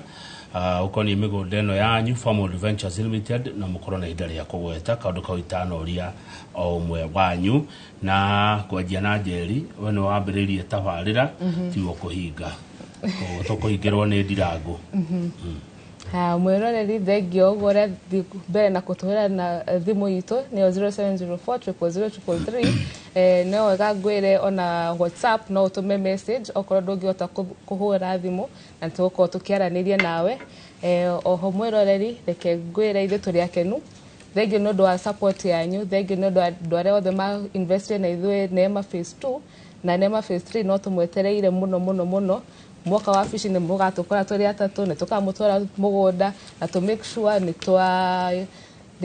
ukoni mĩgũnda ĩno yanyu Farmwood Ventures Limited na mũkorwo na ihinda rĩa kũgweta kaũndũ kau itanoria o ũmwe wanyu na kwendia na njeri we nĩ wambĩrĩirie tabarĩra tigo kũhinga tũkũhingĩrwo nĩ ndirangũ mwĩroreri thengio ũgũre mbere na kũtũhĩra na thimũ itũ nĩyo 0704 000 no wega ngwĩre ona WhatsApp no ũtũme message okorwo ndũngĩhota kũhũra thimũ na tũgũkorwo tũkĩaranĩria nawe oho mwĩroreri reke ngwĩre ithuĩ tũrĩ akenu thengio nĩ ũndũ wa support yanyu thengio nĩ ũndũ wa andũ arĩa othe ma invest na ithuĩ Neema phase 2 na Neema phase 3 no tũmwetereire mũno mũno mũno mwaka wa fishi nĩ mũgatũkora tũrĩ atatũ nĩ tũkamũtwara mũgũnda na to make sure nĩ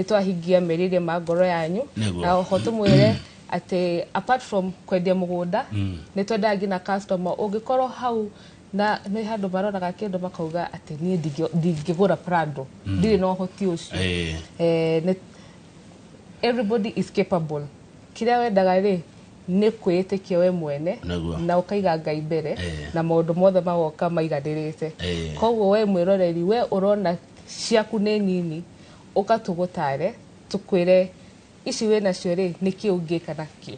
twahingia merirĩria ma ngoro yanyu na oho tũmwĩre atĩ apart from kwendia mũgũnda nĩ twendaga nginya customer ũngĩkorwo hau na nĩ handũ maroraga kĩndũ makauga atĩ niĩ ndingĩgũra Prado ndirĩ na ũhoti ũcio everybody is capable kiria wendaga ri nĩ kwĩĩtĩkia we mwene na ũkaiga Ngai mbere na maũndũ mothe magoka maiganĩrĩte. Koguo we mwĩroreri, we ũrona ciaku nĩ nini, ũgatũgũtare tũkwĩre ici wĩna cio rĩ nĩkĩ ũngĩka nakĩo.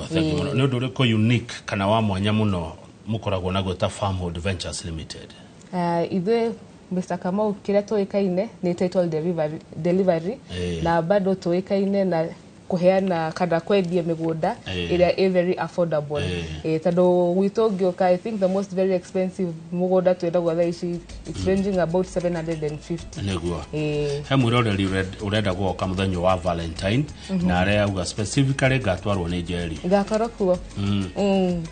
Thank you muno. Nĩ ũndũ ũrĩkũ unique kana wa mwanya mũno mũkoragwo naguo ta Farmwood Ventures Limited? Ithuĩ Mr. Kamau kĩrĩa tũĩkaine nĩ title delivery na bado tũĩkaine na kuheana kana kwendia migunda ĩrĩa ĩ very affordable. Tondũ gwitũ ngĩũka, I think the most very expensive mugunda twendagwo thaa ici it's ranging about 750. Nĩguo he mwĩroreri ũrenda gũoka mũthenya wa Valentine na arauga specifically ngatwarwo nĩ Njeri. Ngakorwo kuo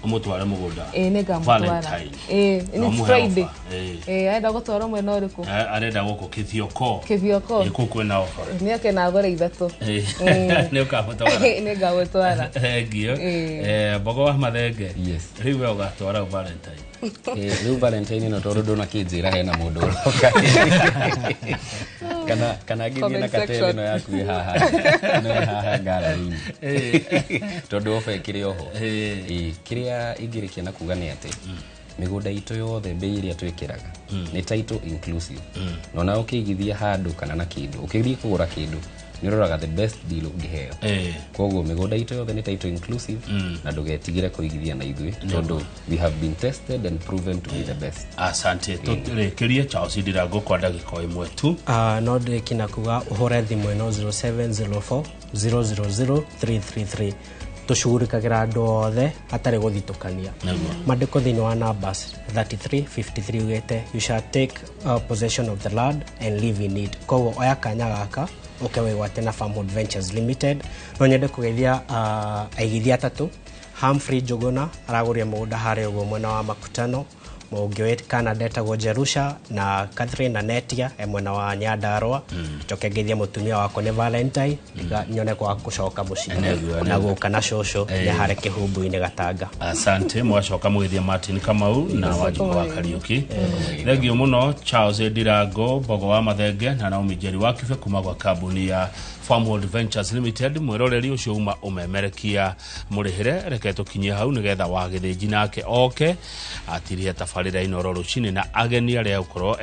ũmũtware mũgũnda nĩ ngamũtwara it's Friday. Arenda gũtwarwo mwena ũrĩkũ? Arenda gũkũ Kithioko. Gĩkũ kwĩna offer. Nĩake na agũra ithatũ. Nĩ ngagũtwara. Ngio Mbogo wa Mathenge. Rĩu we ũgatwara Valentine. Rĩu Valentine no tondũ ndona kĩnjĩra hena mũndũ ũroka. Kana ngĩthiĩ na katele no yaku haha ngara-inĩ. Tondũ ofa ĩkĩrĩ oho. Kĩrĩa ingĩrĩkia na kuga nĩ atĩ migunda itũ yothe bei iria twĩkĩraga nĩ title inclusive. No na ũkĩigithia handũ kana na kĩndũ, ũkĩthiĩ kũgũra kĩndũ nĩ ũroraga the best deal ũngĩheo. Koguo migunda itũ yothe nĩ title inclusive na ndũgetigĩre kũigithia na ithuĩ tondũ we have been tested and proven to be the best. Asante. Tũrĩkĩrie Charles Ndirango kwa ndagĩka ĩmwe tu. No ndĩkina kuga ũhũre thimũ ĩno 0704 000 333 tushugurikagira andu othe atari guthitũkania. Mandĩko thĩinĩ wa numbers 3353 ugete you shall take possession of the land and live in it. Koguo oya kanya gaka ukewegwate na Farmwood Ventures Limited. No nyende kũgeithia aigithia atatu. Humphrey Njuguna araguria mũgũnda harĩa ũguo mwena wa Makutano, mũngĩ Canada etagwo Jerusha na Catherine Anetia mwena wa Nyandarua. Njoke ngeithia mũtumia wako nĩ Valentine nyone kwa gũcoka mũciĩ na gũka na cũcũ nĩ harĩ kĩhumbu-inĩ Gatanga. Asante. Mwacoka mũgeithia Martin Kamau na Wanjikũ wa Kariuki. Thengio mũno Charles Ndirango, Mbogo wa Mathenge na Naomi Njeri wa Kibe kuma gwa kambuni ya Farmwood Ventures Limited. Mwĩroreri ũcio uma ũmemerekia mũrĩhĩre reke tũkinyie hau nĩgetha wa gĩthĩnji nake oke atirie tabarĩra ino rũcinĩ na ageni arĩa ũkorwo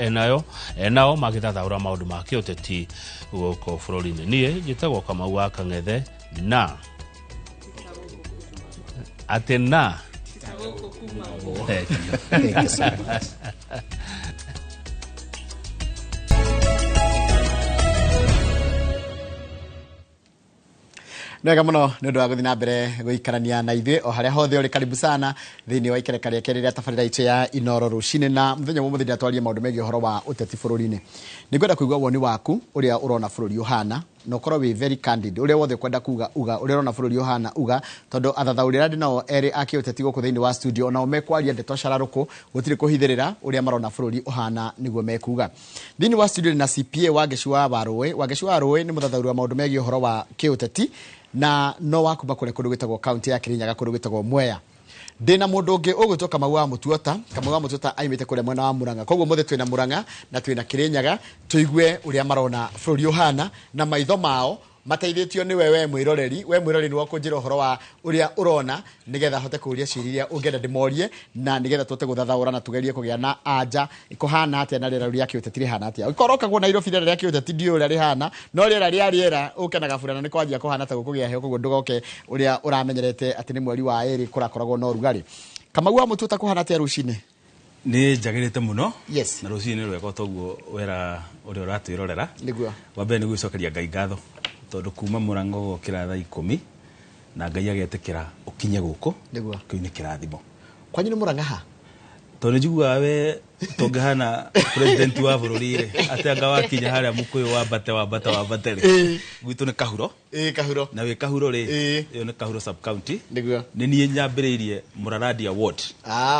enao magĩthathaũra maũndũ ma kĩũteti gũkũ bũrũri-inĩ. Niĩ njĩtagwo Kamau wa Kang'ethe na atena. Thank you so much. Nega muno nĩ ũndũ wa gũthiĩ na mbere gũikarania na ithuĩ o harĩa hothe ũrĩ. Karibu sana thĩinĩ wa ikereka rĩake rĩrĩa tabarĩra itũ ya Inoro rũcinĩ, na mũthenya ũmũthĩ ndatwarĩrie maũndũ megiĩ ũhoro wa ũteti bũrũri-inĩ. Nĩngwenda kũigua woni waku ũrĩa ũrona bũrũri ũhana na ũkorwo wĩ very candid ũrĩa wothe kwenda kuga uga ũrĩa ũrona bũrũri ũhana uga, tondũ athathaũri arĩa ndĩ nao erĩ a kĩũteti gũkũ thĩinĩ wa studio onao mekwaria ndeto cararũkũ gũtirĩ kũhithĩrĩra ũrĩa marona bũrũri ũhana nĩguo mekuga. Thĩinĩ wa studio na CPA Wangeci wa Rũĩ. Wangeci wa Rũĩ nĩ mũthathaũri wa maũndũ megiĩ ũhoro wa kĩũteti na no wakuma kũrĩa kũndũ gwĩtagwo kaunti ya Kirinyaga, kũndũ gwĩtagwo Mwea. Ndĩna mũndũ ũngĩ ũgwĩtwo Kamau wa Mũtuota. Kamau wa Mũtuota aimĩte kũrĩa mwena wa Murang'a. Koguo mũthĩ twĩna Murang'a na twĩna Kirinyaga, tũigue ũrĩa marona bũrũri ũhana na maitho mao mateithĩtio nĩ we mwĩroreri. We mwĩroreri nĩwe ũkũnjĩra ũhoro wa ũrĩa ũrona nĩgetha hote kũria ciũria iria ũngĩenda ndĩmorie na nĩgetha tũhote gũthathaũra na tũgerie kũgĩa na anja ĩkũhana atĩa na rĩera rĩa kĩũteti rĩhana atĩa. Ũkorokagwo Nairobi rĩera rĩa kĩũteti ndiũ ũrĩa rĩhana, no rĩera ũkenaga burana nĩ kwanjia kũhana ta gũkũgĩa heho, koguo ndũgoke ũrĩa ũramenyerete atĩ nĩ mweri wa ĩrĩ kũrakoragwo na ũrugarĩ. Kamau wa Mũtuota kũhana atĩa rũcinĩ? Nĩ njagĩrĩte mũno. Yes. Na rũcinĩ nĩ rwega toguo wera ũrĩa ũratwĩrorera. Nĩguo. Wa mbere nĩ gwĩcokeria Ngai ngatho tondũ kuma Murang'a gũkĩra thaa 10 na Ngai agĩetĩkĩra ũkinye gũkũ. Nĩguo. Kĩu nĩ kĩrathimo. Kwanyu nĩ Murang'a ha? Tondũ njiguaga we tũngĩhana president wa bũrũri-rĩ atĩ anga wakinya harĩa Mũkũyũ wambate-rĩ gwitũ nĩ Kahuro. Kahuro. Na wĩ Kahuro-rĩ ĩyo nĩ Kahuro sub county. Nĩguo. Nĩ niĩ nyambĩrĩirie Muraradia ward.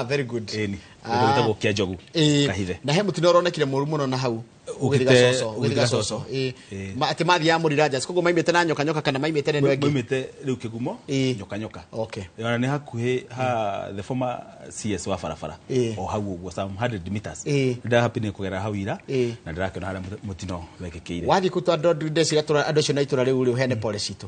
Very good. Ĩni. Gwĩtagwo Kĩanjogu Kahithe. Na he mũtino ũronekire mũru mũno na hau ũgĩthiga coco atĩ mathiaga Mũrirajas, koguo maimĩte na nyoka kana maimĩte neno ĩngĩ? Maimĩte rĩu Kĩgumo nyoka. Ona nĩ hakuhĩ ha the former CS wa barabara o hau ũguo some 100 meters. Ndĩrahappy nĩ kũgera hau ira na ndĩrakĩona harĩa mũtino wekĩkĩire. Wathiĩ kũtwa andũ ndecira andũ acio na itũra rĩu rĩ ũheane pole citũ.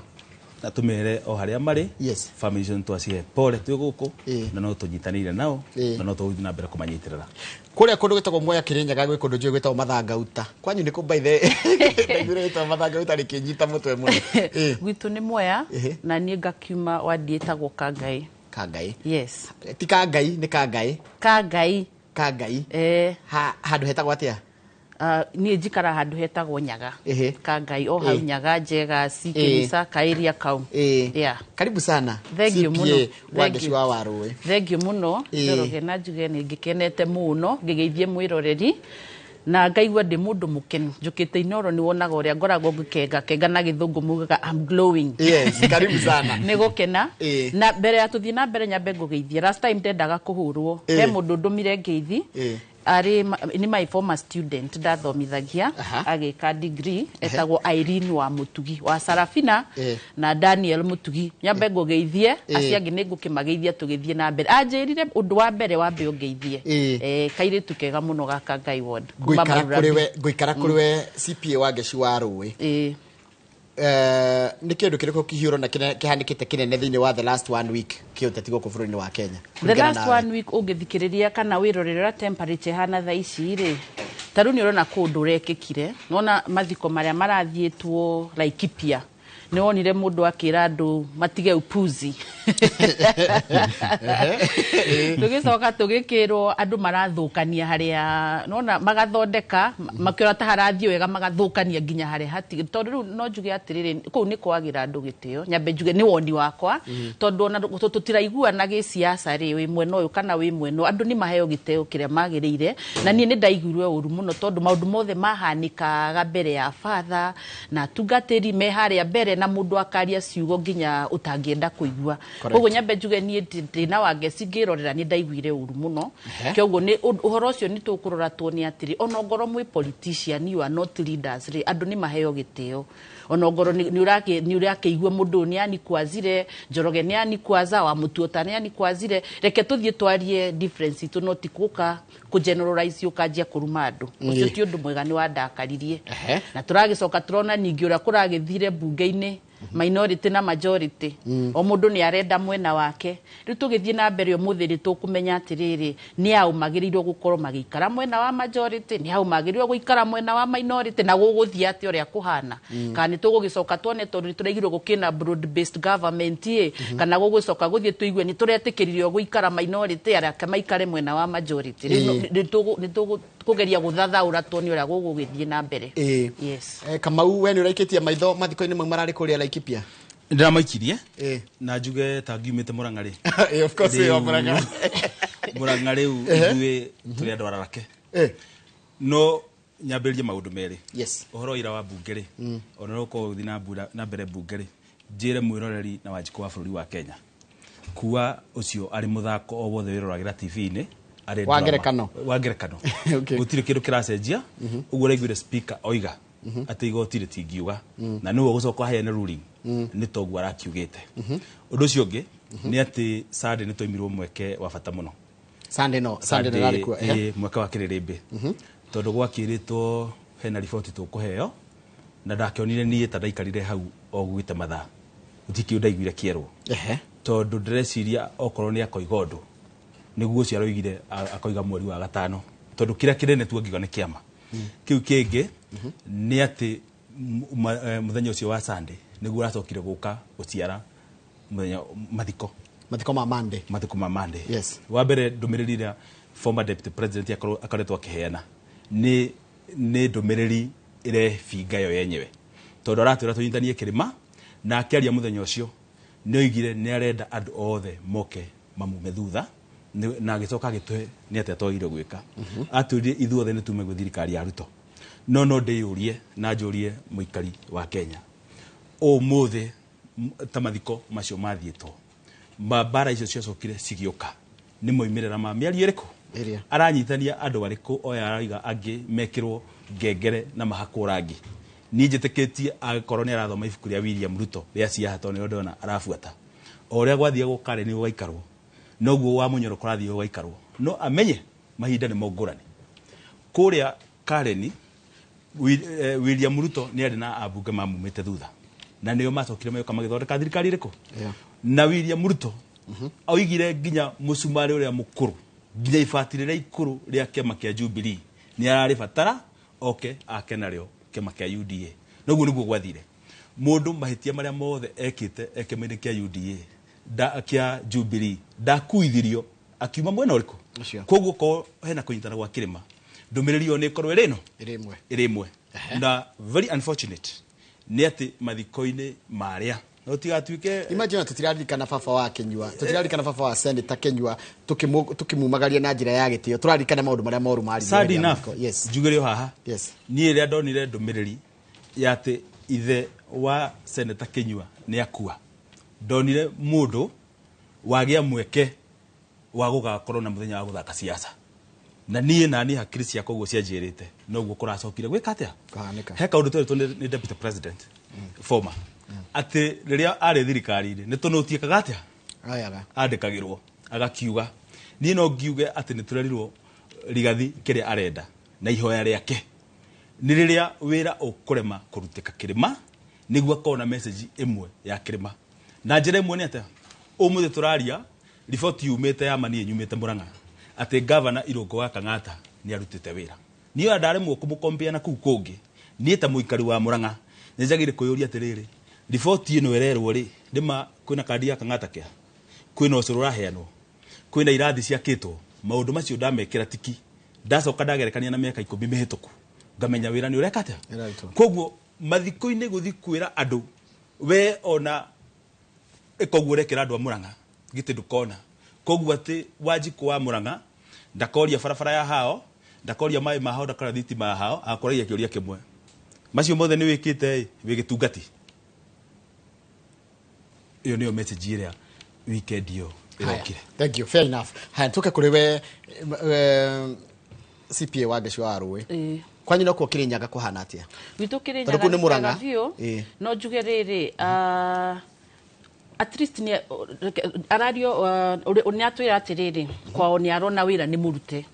na tumere o haria mari family cio twacie pole twi guku na no tunyitanire nao na no tuthi na mbere kumanyitirira kuria kundu gwitagwo Mwea Kirinyaga gwi kundu njui gwitagwo Mathangauta kwanyu ni kubaithe ndaigire gwitagwo Mathangauta rikinyita mutwe muno gwitu ni Mwea na nie ngakiuma wadi etagwo Kangai. Kangai yes ti Kangai ni Kangai Kangai handu hetagwo atia nie njikara handu hetagwo Nyaga Kangai o hau Nyaga Njega Sikirisa Kairia kau karibu sana thank you muno Wageshi wa Waruwe thank you muno Njoroge na Njuge ni ngikenete muno ngigeithie mwiroreri na ngaigua ndi mundu mukenu njukite Inoro ni wonaga uria ngoragwo ngikenga na githungu mugaga I'm glowing karibu sana ni gukena na mbere ya tuthi na mbere nyambe ngugeithia last time ndendaga kuhurwo he mundu ndumire ngeithi ari ni my former student ndathomithagia agika degree etagwo Irene wa Mutugi wa Sarafina na Daniel Mutugi nyambe ngugeithie aciangi ni ngukimageithia tugithie na mbere anjirire undu wa mbere wambe ungeithie kaire tukega muno gaka Ngai ward nguikara kuriwe CPA Wageshi wa Waruwe ni kindu kiriko kihiuro na kihanikite kinene thiini wa the last 1 week kiuteti guku bururi-ini wa Kenya the last 1 week ungithikiriria kana wirorera temperature hana tha ici ri taru ni urona kundu rekikire nona mathiko maria marathietwo Laikipia ni wonire mundu akira andu matige upuzi tugicoka tugikirwo andu marathukania haria nona magathondeka makiora ta harathio wega magathukania nginya haria hati tondu no njuge atiriri ku ni kwagira andu gitio nyambe njuge ni woni wakwa tondu ona tutiraiguana gi siasa ri wi mweno uyu kana wi mweno andu ni maheo gitio kiria magirire na nie ni ndaiguirwe uru muno tondu maundu mothe mahanikaga mbere ya father na tungatiri me haria mbere na mundu akaria ciugo nginya utangienda kuigua koguo nyambe njuge nie ndina Wageshi ngirorera ni ndaiguire uru muno kyoguo ni uhoro ucio ni tukuroratwo ni atiri onongoro mwi politician you are not leaders ri andu ni maheo gitio onongoro ni urakeigua mundu ni ani kwazire Njoroge ni ani kwaza wa Mutuota ni ani kwazire reke tuthie twarie difference tu no tikuka ku generalize ukajia kuruma andu ucio ti undu mwega ni wandakaririe na turagicoka turona ningi ura kuragithire bunge-ini minority na majority o mundu ni arenda mwena wake riu tugithie na mbere umuthiri tukumenya atiriri ni au magirirwo gukorwo magikara mwena wa majority ni au magirirwo guikara mwena wa minority na guguthia ati uria kuhana kana tugugicoka tuone tondu turaigirwo gukina broad based government kana gugucoka guthie tuigue ni turetikiririo guikara minority aria kamaikare mwena wa majority ni kugeria guthathaura tuone uria gugugithie na mbere yes Kamau we ni uraikitie maitho mathiko-ini mwe marari kuria Laikipia ndiramaikirie na njuge tangiumite Murang'a of course Murang'a riu ithuĩ turi andu ararake no nyambĩrĩrie maũndũ merĩ ũhoro ira wa bunge rĩ ona no ko uthi na mbere bunge rĩ njĩre mwĩroreri na Wanjikũ wa bũrũri wa Kenya kuwa ũcio arĩ mũthako o wothe wĩroragĩra TV-inĩ wa ngerekano gũtirĩ kĩndũ kĩracenjia ũguo ũraiguire speaker oiga atĩ igoti rĩtingiuga na nĩwe gũcoka heane ruling nĩ toguo arakiugĩte ũndũ ũcio ũngĩ nĩ atĩ Sunday nĩ twoimirwo mweke wa bata mũno Sunday narĩkuo mweke wa kĩrĩrĩmbĩ tondũ gwakĩrĩtwo hena riboti tũkũheo na ndakĩonire niĩ ta ndaikarire hau o gwĩte mathaa gũtikĩ ndaiguire kĩerwo tondu ndĩreciria okorwo nĩ akoiga ũndũ nĩguo ũcio aroigire akoiga mweri wa gatano tondu kĩrĩa kĩnene tu angĩuga nĩ kĩama kĩu kĩngĩ nĩ atĩ mũthenya ũcio wa Sunday nĩguo aracokire gũka gũciara mũthenya mathiko ma Monday wa mbere ndũmĩrĩri ĩrĩa former deputy president akoretwo akĩheana nĩ ndũmĩrĩri ĩrebinga yo yenyewe tondu aratwĩra tũnyitanie kĩrĩma na akĩaria mũthenya ũcio nĩ oigire nĩ arenda andũ othe moke mamume thutha na agĩcoka agĩtũhe nĩ atĩ atwagĩrĩirwo gwĩka atwĩrire ithuothe nĩ tume gwĩ thirikari ya Ruto no ndĩyũrie na njũrie mũikari wa Kenya ũmũthĩ ta mathiko macio mathiĩtwo mbara icio ciacokire cigĩũka nĩ moimĩrĩra ma mĩario ĩrĩkũ aranyitania andũ arĩkũ oya araiga angĩ mekĩrwo ngengere na mahakwo rangi niĩ njĩtĩkĩtie agĩkorwo nĩ arathoma ibuku rĩa William Ruto rĩa ciaha tondũ nĩo ndona arabuata o ũrĩa gwathiĩ gũkarĩ nĩ gũgaikarwo noguo wa Mũnyoro kũrathiĩ gũgaikarwo no amenye mahinda nĩ mongũrani kũrĩa Kareni William Ruto nĩ arĩ na ambunge mamumĩte thutha na nĩo macokire mayoka magĩthondeka thirikari ĩrĩkũ na William Ruto oigire nginya mũcumarĩ ũrĩa mũkũrũ nginya ibati rĩrĩa ikũrũ rĩa kĩama kĩa Jubilee nĩ ararĩbatara oke ake narĩo kĩama kĩa UDA noguo nĩguo gwathire mũndũ mahĩtia marĩa mothe ekĩte kĩama-inĩ kĩa UDA kĩa Jubilee ndakuithirio akiuma mwena ũrĩkũ koguo ko hena kũnyitana gwa kĩrĩma ndũmĩrĩri ĩyo nĩ ĩkorwo ĩrĩ ĩmwe na very unfortunate nĩ atĩ mathiko-inĩ marĩa no tigatuĩke imagine tũtiraririkana baba wa Kenyua tũtiraririkana baba wa Senator Kenyua tukimumagaria na njĩra ya gĩtĩo tũraririkana maũndũ marĩa moru mari sad enough njugĩre haha niĩ rĩa ndonire ndũmĩrĩri ya atĩ ithe wa Senator Kenyua nĩ akua ndonire mũndũ wagĩa mweke wa gũgakorwo na mũthenya wa gũthaka siasa na niĩ hakiri ciakwa ũguo cianjĩrĩte noguo kũracokire gwĩka atĩa he kaũndũ twerĩtwo nĩ deputy president former atĩ rĩrĩa arĩ thirikari-inĩ nĩ tũnũtiĩkaga atĩa andĩkagĩrwo agakiuga niĩ no ngiuge atĩ nĩ tũrerirwo Rigathi kĩrĩa arenda na ihoya rĩake nĩ rĩrĩa wĩra ũkũrema kũrutĩka kĩrĩma nĩguo akona message ĩmwe ya kĩrĩma na njĩra ĩmwe nĩ atĩa ũmũthĩ tũraria riboti yumĩte ya manie nyumĩte Murang'a atĩ governor Irũngũ wa Kang'ata nĩ arutĩte wĩra niĩ ndaremwo kũmũkompia na kũu kũngĩ niĩ ta mũikari wa Murang'a nĩ njagĩrĩire kwĩyũria atĩrĩrĩ riboti ĩno ĩrerwo rĩ ndĩma kwĩna kandi ya Kang'ata kĩa kwĩna ũcũrũ ũraheanwo kwĩna irathi ciakĩtwo maũndũ macio ndamekĩra tiki ndacoka ndagerekania na mĩaka 10 mĩhĩtũku ngamenya wĩra nĩ ũreka atĩa koguo mathiko-inĩ gũthi kwĩra andũ we ona ĩkoguo rekera andũ a Murang'a gĩtĩ ndũkona koguo atĩ Wanjikũ wa Murang'a ndakoria barabara ya hao ndakoria maĩ ma hao ndakora thitima ya hao akoragia kĩũria kĩmwe macio mothe nĩ wĩkĩte wĩgĩtungati iyo niyo message ĩrĩa weekend yo ĩrokire thank you fair enough tuke kuri we CPA wa Gĩcũa wa Rũĩ kwanyu no Kirinyaga kuhana atia witũ Kirinyaga nĩ Murang'a no njuge rĩrĩ at least ni arario ni atwira atiriri kwao ni arona wira ni murute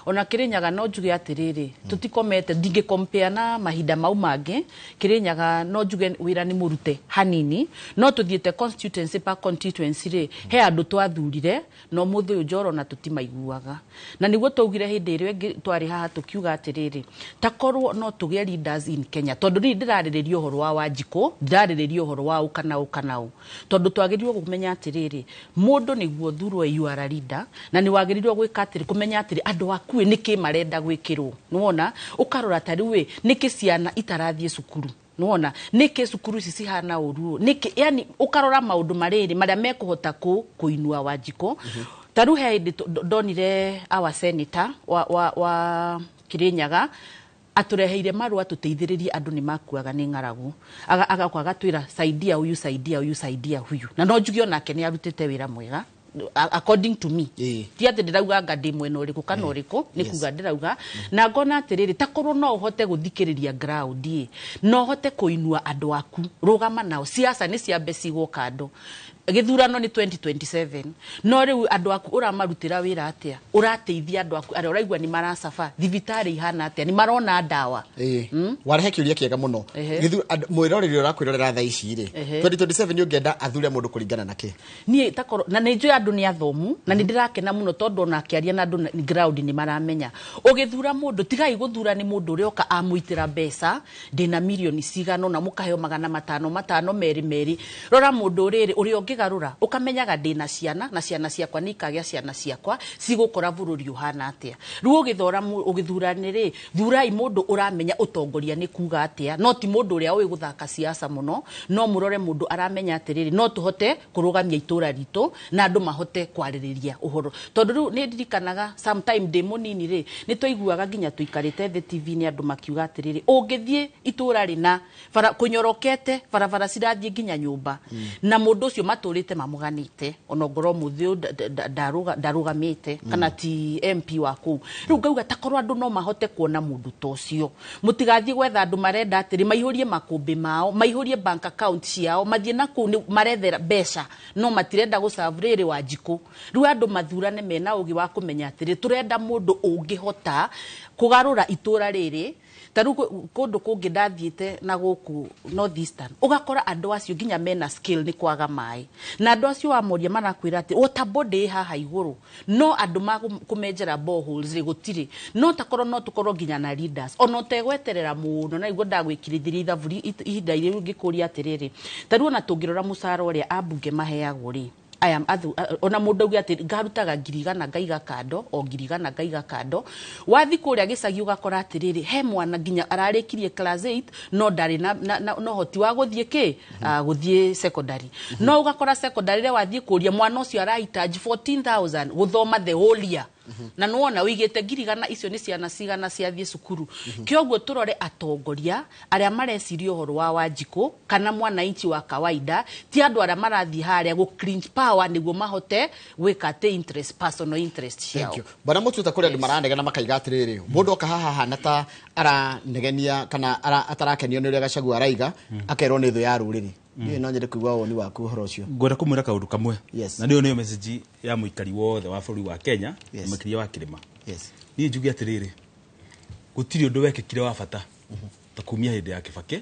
ona Kirinyaga no njuge atiriri tutikomete ndinge compare na mahinda mau mange Kirinyaga no njuge wira ni murute hanini no tuthiete constituency pa constituency ri he andu twathurire no muthu njoro na tutimaiguaga na niguo twaugire hindi ĩrĩa twari haha tukiuga atiriri takorwo no tuge leaders in Kenya tondu ni ndirarĩrĩria uhoro wa Wanjikũ ndirarĩrĩria uhoro wa ukanau tondu twagirirwo kumenya atiriri mundu niguo thurwo you are a leader na ni wagirirwo gwika atiri kumenya atiri andu akue niki marenda gwikirwo nuona ukarora tari we niki ciana itarathie cukuru nuona niki cukuru ici cihana uru niki yani ukarora maundu mariri maria mekuhota kuinua Wanjikũ taru he donire our senator wa Kirinyaga atureheire marua tuteithiririe andu ni makuaga ni ng'aragu agakwaga twira saidia huyu na no njugio nake ni arutite wira mwega according to me ti ati ndirauga ngadi mwena uriku kana uriku ni kuga ndirauga na ngona atiriri takorwo no uhote guthikiriria ground no hote kuinua andu aku rugama nao siasa ni ciambe cigwo kando githurano ni 2027 no riu andu aku uramarutira wira atia urateithia andu aku uraigwa ni marasafa thibitari ihana atia ni marona ndawa warehe kiuria kiega muno mwiroreri urakwirorera tha ici ri 2027 ni ungenda athure mundu kuringana nake ni takoro na ni njui andu ni athomu na ni ndirakena muno tondu na akiaria na andu ground ni maramenya ugithura mundu tigai guthura ni mundu urioka amuitira mbeca ndina milioni cigano na mukaheo 500 meri rora mundu uriri urio ngigarura ukamenyaga ndina ciana na ciana ciakwa ni ikagĩa ciana ciakwa cigukora bururi uhana atia riu ugithura ni ri thurai mundu uramenya utongoria ni kuga atia no ti mundu uria uyi guthaka siasa muno no murore mundu aramenya atiriri no tuhote kurugamia itura ritu na andu mahote kwaririria uhoro tondu riu ni ndirikanaga sometime de munini ri ni twaiguaga nginya tuikarite the TV ni andu makiuga atiriri ungithie itura rina kunyorokete barabara cirathie nginya nyumba na mundu ucio maturite mamuganite onongoro muthio darugamite kana ti MP waku riu ngauga takorwo andu no mahote kuona mundu tocio mutigathie gwetha andu marenda atiri maihurie makumbi mao maihurie bank account ciao mathie na ku marethera mbeca no matirenda gucavuriri Wanjikũ riu andu mathurane mena ugi wa kumenya atiri turenda mundu ungihota kugarura itura riri taru kundu kungi ndathiite na guku North Eastern ugakora andu acio nginya mena skill ni kwaga mai na andu acio wamoria marakwira ati water body haha iguru no andu makumenjera boreholes ri gutiri no takorwo no tukorwo nginya na leaders ono tegweterera muno na igwo ndagwikirithiri ithavuri ihinda iri ngikuria atiriri taru ona tungirora musara uria ambunge maheagwo ri I am ona mundu ugi ati ngarutaga ngirigana ngaiga kando o ngirigana ngaiga kando wathi kuria gicagi ugakora atiriri he mwana nginya ararikirie class 8 no ndari no hoti wa guthie guthie secondary no ugakora secondary re wathie kuria mwana ucio arahitaji 14,000 guthoma the whole year na nuona wigite ngirigana icio ni ciana cigana ciathie cukuru kioguo turore atongoria aria mareciria uhoro wa Wanjiku kana mwana inchi wa kawaida ti andu aria marathie haria go clinch power niguo mahote gwikate interest personal interest ciao. Thank you. Bana mututa kuri andu maranegana makaiga atiriri mundu oka haha hana ta aranegenia kana atarakenio ni uria Gachagua araiga akerwo ni thu ya ruriri ni no nyende kuigwa woni waku horo ucio ngwenda kumwira kaundu kamwe na ndio niyo message ya muikari wothe wa bũrũri wa Kenya makiria wa kirima ni njugi atiriri gutiri undu wekekire wa bata ta kumia hindi ya Kibaki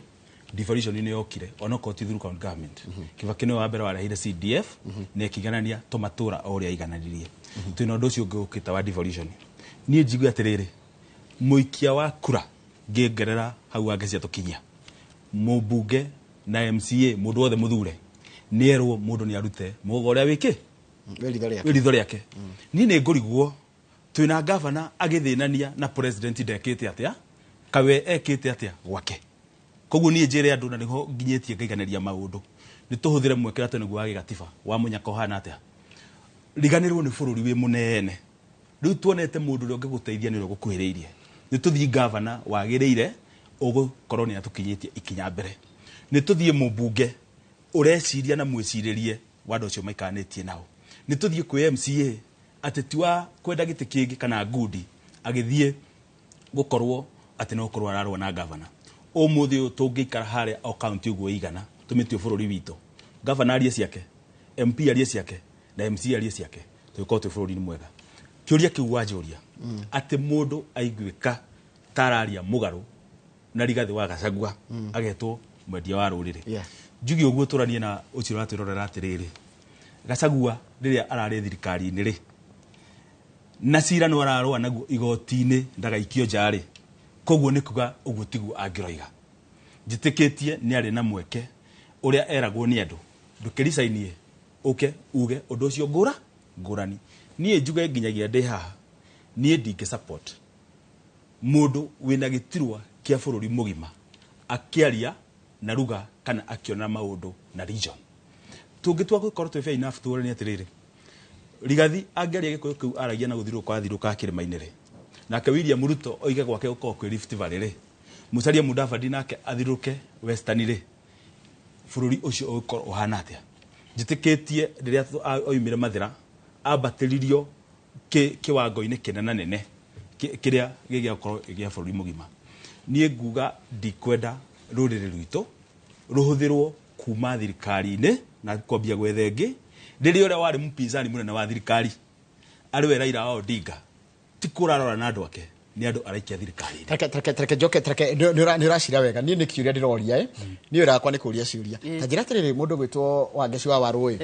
devolution ni yokire onoko ti through county government Kibaki no wa mbere wa rahire CDF ne kiganania tomatura oria igananirie twina undu ucio ngukita wa devolution ni njugi atiriri muikia wa kura ngengerera hau angecia tukinyia mubunge na MCA mundu wothe muthure nierwo mundu ni arute mugo ria wiki weritho riake ni ne ngurigwo twina governor agithinania na president ndekite atia kawe ekite atia gwake koguo ni njire andu na niho nginyetie ngaiganeria maundu ni tuhuthire mwekera tene gwa gatiba wa munyako hana atia riganirwo ni bururi wi munene riu tuonete mundu ri ungiguteithia ni ro gukuhiriirie ni tuthii governor wagireire ugukorwo ni atukinyitie ikinya mbere ni tuthie mubunge ureciria na mwiciririe wado ucio maikanitie nao ni tuthie kwi MCA ati tiwa kwenda giti kingi kana ngudi agithie gukorwo ati no korwo ararwa na governor umuthi tungikara hare o county uguo igana tumitio bururi wito governor arie ciake MP arie ciake na MC arie ciake tuko tu bururi ni mwega kiuria kiu wanjuria ati mundu aiguika tararia mugaru na Rigathi wa Gachagua agetwo mwendia wa ruriri njugi uguo turanie na ucio ratirorera atiriri Gachagua riria arari thirikari ni ri na cira no ararwa naguo igoti-ini ndagaikio njari koguo ni kuga uguo tiguo angiroiga njitikitie ni ari na mweke uria eragwo ni andu ndukirisainie uke uge undu ucio ngurani nie njuge nginyagia ndi haha nie ndinge support mundu wina gitirwa kia bururi mugima akiaria na ruga kana akiona maundu na region tungitwa gukorwo twe fair enough tuorani atiriri Rigathi angeria gikuyu kiu aragia na guthiru kwa thiruka kirima-ini ri nake William Ruto oige gwake uko kwi Rift Valley ri Musalia Mudavadi nake athiruke Western ri bururi ucio ukorwo uhana atia njitikitie riria oimire mathira ambatiririo kiwango-ini kinene nene kiria gigia ukorwo igia bururi mugima nie nguga ndikwenda ruriri rwito ruhuthirwo kuma thirikari-ini na kwambia gwethengi riria uria wari mpinzani munene wa thirikari ariwe Raila Odinga tikurarora na andu ake ni andu araikia thirikari treke joke treke ni urashira wega ni kiuria ndiroria ni urakwa ni kuria ciuria ta njira tiriri mundu gwitwo Wangeshi wa Warui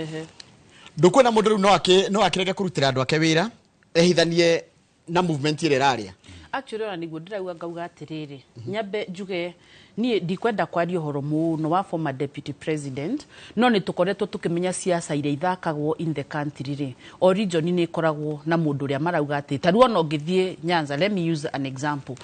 ndukwena mundu riu no akirege kurutira andu ake wira ehithanie na movement ile raria actually ona niguo ndirauga ngauga atiriri nyambe njuge ni ndikwenda kwaria horo muno wa former deputy president no ni tukoretwo tukimenya siasa ile ithakagwo in the country ri o region ni ikoragwo na mundu ria marauga ati taruo no ngithie Nyanza. Let me use an example.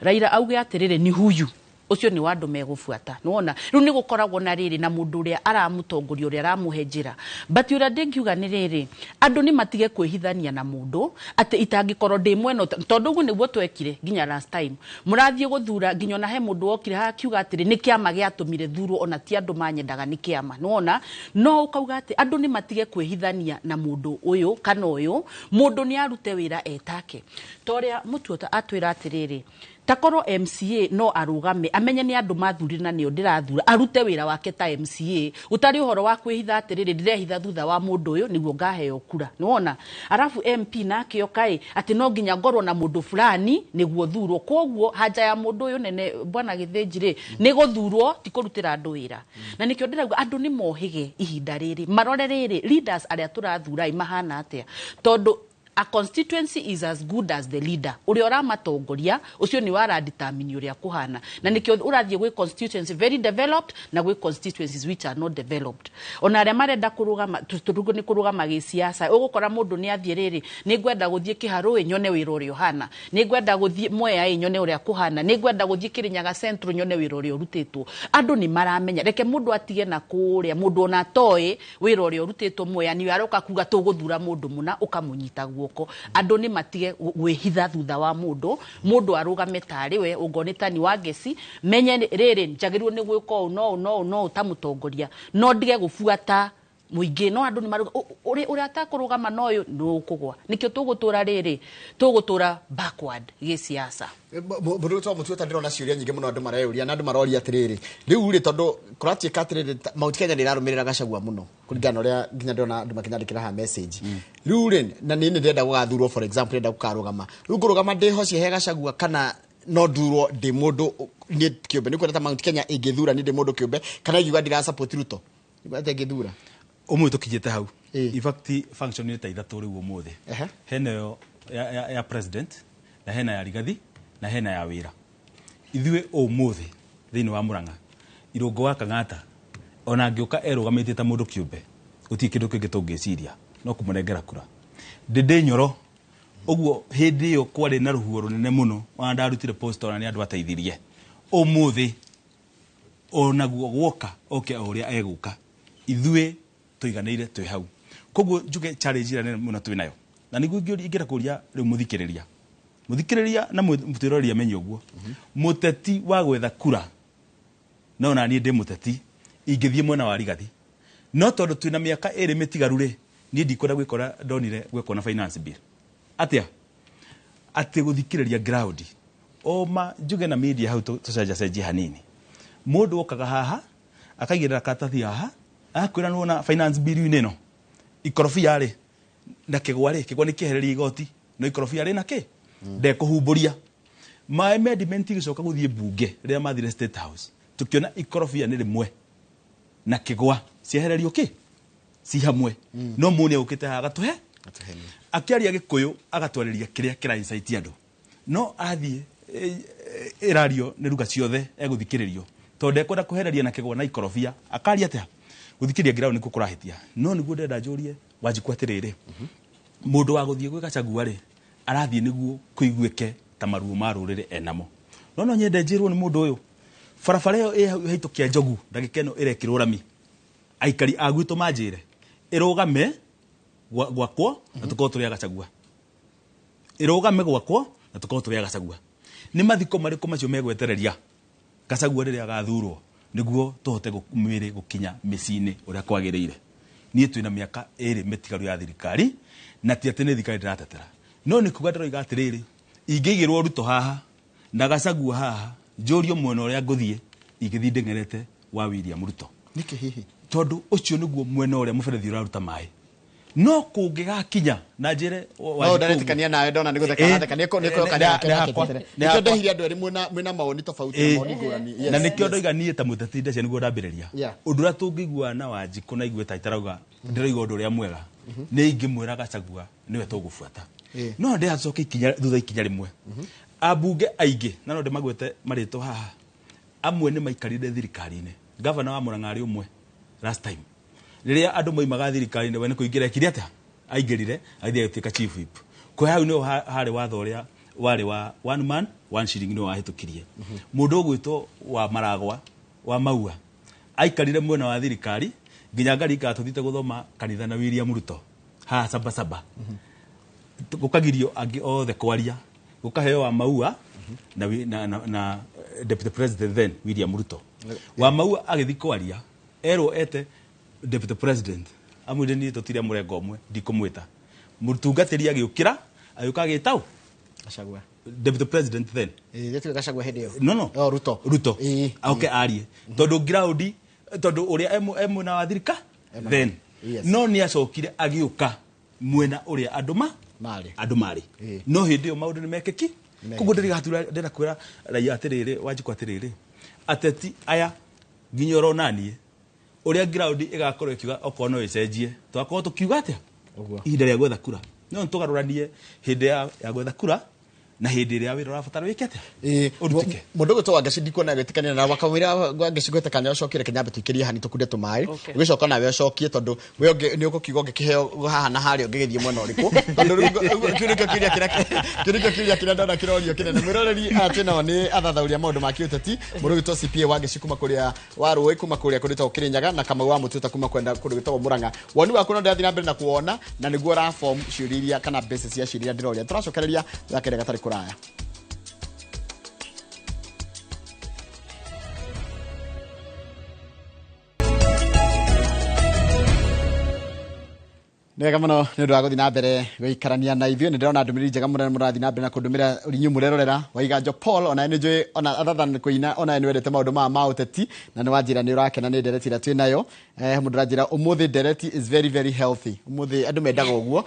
Raila auge atiriri ni huyu ucio ni wandu megufuata nuona riu ni gukoragwo na riri na mundu ria aramutongoria ria aramuhenjira but ura ndingiuga ni riri andu ni matige kwihithania na mundu ati itangikorwo ndi mweno tondu ugu niguo twekire ginya last time murathie guthura ginya na he mundu okire ha kiuga atiri ni kiama giatumire thuru ona ti andu manyendaga ni kiama nuona no ukauga ati andu ni matige kwihithania na mundu uyu kana uyu mundu ni arute wira etake toria mutuota atwira atiriri takorwo MCA no arugame amenye ni andu mathurina nio ndirathura arute wira wake ta MCA utari uhoro wa kwihitha atiriri ndirehitha thutha wa mundu uyu niguo ngaheo kura niwona arafu MP nake okai ati no nginya ngorwo na mundu fulani niguo thurwo koguo haja ya mundu uyu nene bwana Githinjiri ni guthurwo ti kurutira andu wira na nikio ndirauga andu ni mohige ihinda riri marore riri leaders aria turathura imahana atia tondu a constituency is as good as the leader. Uri ora matongoria, ucio ni wara determine uria kuhana. Na nikio urathie gwe constituency very developed na gwe constituencies which are not developed. Ona aria marenda kurugama turugo ni kurugama gisiasa. Ugukora mundu ni athie riri, ni ngwenda guthie Kiharu nyone wira uria hana. Ni ngwenda guthie Mwea nyone uria kuhana. Ni ngwenda guthie Kirinyaga Central nyone wira uria urutitwo. Andu ni maramenya. Reke mundu atige na kuria, mundu ona toy wira uria urutitwo Mwea ni aroka kuga tuguthura mundu muna ukamunyita guo andu ni matige gwihitha thutha wa mundu arugame tari we ugonitani wa gesi menye riri njagirwo ni gwiko no utamutongoria no ndige gufuata muingi no andu ni maruga uri atakurugama noyo no kugwa nikio tugutura riri tugutura backward gisiasa Buru to mutu tandiro ciuria nyingi muno andu mareuria na andu maroria atiriri riu ri tondu kurati katiriri Mount Kenya ni rarumirira Gachagua muno kuringana uria nginya ndona andu makinyandikira ha message riu ri na ni ndenda gugathurwo for example ndenda gukarugama riu ngurugama ndiho cie he Gachagua kana no ndurwo ndi mundu ni kiumbe ni kwenda Mount Kenya ingithura ni ndi mundu kiumbe kana yuga ndira support Ruto ibate ngithura umwe tukijete hau in fact function ni ta ithatu riu umuthi hena yo ya president na hena ya Rigathi na hena ya wira ithwe umuthi thini wa Murang'a irungo wa Kang'ata ona ngioka erugamite ta mundu kiumbe guti kindu kingi tungiciria no kumunengera kura ndinde nyoro uguo hindi yo kwari na ruhuo runene muno ona ndarutire post ona ni andu ateithirie umuthi ona guoka oke uria eguka ithwe tuiganeire twi hau koguo njuge challenge ira nene muno twi nayo na niguo ingira kuria riu muthikiriria na mutiroria menye uguo muteti wa gwetha kura no na ni ndi muteti ingithie mwena wa Rigathi no tondu twina miaka iri mitigaru ri ni ndikwenda gwikora ndonire gwekona finance bill atia ati guthikiriria ground oma njuge na media hau tucenjacenjia hanini mundu okaga haha akaigirira katathi haha akwira nuona finance bill ineno ikorofia ri na kigwa ni kihereri igoti no ikorofia ri na ki de kuhumburia my amendment gicoka guthie bunge ria mathire State House tukiona ikorofia ni rimwe na kigwa ciehererio ki si hamwe no mune ukite haga tuhe akiaria Gikuyu agatwariria kiria kira insight andu no athie irario ni ruga ciothe eguthikiririo tonde kwenda kuhereria na kigwa na ikorofia akaria atia guthikiria ground ni kukurahitia no niguo ndenda njurie Wanjiku atiriri mundu wa guthie gwe Gachagua ri arathie niguo kuiguike ta maruo ma rurire enamo no nyende njirwo ni mundu uyu barabara iyo ihitukia Njogu ndagika ino irekirwo rami aikari agwito manjire irugame gwakwo na tukorwo turi Gachagua irugame gwakwo na tukorwo turi Gachagua ni mathiko mariko macio megwetereria Gachagua riria agathurwo niguo tuhote kumwire gukinya micini uria kwagiriire nie twina miaka iri mitigaru ya thirikari na ti atene thirikari ndiratetera no ni kuga ndiroiga atiriri ingigirwo Ruto haha na Gachagua haha njurio mwena uria nguthie ingithi ndengerete wa William Ruto niki hihi tondu ucio niguo mwena uria muberethi uraruta mai no kungigakinya na njire no ndaretikania nawe ndona ni gutheka niko niko ndehiria andu eri mwena maoni tofauti maoni ngurani na nikio ndoiga nie ta muteti ndece niguo ndambiriria undu ra tungigua na Wanjiku na igwe ta itarauga ndiroiga undu uria mwega ni ingimwira Gachagua niwe tugufuata no ndi acoke ikinya thutha ikinya rimwe abunge aingi na no ndimagwete marito haha amwe ni maikarire thirikari-ini governor wa Murang'a ari umwe last time riria andu moimaga thirikari-ini we ni kuingira ikiria atia aingirire aithia gutuika chief whip kwa hau no hari watho uria wari wa one man one shilling no wahitukirie mundu gwitwo wa Maragwa wa Maua aikarire mwena wa thirikari nginya ngari ikatuthite guthoma kanitha na William Ruto ha saba gukagirio angi othe kwaria gukaheo wa Maua na deputy president then William Ruto wa Maua agithi kwaria ero ete deputy president amwire ni tutire murengo omwe ndikumwita mutungatiri agiukira ayuka gitau deputy president then Gĩtuĩka Gachagua hĩndĩ ĩyo. no Ruto okay arie tondu ground tondu uria emwena wa thirika then no ni acokire agiuka mwena uria andu mari no hindi yo maundu ni mekeki kugo ndira kwira raia atiriri Wanjiku atiriri ateti aya nginyoro nanie uria ground igakorwo ikiuga okorwo no icenjie twakorwo tukiuga atia ihinda rĩa gwetha kura no tugaruranie hindi ya gwetha kura na hindi ĩrĩa wĩra ũrabatara wĩkete ũrutike mũndũ gũtwo Wangeci ndikuona gwĩtĩkania na wakamwĩra Wangeci gwĩtĩkania ũcokire Kĩnyambe tũikĩrie hani tũkunde tũmaĩ ũgĩcoka nawe ũcokie tondũ we nĩ ũgũkiuga ũngĩkĩheo haha na harĩa ũngĩgĩthiĩ mwena ũrĩkũ tondũ kĩrĩkio kĩrĩa ndona kĩrorio kĩnene mwĩroreri atĩno nĩ athathauria maũndũ ma kĩũteti mũndũ gĩtwo CPA Wangeci kuma kũrĩa Warũĩ kuma kũrĩa kũrĩtwo Kĩrĩnyaga na Kamau wa Mũtuĩta kuma kwenda kũndũ gĩtagwo Mũrang'a woni waku no ndathĩ na mbere na kuona na nĩguo ra form ciũria iria kana basis cia ciũria ndĩroria tũracokereria thakere gatarĩ kũraya Nega mũno nĩ ũndũ wa gũthiĩ na mbere gũikarania na ithuĩ nĩ ndĩrona ndũmĩrĩri njega mũno mũrathiĩ na mbere na kũndũmĩra ũrinyu mũrerorera Waiganjo Paul ona nĩ njũĩ ona athathan kũina ona nĩ wendete maũndũ ma ũteti na nĩ wanjĩra nĩ ũrakena nĩ ndereti ĩrĩa twĩ nayo mũndũ ranjĩra ũmũthĩ ndereti is very very healthy ũmũthĩ andũ mendaga ũguo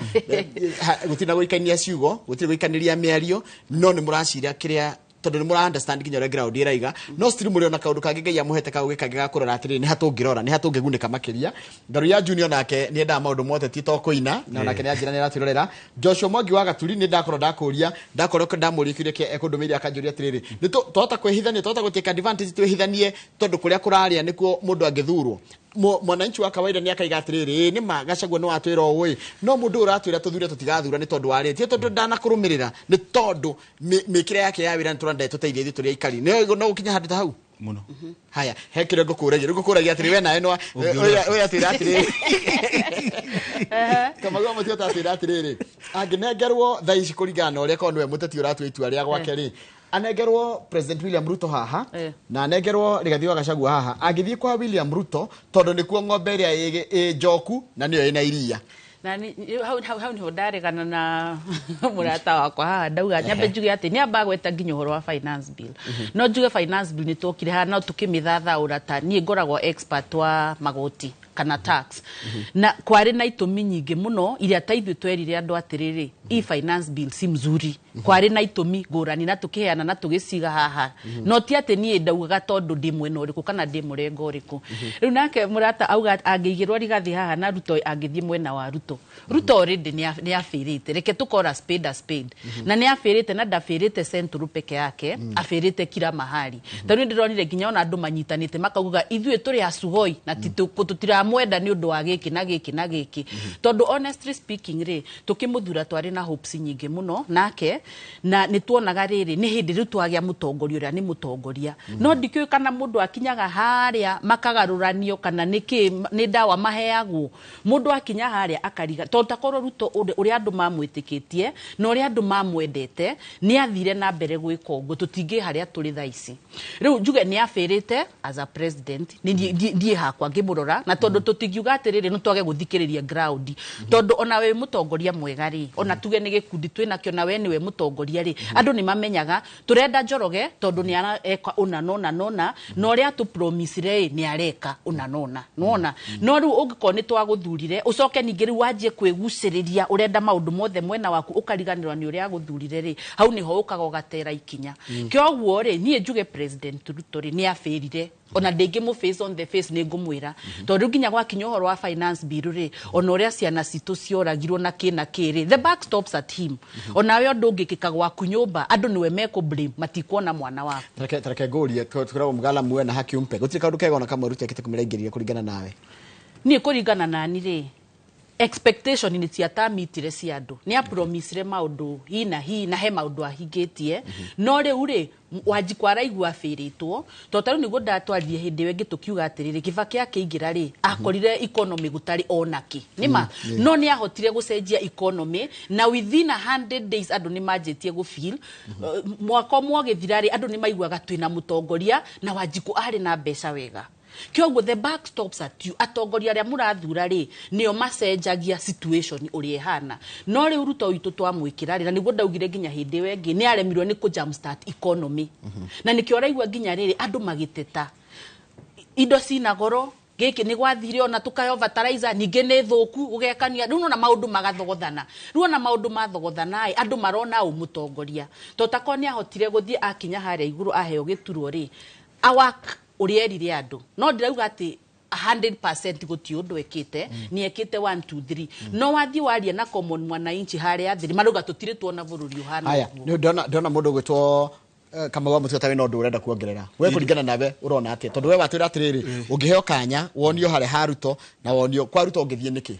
gũtirĩ gũikania ciugo gũtirĩ gũikanĩria mĩario no nĩ mũraciria kĩrĩa tondu ni mura understand kinya ground iraiga no still muri ona kaundu kangi Ngai amuhete ka ugikage ga kurora atiri ni hatungirora ni hatungiguneka makiria Ngaru ya Junior nake ni enda maundu mothe ti to kuina na onake ni ajira ni aratwirorera Joshua Mwangi wa Gaturi ni ndakorwo ndakuria ndakorwo ndamurikirie ke ekundumiria akanjuria atiriri ni tota kwihithania tota guteka advantage twihithanie tondu kuria kuraria nikuo mundu angithurwo mwananchi wa kawaida ni akaiga atiriri ni Gachagua no atwira uwi no mundu uratwira tuthure tutigathura ni tondu wari ti tondu ndanakurumirira ni tondu mikire yake ya wira nturande tuteithie ithu turi ikari no gukinya handu ta hau muno haya hekire ngukuragia atiri we nae no oya atira atiri kama gwa Mũtuĩta atira atiriri anginengerwo thaa ici kuringana uria ko niwe muteti uratwa itua ria gwake ri anengerwo President William Ruto haha na anengerwo Rigathi wa Gachagua haha agithii kwa William Ruto tondu nikuo ng'ombe ria njoku na niyo ina iria na hau niho ndaregana na murata wakwa haha ndauga nyambe njuge ati ni amba gweta nginya uhoro wa finance bill no njuge finance bill ni tokire haha no tukimithathaura ta ni ngoragwo expert wa magoti kana tax na kwari na itumi nyingi muno iria taithu twerire andu atiriri finance bill si mzuri kwari na itumi ngurani na tukiheana na tugiciga haha no ti ati ni ndaugaga tondu ndi mwena uriku kana ndi murengo uriku riu nake murata auga angigirwo Rigathi haha na Ruto angithie mwena wa Ruto already ni afirite reke tukora spade a spade na ni afirite na ndafirite central peke yake afirite kila mahali tondu ndironire nginya ona andu manyitanite makauga ithuĩ turi asugoi na tutiramwenda ni undu wa giki na giki na giki tondu honestly speaking ri tukimuthura twari na hopes nyingi muno nake na nituonaga riri ni hindi riu twagia mutongoria uria ni mutongoria no ndikiu kana mundu akinyaga haria makagaruranio kana ni dawa maheagwo mundu akinya haria akariga tondu takorwo Ruto uria andu mamwitikitie na uria andu mamwendete ni athire na mbere gwika uguo tutingi haria turi thaici riu njuge ni afirite as a president ni hakwa ngimurora na tondu tutingiuga atiriri no twage guthikiriria ground tondu ona we mutongoria mwega ri ona tuge ni gikundi twina kio na we ni we mutongoria ri andu ni mamenyaga turenda Njoroge tondu ni areka unanona no uria tu promise ri ni areka unanona nona no riu ungiko ni twaguthurire ucoke ningi riu wanjie kwiguciriria urenda maundu mothe mwena waku ukariganirwa ni uria guthurire ri hau niho ukaga ugatera ikinya kioguo ri nie njuge president Ruto ri ni afirire ona ndingi mu face on the face ni ngumwira tondu nginya gwakinya uhoro wa finance bill ri ona uria ciana citu cioragirwo na kiri the back stops at him ona we ndungikika gwaku nyumba andu niwe meko blame matikuona mwana wako tareke ngorie tukira mugala muwe na haki umpe gutiri kaundu kega ona kama Ruto akite kumirengeria kuringana nawe ni kuringana nani ri expectation ni cia mitire cia andu ni a promise maundu hi na he maundu ahingitie no riu ri Wanjiku araigua afiritwo totaru niguo ndatwarire hindi we ngitukiuga atiriri Kibaki akiingira ri akorire economy gutari onaki nima no ni ahotire gucenjia economy na within 100 days andu ni manjitie gu feel mwaka mwa githirari andu ni maiguaga twina mutongoria na Wanjiku ari na mbeca wega Kyoguo the back stops at you. Atongoria aria murathura ri nio macenjagia situation uri ehana. No ri Ruto witu twamwikira ri na niguo ndaugire nginya hindi wengi ni aremirwo ni ku jumpstart economy. Na nikio raigua nginya riri andu magiteta. Indo cina goro giki ni gwathire ona tukayo fertilizer ninge ni thuku ugekania riu na maundu magathogothana riu na maundu mathogothana andu marona umutongoria to takoni ahotire guthie akinya haria iguru aheo gituro ri awak urierire andu no ndirauga ati 100% guti undu ekite ni ekite 1 2 3 no wathi waria na common mwananchi haria thiri maruga tutire tuona bururi uhana haya ni ndona mundu gwitwo kama wa mutata we no ndu urenda kuongerera we kuringana nawe urona atia tondu we watwira atiriri ungiheo kanya wonio hare haruto na wonio kwa ruto ungithie niki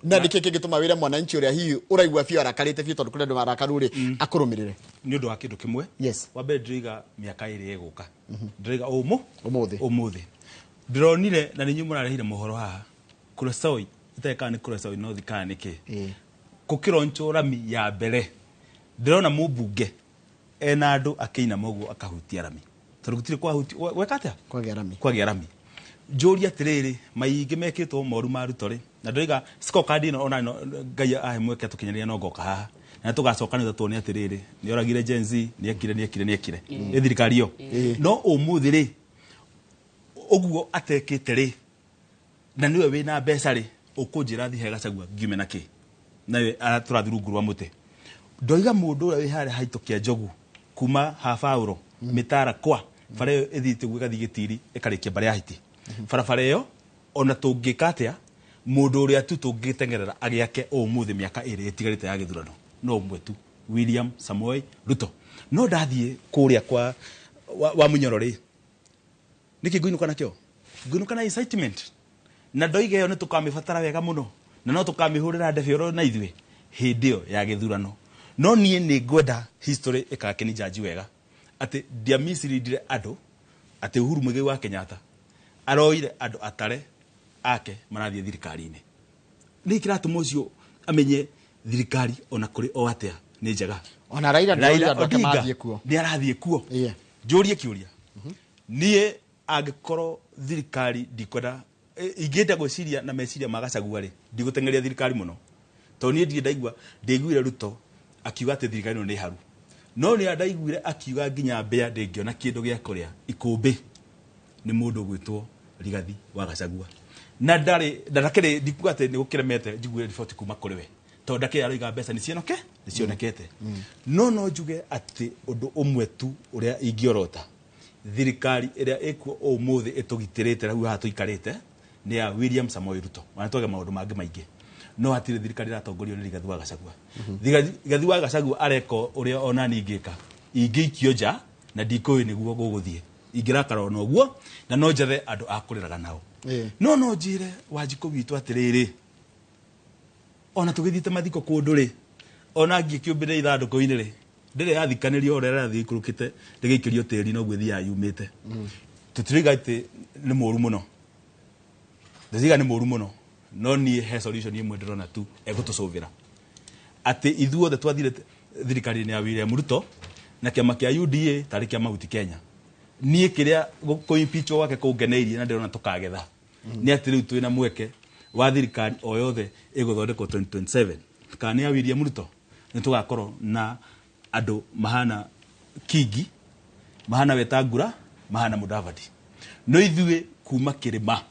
na niki kingituma wire mwananchi uria hi uraigua fio arakarite fio tondu kundu marakaruri akurumirire ni undu wa kindu kimwe wa mbere ndiriga miaka iri iguka ndiriga umuthi ndironire na ninyu murarehire mohoro haha Kuresoi iteka ni Kuresoi no thikana niki kukironcho rami ya mbere ndirona mubunge ena andu akiina moguo akahutia rami tondu gutire kwa huti weka atia kwagia rami njuri atiriri maingi mekitwo moru marutore na ndoiga scorecard ino ona ngai ahe mweke tukinyaria no ngoka haha na tugacokanira tuone atiriri ni oragire Gen Z ni ekire ni thirikari yo no umuthi ri oguo atekite ri na niwe wina mbeca ri ukunjira thi hega cagua ngiume na ki nawe aturathirungu rwa muti ndoiga mundu wi hare haitukia njogu kuma hafauro mitara kwa bara yo ithite gwikathi gitiri ikarikia bare ahiti bara yo ona tungikatia mundu uria tu tungitengerera agiake umuthi miaka iri itigarite ya githurano no umwe tu William Samoei Ruto no ndathie kuria kwa wa munyorori niki guinuka nakyo guinuka na incitement na ndoige yo ni tukamifatara wega muno na no tukamihurira ndefio na ithwe hindio ya githurano no nie ni ngwenda history ikakeni jaji wega ati dia Misiri dire ado ati Uhuru Muigai wa Kenyatta aroire ado atare ake marathie thirikari-ini ni kiratu mocio amenye thirikari ona kuri o atia ni njega ona Raila ndakamathie kuo ni arathie kuo njurie kiuria nie angikoro thirikari ndikwenda ingenda gwiciria na meciria magacagua ri ndigutengeria thirikari muno to nie ndie ndaigua ndiguire Ruto akiuga ati thirikari no ni haru no ni ndaiguire akiuga nginya mbea ndingiona kindu gia kuria ikumbi ni mundu gwitwo Rigathi wa Gachagua na ndakire ndikuga ati ni gukiremete njiguire riboti kuma kuri we to ndakire aroiga mbeca ni cionekete no njuge ati undu umwe tu uria ingiorota thirikari iria ikuo umuthi itugitirite rau ha tuikarite ni ya William Samoei Ruto wanatoga maundu mangi maingi no atire thirikari ratongorio ni Rigathi wa Gachagua Rigathi wa Gachagua areko uria ona ningika ingikio nja na ndikoi niguo guguthie ingirakara ona guo na no njathe andu akuriraga nao no njire Wanjiku witu atiriri ona tugithite mathiko kundu ri ona ngikiumbire ithanduku-ini ri ndire yathikanirio ore rathi kurukite ndigikirio tiri no gwithi yumite tutiriga ati ni moru muno ndiziga ni moru muno no ni he solution imwe ndirona tu egutucuvira ati ithuothe twathire thirikari-ini ya William Ruto na kiama kia UDA tari kia mahuti Kenya nie kiria kuimpeach wake kungeneirie na ndirona tukagetha ni ati riu twina mweke wa thirikari o yothe iguthondekwo 2027 kana ya William Ruto ni tugakorwo na andu mahana Kingi mahana Wetangula mahana Mudavadi no ithue kuma kirima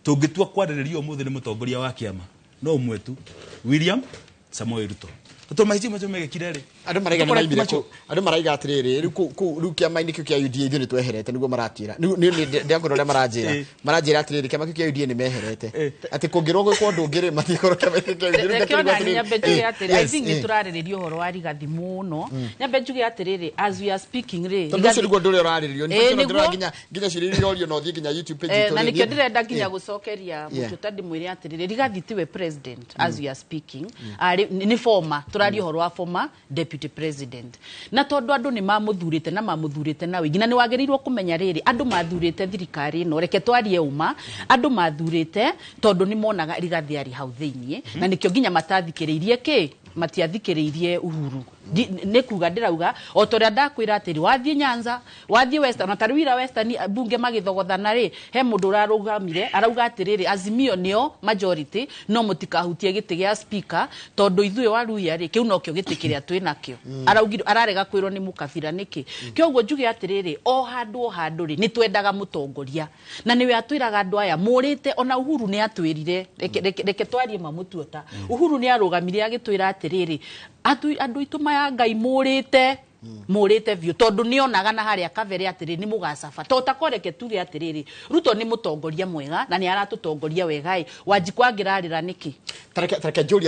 tungitua kwariririo umuthi ni mutongoria wa kiama no umwe tu William Samoei Ruto to maici macio megekire ri andu maraiga atiriri riu kiama-ini kiu kia UDA ithuĩ nĩ tweherete nĩguo maratira ndiakũrwo ũrĩa maranjĩra atiriri kiama kiu kia UDA nĩ meherete atĩ kũngĩrwo gwĩkwo ũndũ ũngĩ rĩ matikorwo kiama kiu kia UDA nyambe njuge atĩrĩrĩ I think nĩtũrarĩrĩria ũhoro wa Rigathi mũno nyambe njuge atĩrĩrĩ as we are speaking rĩ tondũ ũcio nĩguo ndũrĩa ũrarĩrĩrio nĩndĩrona nginya ciũria irorio na ũthiĩ nginya YouTube page na nĩkĩo ndĩrenda nginya gũcokeria mũtũta ndĩmwĩre atĩrĩrĩ Rigathi tiwe president as we are speaking nĩ former tũraria ũhoro wa former deputy president na tondu andu ni mamuthurite na wingi na ni wagerirwo kumenya riri andu mathurite thirikari no reke twarie uma andu mathurite tondu ni monaga Rigathi ari hau thiini na nikio nginya matathikiriirie matiathikiriirie Uhuru nä kuga ndä rauga o torä a ndakwä ra atä rä wathiä Nyanza wathiä Western na tarwira Western bunge magithogothana rä he må ndå ũrarũgamire arauga atä rä rä Azimio nĩo majority no må tikahutie gä tä gä a speaker tondå ithuä waruia rä kä u no kä o gä tä kä rä a twä nakä ararega kwä rwo nä må kabira nä kä kä oguo njuge atä rä rä o handå rä nä twendaga må tongoria na nä we atwä raga andå aya må rä te ona Uhuru nä atwä rire reke twarie mamå tuota Uhuru nä arå gamire agä twä ra atä rä rä andå aitå maya Ngai må rä te biå tondå nä onaga na harä a kabere atä rä nä må gacaba to takoreke tuge atä rä rä Ruto nä må tongoria mwega na nä aratå tongoria wega Wanjiku angä rarä ra nä kä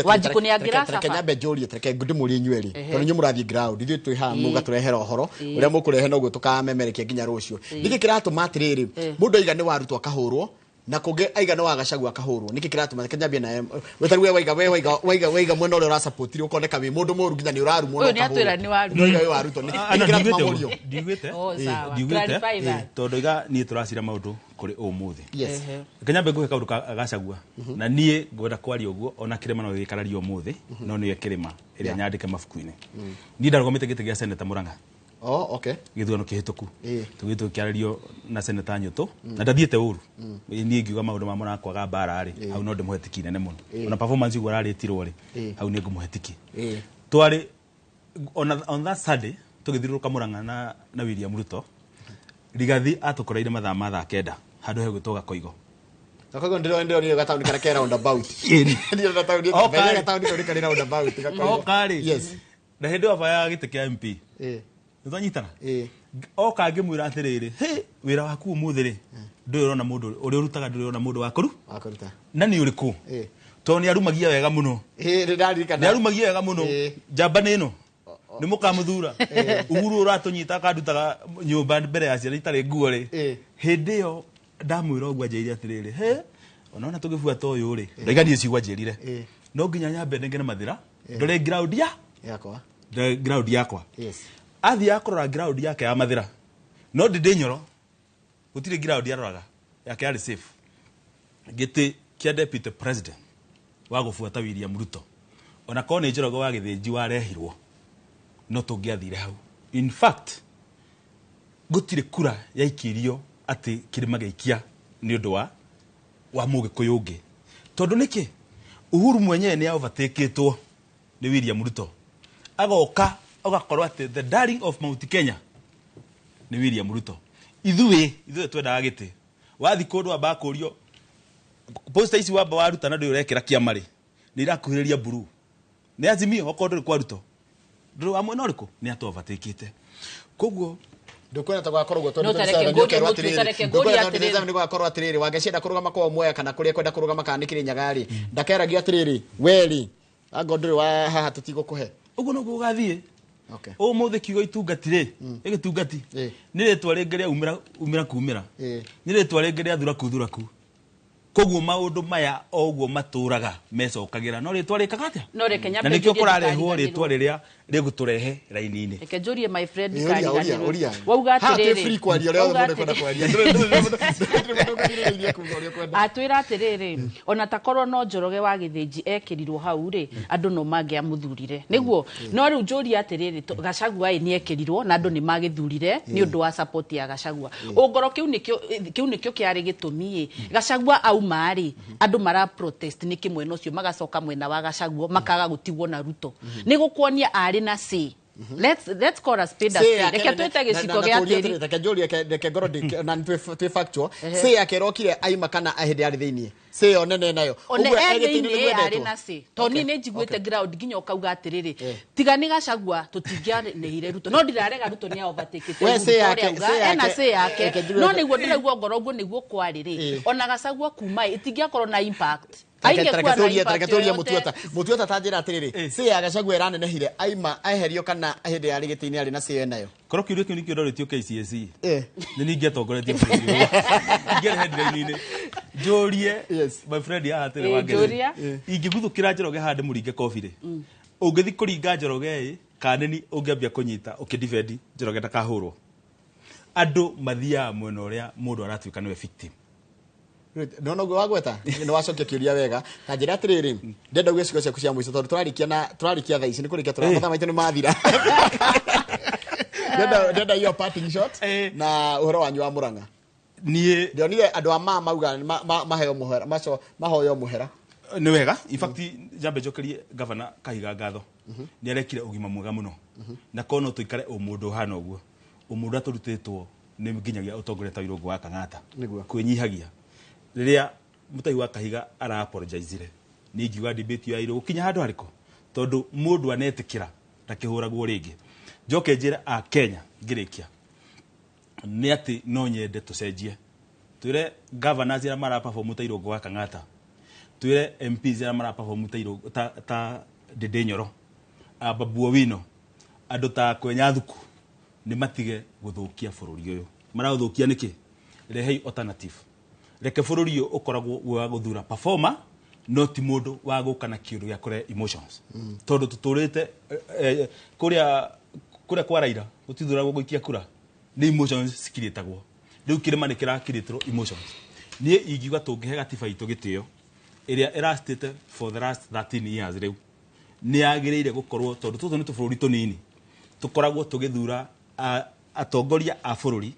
Wanjiku nä angä racaba nyambe njårie tareke ndä må rä inyuä rä tondå inyuä må rathiä ground ithuä twä haha må gatå rehera å horo å rä a må kå rehe noguo tå kamemerekia nginya rå cio nä kä kä ratå ma atä rä rä må ndå aiga nä warutwo akahå rwo na kũngĩ aiga no Gachagua akahũrwo nĩkĩ kĩratũma kĩnyambia na wetari waiga mwena ũrĩa ũrasapotire ũkoneka wĩ mũndũ mũru nginya nĩ ũrarumwo ũyũ nĩ atwĩra nĩ waru no iga warutwo nĩkĩ kĩratũma mũrio ndiugĩte ndiugĩte tondũ iga niĩ tũracira maũndũ kũrĩ ũmũthĩ kĩnyambia ngũhe kaũndũ ka Gachagua na niĩ ngwenda kwaria ũguo ona kĩrĩma no gĩkarario ũmũthĩ no nĩyo kĩrĩma ĩrĩa nyandĩke mabuku-inĩ niĩ ndarũgamĩte gĩtĩ gĩa seneta Mũrang'a githurano kihituku tugitwo kiarario na seneta Nyutu na ndathiete uru ni ngiuga maundu ma mwana kwaga mbara ri hau no ndimuhetiki nene muno ona performance igwa raritirwo ri hau ni ngumuhetiki twari on that Sunday tugithiruruka Mũrang'a na William Ruto Rigathi atukoreire mathaa ma thaa kenda handu he gwitwo Gakoigo Gakoigo ndiro ni gatauni kana kera roundabout ndio gatauni kana roundabout yes na hindi wa ya gite kia MP Nzanyitana oka ngimwira atiriri wira waku umuthi ri ndurona mundu uri urutaga ndurona mundu wakoru na ni uriku to ni arumagia wega muno ni arumagia wega muno jamba nino ni mukamuthura Uhuru uratunyita akandutaga nyumba mbere ya ciana itari nguo ri hindi yo ndamwira ogwa njeire atiriri onaona tugibuata uyu ri ndaiganie ciugwa njerire no nginya nyambe ndenge na mathira ndore ground yakwa athi akorora ground yake ya mathira no ndinyoro gutire ground yaroraga yake ari safe giti kia deputy president wa gufuata William Ruto ona kone njorogo wa githinji warehirwo no tungiathire hau in fact gutire kura yaikirio ati kirima gaikia ni undu wa mugikuyu ungi tondu niki Uhuru mwenyewe ni overtaketwo ni William Ruto agoka ogakorwo ati the darling of Mount Kenya ni William Ruto ithuĩ twendaga gĩtĩ wathi kũndũ amba kũrio posta ici wamba waruta na ndũ ũrekĩra kĩama rĩ nĩ irakuhĩrĩria blue nĩ Azimio okorwo ndũrĩ kwa Ruto ndũrĩ wa mwena ũrĩkũ nĩ atũovatĩkĩte koguo ndukwenda tũgakorwo guo tondũ nĩ gwakorwo atĩrĩrĩ wangĩcienda kũrũgama kwa Mwea kana kũrĩa kwenda kũrũgama kana nĩ Kĩrĩnyaga rĩ ndakeragia atĩrĩrĩ weri anga ndũrĩ wa haha tũtigũkũhe uguo no gugathiĩ o mothe kiugo itungati ri igitungati ni ritwa ringi ria umira kumira ni ritwa ringi ria thuraku koguo maundu maya oguo maturaga mecokagira no ritwa rikaga atia no reke nyambe na nikio kurarehwo ritwa riria riguturehe raini-ini reke njurie my friend kariganirwo wauga atiriri atwira atiriri ona takorwo no Njoroge wa Githinji ekirirwo hau ri andu no mangiamuthurire niguo no riu njurie atiriri Gachagua ni ekirirwo na andu ni magithurire ni undu wa support ya Gachagua ungoro kiu nikio kiari gitumi Gachagua mari andu mara protest ni kimwe no cio magacoka mwena wa Gachagua makaga gutigwo na Ruto ni gukuonia ari na si let's call a spade a spade reke twete giciko gia tiri reke njuri reke gorodi na twi factual si yake rokire aima kana ahindi ari thiini si yo nene nayo uguo egitini ari na si to ni njiguite ground ginya ukauga atiriri tiga ni Gachagua tutingianehire Ruto no ndirarega Ruto ni overtake we si yake ena si yake no niguo ndiragua ngoro guo niguo kwariri ona Gachagua kuma itingiakorwo na impact Targeturia mutuota tanjira atiriri si ya Gachagua iranenehire aima aherio kana ahindi ari gitini ari na si yo nayo korwo kiurio kiu nikio ndoretio KCSE ni ningiatongoretie ngere headline-ini njurie my friend ya atire wangere ingiguthukira Njoroge hande muringe kofire ungithi kuringa Njoroge kaneni ungiambia kunyita ukidefend Njoroge ndakahurwo andu mathia mwena uria mundu aratuika niwe victim no gwe wagweta ni wacokia kiuria wega ta njira atiriri ndenda gwicigo ciaku cia mwico tondu turarikia thaa ici ni kurikia mathaa maitu ni mathira ndenda hiyo parting shot na uhoro wanyu wa Murang'a nie ndionire andu a mauga maheo muhera mahoyo muhera ni wega in fact jambe jokerie governor Kahiga ngatho ni arekire ugima mwega muno na kono tuikare umundu hana uguo umundu aturutitwo ni nginyagia utongoria ta Irungu wa Kang'ata kwinyihagia riria mutai wa Kahiga ara apologize ni ngiuga debate ya Irungu kinya handu hariko tondu mundu anetikira takihuragwo ringi njoke njira a Kenya ngirikia ni ati no nyende tucenjie twire governors ira mara perform ta Irungu wa Kang'ata twire MPs ira mara perform ta Irungu ta Ndindi Nyoro Babu Owino andu ta Kwenya Thuku ni matige guthukia bururi uyu mara guthukia niki rehei alternative reke bururi uyu ukoragwo wa guthura performer not mundu wa gukana kiuru ya kure emotions tondu tuturite kuria kwa Raila gutithura guikia kura ni emotions sikiritagwo riu kirima nikira kiritro emotions nie ingiuga tungihe gatiba itu gitio iria erastate for the last 13 years riu ni agiriire gukorwo tondu tutu ni tubururi tunini tukoragwo tugithura atongoria a bururi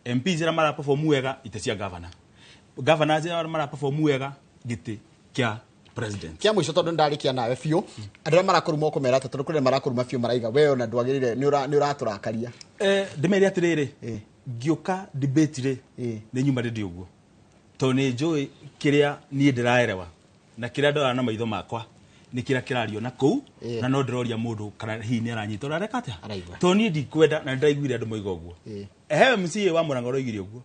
MPs ira mara perform wega ite cia governors ira mara perform wega giti kia president kia mwisho tondu ndarikia nawe fiu andira marakuruma kumera tondu kuri marakuruma fiu maraiga we ona ndwagirire ni uraturakaria ndimeri atiriri ngiuka debate ri ni nyuma ndi uguo to ni njui kiria ni ndiraerewa na kiria ndora na maitho makwa ni kiria kirario na kuu na no ndiroria mundu kana hi ni aranyita urareka atia to ni ndikwenda na ndaiguire andu moiga uguo MCA wa Murang'a roigire uguo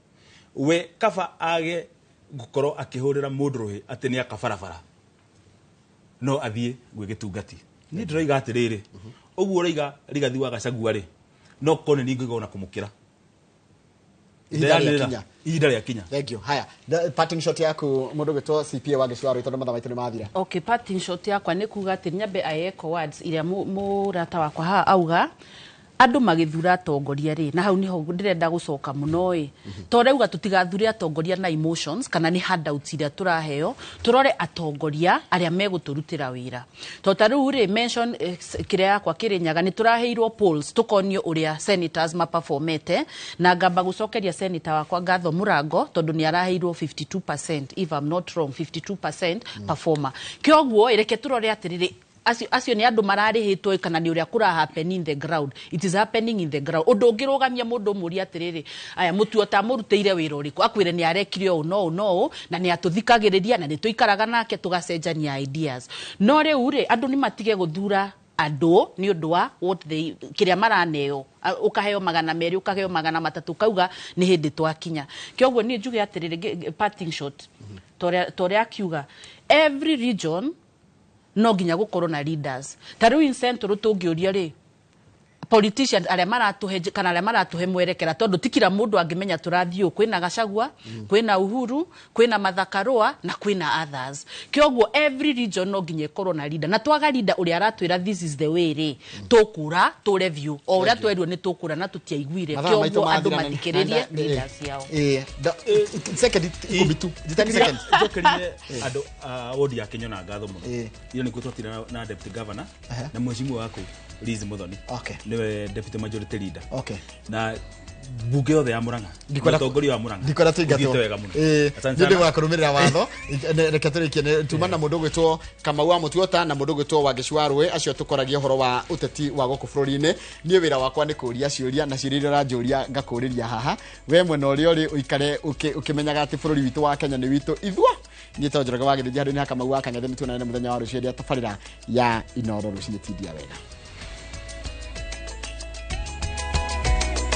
we kaba age gukorwo akihurira mundu ruhi ati ni akabarabara no athie gwe gitungati ni ndiroiga atiriri uguo roiga Rigathi wa Gachagua ri no kone ni ngigona kumukira ihinda ria kinya. Thank you. Haya, parting shot yaku mundu gitwo CPA wa Gicwaru tondu mathaa maitu ni mathira. Okay, parting shot yakwa ni kuga ati nyambe aeko words iria murata wakwa ha auga andu magithura atongoria ri na hau niho ndirenda gucoka muno to reuga tutigathure atongoria na emotions kana ni handouts iria turaheo turore atongoria aria meguturutira wira to taru ri mention kiria yakwa Kirinyaga ni turaheirwo polls tukonio uria senators maperformete na ngamba gucokeria senator wakwa Ngatho Murango tondu ni araheirwo 52% if I'm not wrong 52% performer kioguo ireke turore atiriri asio ni andu mararihitwo kana ni uria kura happen in the ground it is happening in the ground undu ngirugamia mundu muri atiriri aya mutuo ta muruteire wira uriku akwire ni arekirio no na ni atuthikagiriria na ni tuikaraga nake tugacenjania ideas no riu ri andu ni matige guthura andu ni undu wa what they kiria maraneo ukaheo 200 ukaheo 300 kauga ni hindi twakinya kioguo ni njuge atiriri parting shot tore akiuga every region no ginya gukorwo na leaders taru in central tungiuria ri politicians aria maratuhe kana aria maratuhe mwerekera tondu tikira mundu angimenya turathio kwina Gachagua kwina Uhuru kwina Mathakarua na kwina others kioguo every region no ginya ikorwo na leader na twaga leader uria aratwira this is the way ri tukura to review o uria twerirwo ni tukura na tutiaiguire kioguo andu matikiririe leaders yao second ikubitu 10 seconds jokerire andu wodi ya Kenya na ngatho muno iyo ni kutotira na deputy governor na mheshimiwa wako Liz Muthoni niwe deputy majority leader na bunge yothe ya Murang'a mutongoria wa Murang'a ndikora tuingatwo wega muno ndi wakurumirira watho reke turikie tuma na mundu gwitwo Kamau wa Mutuota na mundu gwitwo wa Gicwaru acio tukoragia horo wa uteti wa goku bururi-ini nie wira wakwa ni kuria ciuria na ciuria ranjuria ngakuriria haha we mwena uria uri uikare ukimenyaga ati bururi witu wa Kenya ni witu ithwa ni tonjoraga wa githiji handu ni Kamau wa Kang'ethe mituna muthenya wa rucio ria tabarira ya Inoro rucio tidia wega.